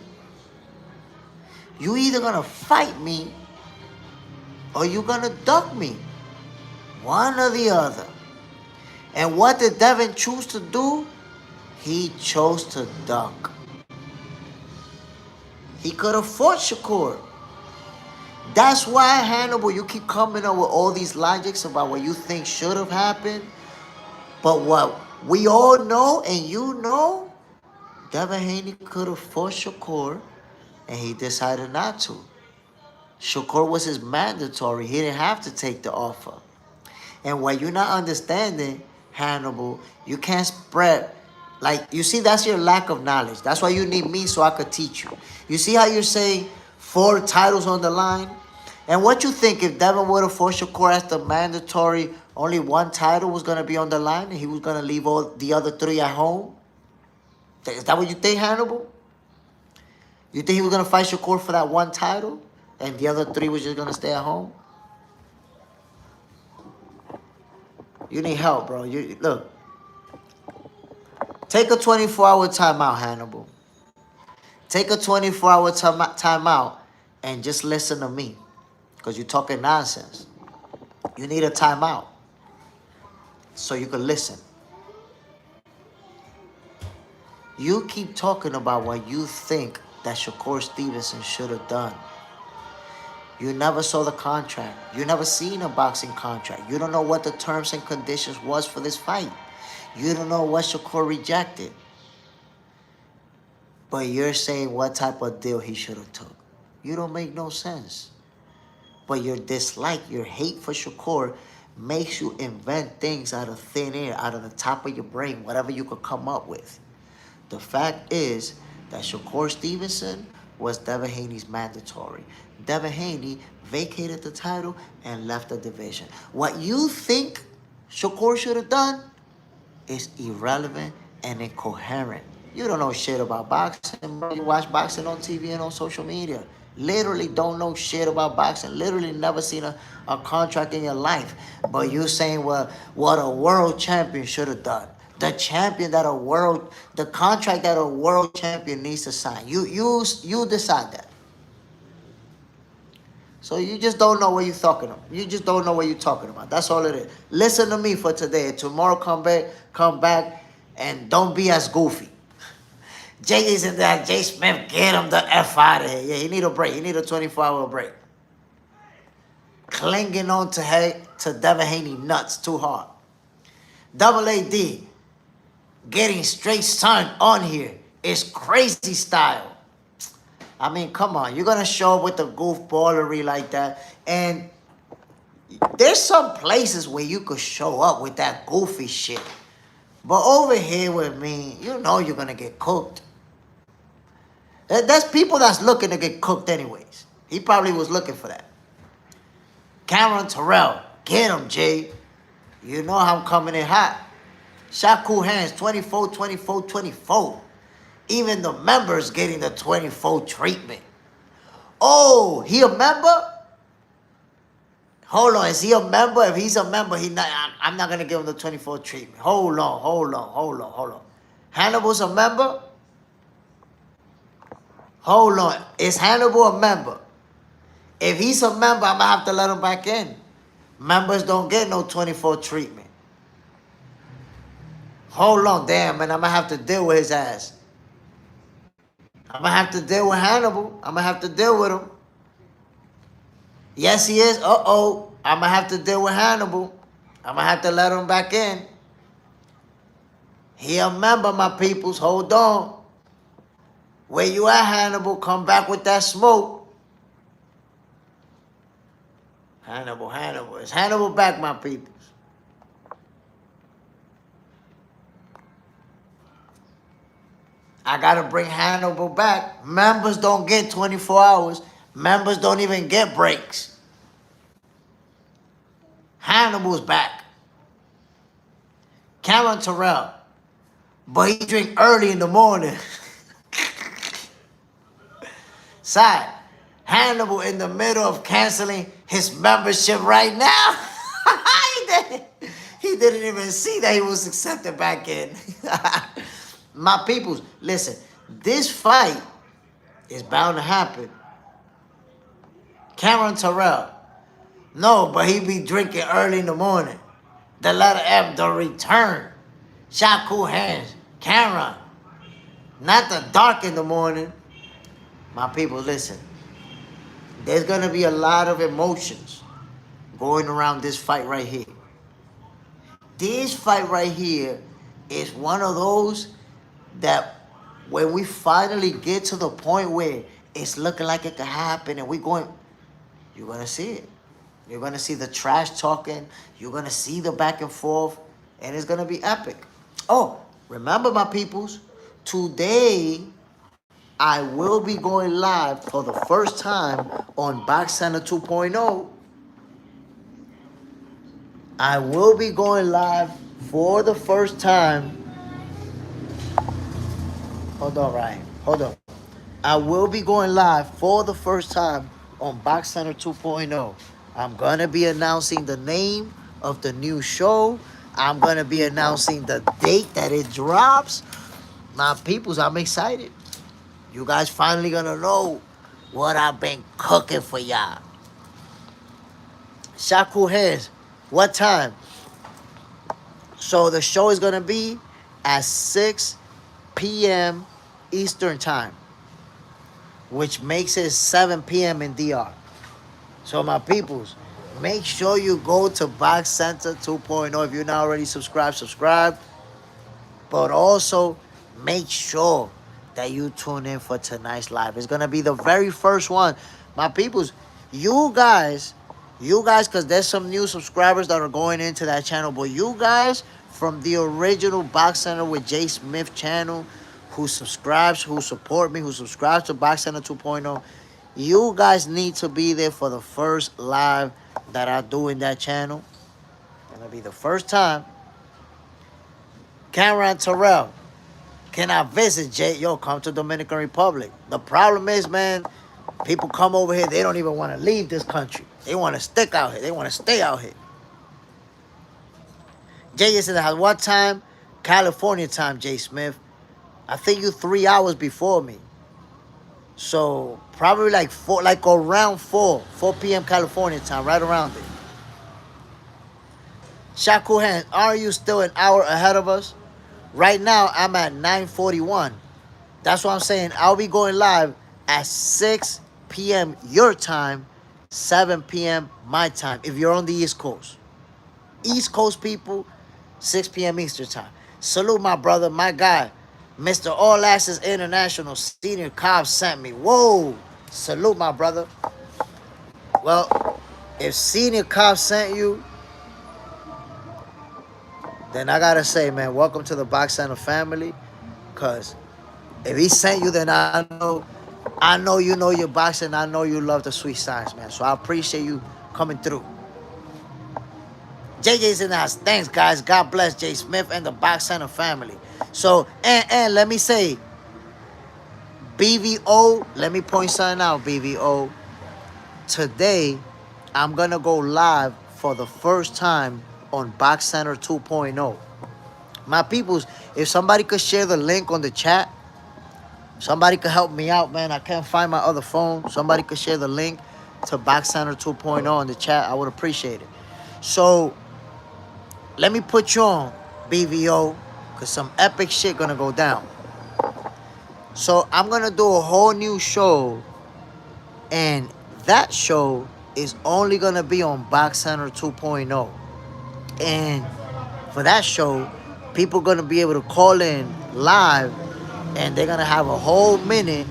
You either gonna fight me or you gonna duck me. One or the other. And what did Devin choose to do? He chose to duck. He could have fought Shakur. That's why, Hannibal, you keep coming up with all these logics about what you think should have happened. But what we all know and you know, Devin Haney could have fought Shakur and he decided not to. Shakur was his mandatory. He didn't have to take the offer. And what you're not understanding, Hannibal, you can't spread. Like, you see, that's your lack of knowledge. That's why you need me so I could teach you. You see how you're saying 4 titles on the line? And what you think, if Devin would have fought Shakur as the mandatory, only 1 title was going to be on the line and he was going to leave all the other 3 at home? Is that what you think, Hannibal? You think he was going to fight Shakur for that 1 title and the other 3 was just going to stay at home? You need help, bro. Look. Take a 24-hour timeout, Hannibal. Take a 24-hour timeout and just listen to me. Because you're talking nonsense. You need a timeout so you can listen. You keep talking about what you think that Shakur Stevenson should have done. You never saw the contract. You never seen a boxing contract. You don't know what the terms and conditions was for this fight. You don't know what Shakur rejected. But you're saying what type of deal he should have took. You don't make no sense. But your dislike, your hate for Shakur makes you invent things out of thin air, out of the top of your brain, whatever you could come up with. The fact is that Shakur Stevenson was Devin Haney's mandatory. Devin Haney vacated the title and left the division. What you think Shakur should have done is irrelevant and incoherent. You don't know shit about boxing, bro. You watch boxing on TV and on social media. Literally don't know shit about boxing. Literally never seen a contract in your life. But you saying what a world champion should have done. The contract that a world champion needs to sign. You decide that. So you just don't know what you're talking about. You just don't know what you're talking about. That's all it is. Listen to me for today. Tomorrow come back and don't be as goofy. Jay is in there. Jay Smith, get him the F out of here. Yeah, he need a break. He need a 24-hour break. Clinging on to Devin Haney nuts too hard. Double AD, getting straight sun on here is crazy style. I mean, come on. You're going to show up with the goofballery like that. And there's some places where you could show up with that goofy shit. But over here with me, you know you're going to get cooked. There's people that's looking to get cooked anyways. He probably was looking for that. Cameron Terrell, get him, Jay. You know how I'm coming in hot. Shakur Hands, 24, 24, 24. Even the members getting the 24 treatment. Oh, he a member? Hold on, is he a member? If he's a member, I'm not gonna give him the 24 treatment. Hold on. Hannibal's a member? Hold on. Is Hannibal a member? If he's a member, I'm gonna have to let him back in. Members don't get no 24 treatment. Hold on, damn, man. I'm gonna have to deal with his ass. I'm gonna have to deal with Hannibal. I'm gonna have to deal with him. Yes, he is. Uh-oh. I'm gonna have to deal with Hannibal. I'm gonna have to let him back in. He a member, my peoples. Hold on. Where you at, Hannibal? Come back with that smoke. Hannibal. Is Hannibal back, my peoples? I gotta bring Hannibal back. Members don't get 24 hours. Members don't even get breaks. Hannibal's back. Cameron Terrell. But he drink early in the morning. Side. Hannibal in the middle of canceling his membership right now. He didn't even see that he was accepted back in. My peoples, listen. This fight is bound to happen. Cameron Terrell. No, but he be drinking early in the morning. The letter M, the return. Shakur Hands. Cameron. Not the dark in the morning. My people, listen. There's going to be a lot of emotions going around this fight right here. This fight right here is one of those that when we finally get to the point where it's looking like it could happen and we're going, you're going to see it. You're going to see the trash talking. You're going to see the back and forth. And it's going to be epic. Oh, remember, my peoples, today I will be going live for the first time on Box Center 2.0. I will be going live for the first time. Hold on, Ryan. Hold on. I will be going live for the first time on Box Center 2.0. I'm going to be announcing the name of the new show. I'm going to be announcing the date that it drops. My peoples, I'm excited. You guys finally going to know what I've been cooking for y'all. Shakur Hands, what time? So the show is going to be at 6 p.m. Eastern time, which makes it 7 p.m. in DR. So my peoples, make sure you go to Box Center 2.0. If you're not already subscribed, subscribe. But also make sure that you tune in for tonight's live. It's going to be the very first one. My peoples, you guys, because there's some new subscribers that are going into that channel. But you guys from the original Box Center with Jay Smith channel, who subscribes, who support me, who subscribes to Box Center 2.0, you guys need to be there for the first live that I do in that channel. It'll be the first time. Cameron Terrell, can I visit, Jay? Yo, come to Dominican Republic. The problem is, man, people come over here, they don't even want to leave this country. They want to stick out here. They want to stay out here. Jay is in the house. What time? California time, Jay Smith. I think you 3 hours before me. So probably like around 4 p.m. California time, right around it. Shakur Hands, are you still an hour ahead of us? Right now, I'm at 9:41. That's what I'm saying. I'll be going live at 6 p.m. your time, 7 p.m. my time, if you're on the East Coast. East Coast people, 6 p.m. Eastern time. Salute my brother, my guy, Mr. All Access International Senior Cobb sent me. Whoa! Salute my brother. Well, if Senior Cobb sent you, then I gotta say, man, welcome to the Box Center family. Because if he sent you, then I know I know you know your boxing. I know you love the sweet science, man. So I appreciate you coming through. JJ's in the house. Thanks, guys. God bless Jay Smith and the Box Center family. So, and let me say, BVO, let me point something out, BVO. Today, I'm going to go live for the first time on Box Center 2.0. My peoples, if somebody could share the link on the chat, somebody could help me out, man. I can't find my other phone. Somebody could share the link to Box Center 2.0 in the chat. I would appreciate it. So, let me put you on, BVO, because some epic shit going to go down. So, I'm going to do a whole new show, and that show is only going to be on Box Center 2.0. And for that show, people going to be able to call in live, and they're going to have a whole minute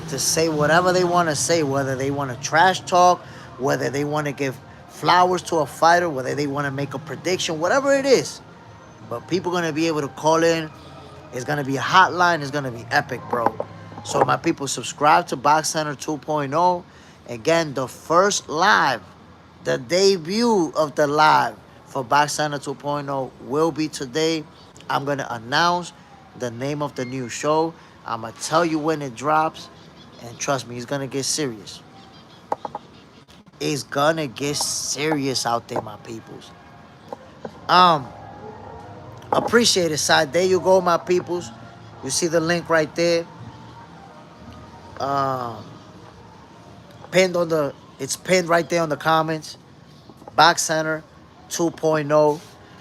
to say whatever they want to say, whether they want to trash talk, whether they want to give flowers to a fighter, whether they want to make a prediction, whatever it is. But people are going to be able to call in. It's going to be a hotline. It's going to be epic, bro. So my people, subscribe to Box Center 2.0. Again, the first live, the debut of the live for Box Center 2.0 will be today. I'm going to announce the name of the new show. I'm going to tell you when it drops. And trust me, it's going to get serious. It's going to get serious out there, my peoples. Appreciate it, side. There you go, my peoples. You see the link right there. It's pinned right there on the comments. Box Center 2.0.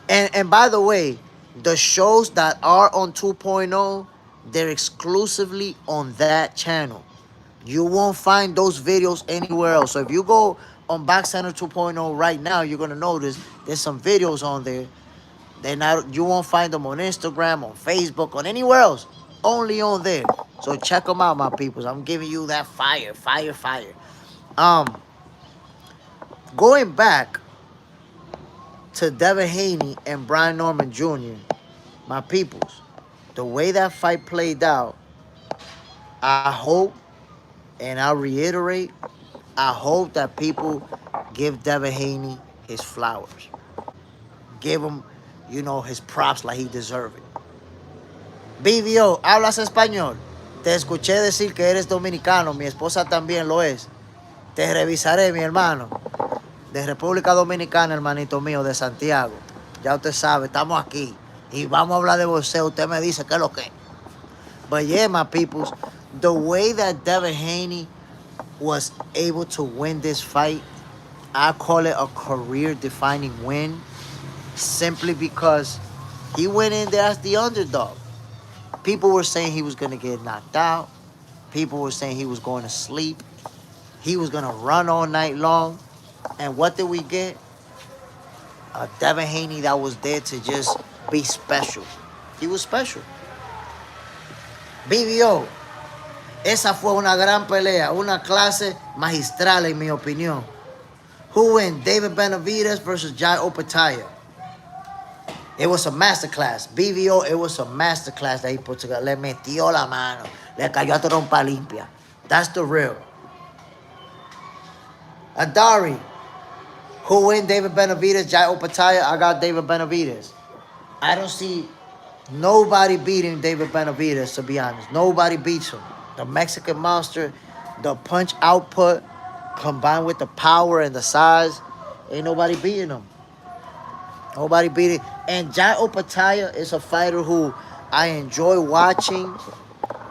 And by the way, the shows that are on 2.0, they're exclusively on that channel. You won't find those videos anywhere else. So if you go on Box Center 2.0 right now, you're gonna notice there's some videos on there. You won't find them on Instagram, on Facebook, on anywhere else. Only on there. So check them out, my peoples. I'm giving you that fire. Going back to Devin Haney and Brian Norman Jr., my peoples, the way that fight played out, I hope, and I'll reiterate, I hope that people give Devin Haney his flowers. Give him, his props like he deserves it. BBO, ¿hablas español? Te escuché decir que eres dominicano. Mi esposa también lo es. Te revisaré, mi hermano. De República Dominicana, hermanito mío, de Santiago. Ya usted sabe, estamos aquí. Y vamos a hablar de boxeo. Usted me dice qué es lo que. But yeah, my peoples, the way that Devin Haney was able to win this fight, I call it a career-defining win. Simply because he went in there as the underdog. People were saying he was going to get knocked out. People were saying he was going to sleep. He was going to run all night long. And what did we get? A Devin Haney that was there to just be special. He was special. BBO, esa fue una gran pelea, una clase magistral en mi opinión. Who win? David Benavidez versus Jai Opetaia. It was a masterclass. BVO, it was a masterclass that he put together. Le metió la mano. Le cayó a trompa limpia. That's the real. Adari. Who win? David Benavidez, Jai Opetaia. I got David Benavidez. I don't see nobody beating David Benavidez, to be honest. Nobody beats him. The Mexican monster, the punch output, combined with the power and the size, ain't nobody beating him. Nobody beat it. And Jai Opetaia is a fighter who I enjoy watching.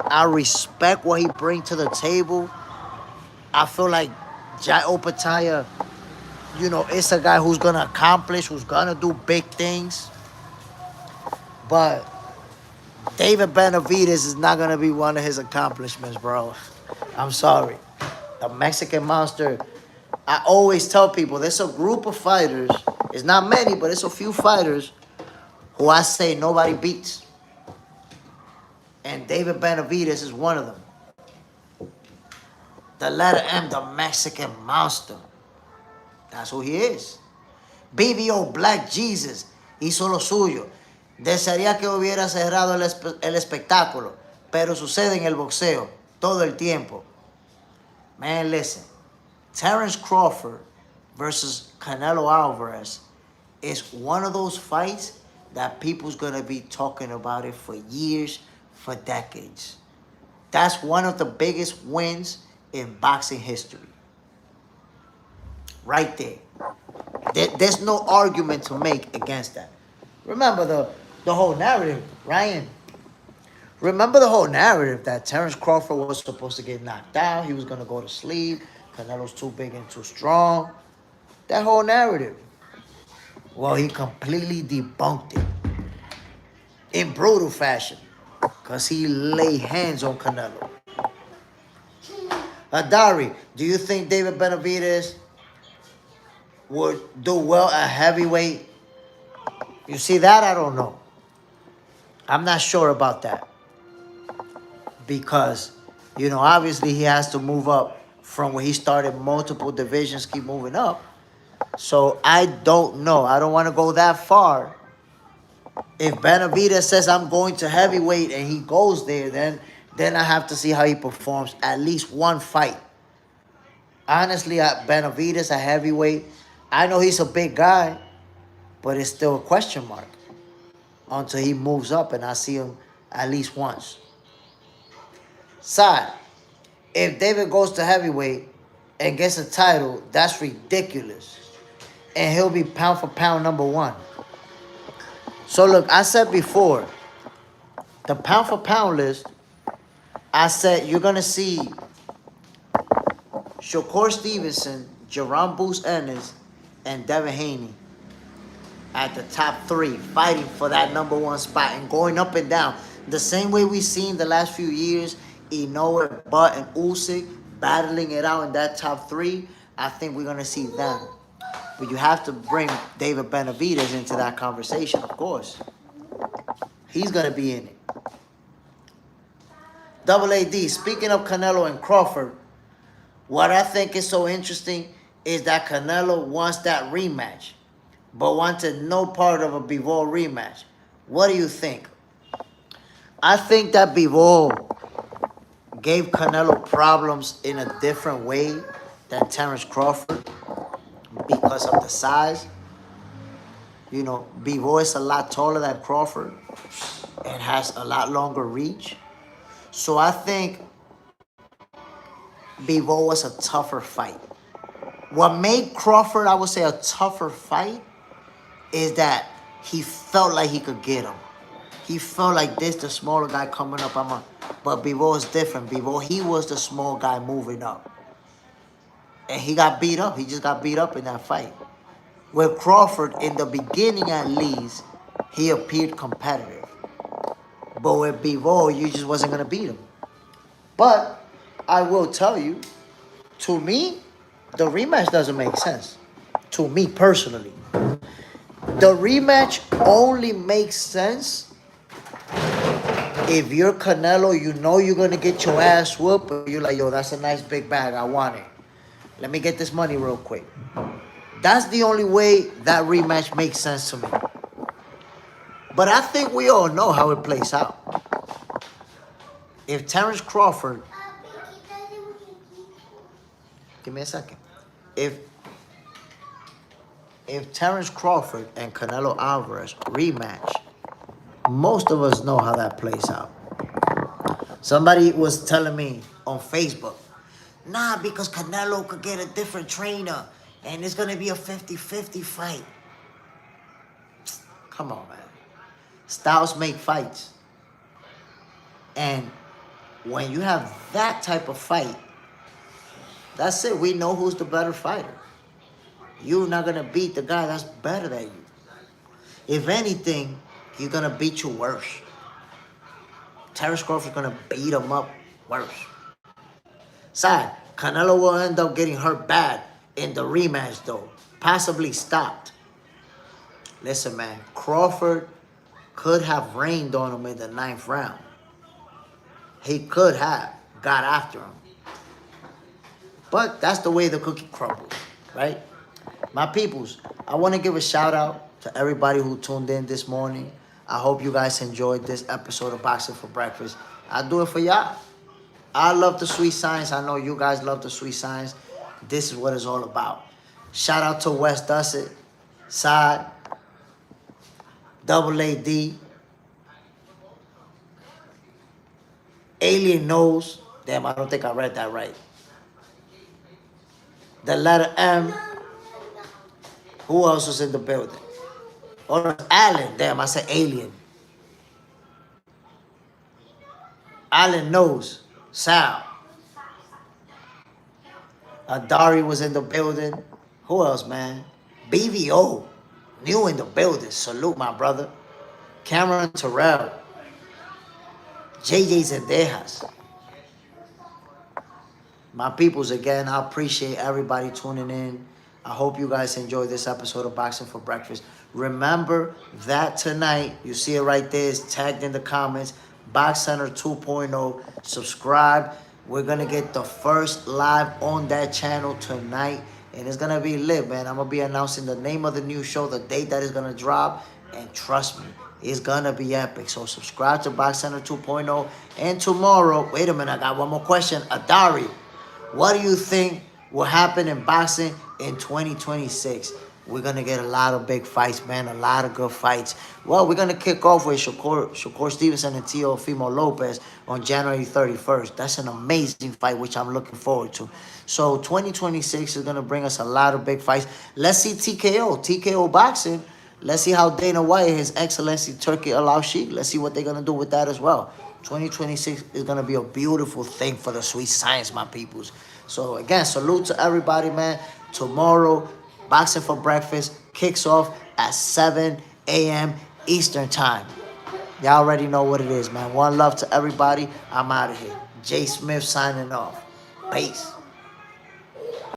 I respect what he brings to the table. I feel like Jai Opetaia, it's a guy who's going to accomplish, who's going to do big things. But David Benavidez is not going to be one of his accomplishments, bro. I'm sorry. The Mexican monster, I always tell people, there's a group of fighters. It's not many, but it's a few fighters who I say nobody beats. And David Benavidez is one of them. The letter M, the Mexican monster. That's who he is. BBO, Black Jesus, hizo lo suyo. Desearía que hubiera cerrado el espectáculo, pero sucede en el boxeo todo el tiempo. Man, listen. Terrence Crawford versus Canelo Alvarez is one of those fights that people's going to be talking about it for years, for decades. That's one of the biggest wins in boxing history. Right there. There's no argument to make against that. Remember the whole narrative, Ryan. Remember the whole narrative that Terrence Crawford was supposed to get knocked out. He was going to go to sleep. Canelo's too big and too strong. That whole narrative. Well, he completely debunked it in brutal fashion because he laid hands on Canelo. Adari, do you think David Benavidez would do well at heavyweight? You see that? I don't know. I'm not sure about that. Because, obviously he has to move up from where he started multiple divisions, keep moving up. So I don't know. I don't want to go that far. If Benavidez says I'm going to heavyweight and he goes there, then I have to see how he performs at least one fight. Honestly, at Benavidez, at heavyweight, I know he's a big guy, but it's still a question mark until he moves up and I see him at least once. Side, if David goes to heavyweight and gets a title, that's ridiculous. And he'll be pound for pound number one. So look, I said before, the pound for pound list, I said you're going to see Shakur Stevenson, Jerome Boots Ennis, and Devin Haney at the top three, fighting for that number one spot and going up and down. The same way we've seen the last few years, Inoue, Butt, and Usyk battling it out in that top three, I think we're going to see them. But you have to bring David Benavidez into that conversation, of course. He's going to be in it. Double AD, speaking of Canelo and Crawford, what I think is so interesting is that Canelo wants that rematch, but wanted no part of a Bivol rematch. What do you think? I think that Bivol gave Canelo problems in a different way than Terrence Crawford because of the size. Bivol is a lot taller than Crawford and has a lot longer reach. So I think Bivol was a tougher fight. What made Crawford, I would say, a tougher fight is that he felt like he could get him. He felt like this, the smaller guy coming up. But Bivol is different. Bivol, he was the small guy moving up. And he got beat up. He just got beat up in that fight. With Crawford, in the beginning at least, he appeared competitive. But with Bivol, you just wasn't going to beat him. But I will tell you, to me, the rematch doesn't make sense. To me personally. The rematch only makes sense if you're Canelo, you know you're going to get your ass whooped, but you're like, yo, that's a nice big bag. I want it. Let me get this money real quick. That's the only way that rematch makes sense to me. But I think we all know how it plays out. If Terrence Crawford... Give me a second. If Terrence Crawford and Canelo Alvarez rematch, most of us know how that plays out. Somebody was telling me on Facebook, nah, because Canelo could get a different trainer and it's going to be a 50-50 fight. Come on, man. Styles make fights. And when you have that type of fight, that's it. We know who's the better fighter. You're not going to beat the guy that's better than you. If anything, he's going to beat you worse. Terrence Crawford's going to beat him up worse. Side, Canelo will end up getting hurt bad in the rematch, though. Possibly stopped. Listen, man, Crawford could have rained on him in the 9th round. He could have got after him. But that's the way the cookie crumbles, right? My peoples, I want to give a shout out to everybody who tuned in this morning. I hope you guys enjoyed this episode of Boxing for Breakfast. I do it for y'all. I love the sweet science. I know you guys love the sweet science. This is what it's all about. Shout out to West Dusset, Side, Double AD, Alien Nose. Damn, I don't think I read that right. The letter M. Who else was in the building? Oh, no, Allen. Damn, I said Alien. Allen Nose. Sal. Dari was in the building. Who else, man? BVO. New in the building. Salute, my brother. Cameron Terrell. JJ Zendejas. My peoples, again, I appreciate everybody tuning in. I hope you guys enjoyed this episode of Boxing for Breakfast. Remember that tonight, you see it right there, it's tagged in the comments, Box Center 2.0. Subscribe. We're going to get the first live on that channel tonight, and it's going to be lit, man. I'm going to be announcing the name of the new show, the date that is going to drop, and trust me, it's going to be epic. So subscribe to Box Center 2.0. And tomorrow, wait a minute, I got one more question. Adari, what do you think will happen in boxing in 2026? We're going to get a lot of big fights, man, a lot of good fights. Well, we're going to kick off with Shakur Stevenson and Teofimo Lopez on January 31st. That's an amazing fight, which I'm looking forward to. So 2026 is going to bring us a lot of big fights. Let's see TKO boxing. Let's see how Dana White, His Excellency Turkey Al-Sheikh, let's see what they're going to do with that as well. 2026 is going to be a beautiful thing for the sweet science, my peoples. So, again, salute to everybody, man. Tomorrow, Boxing for Breakfast kicks off at 7 a.m. Eastern Time. Y'all already know what it is, man. One love to everybody. I'm out of here. Jay Smith signing off. Peace.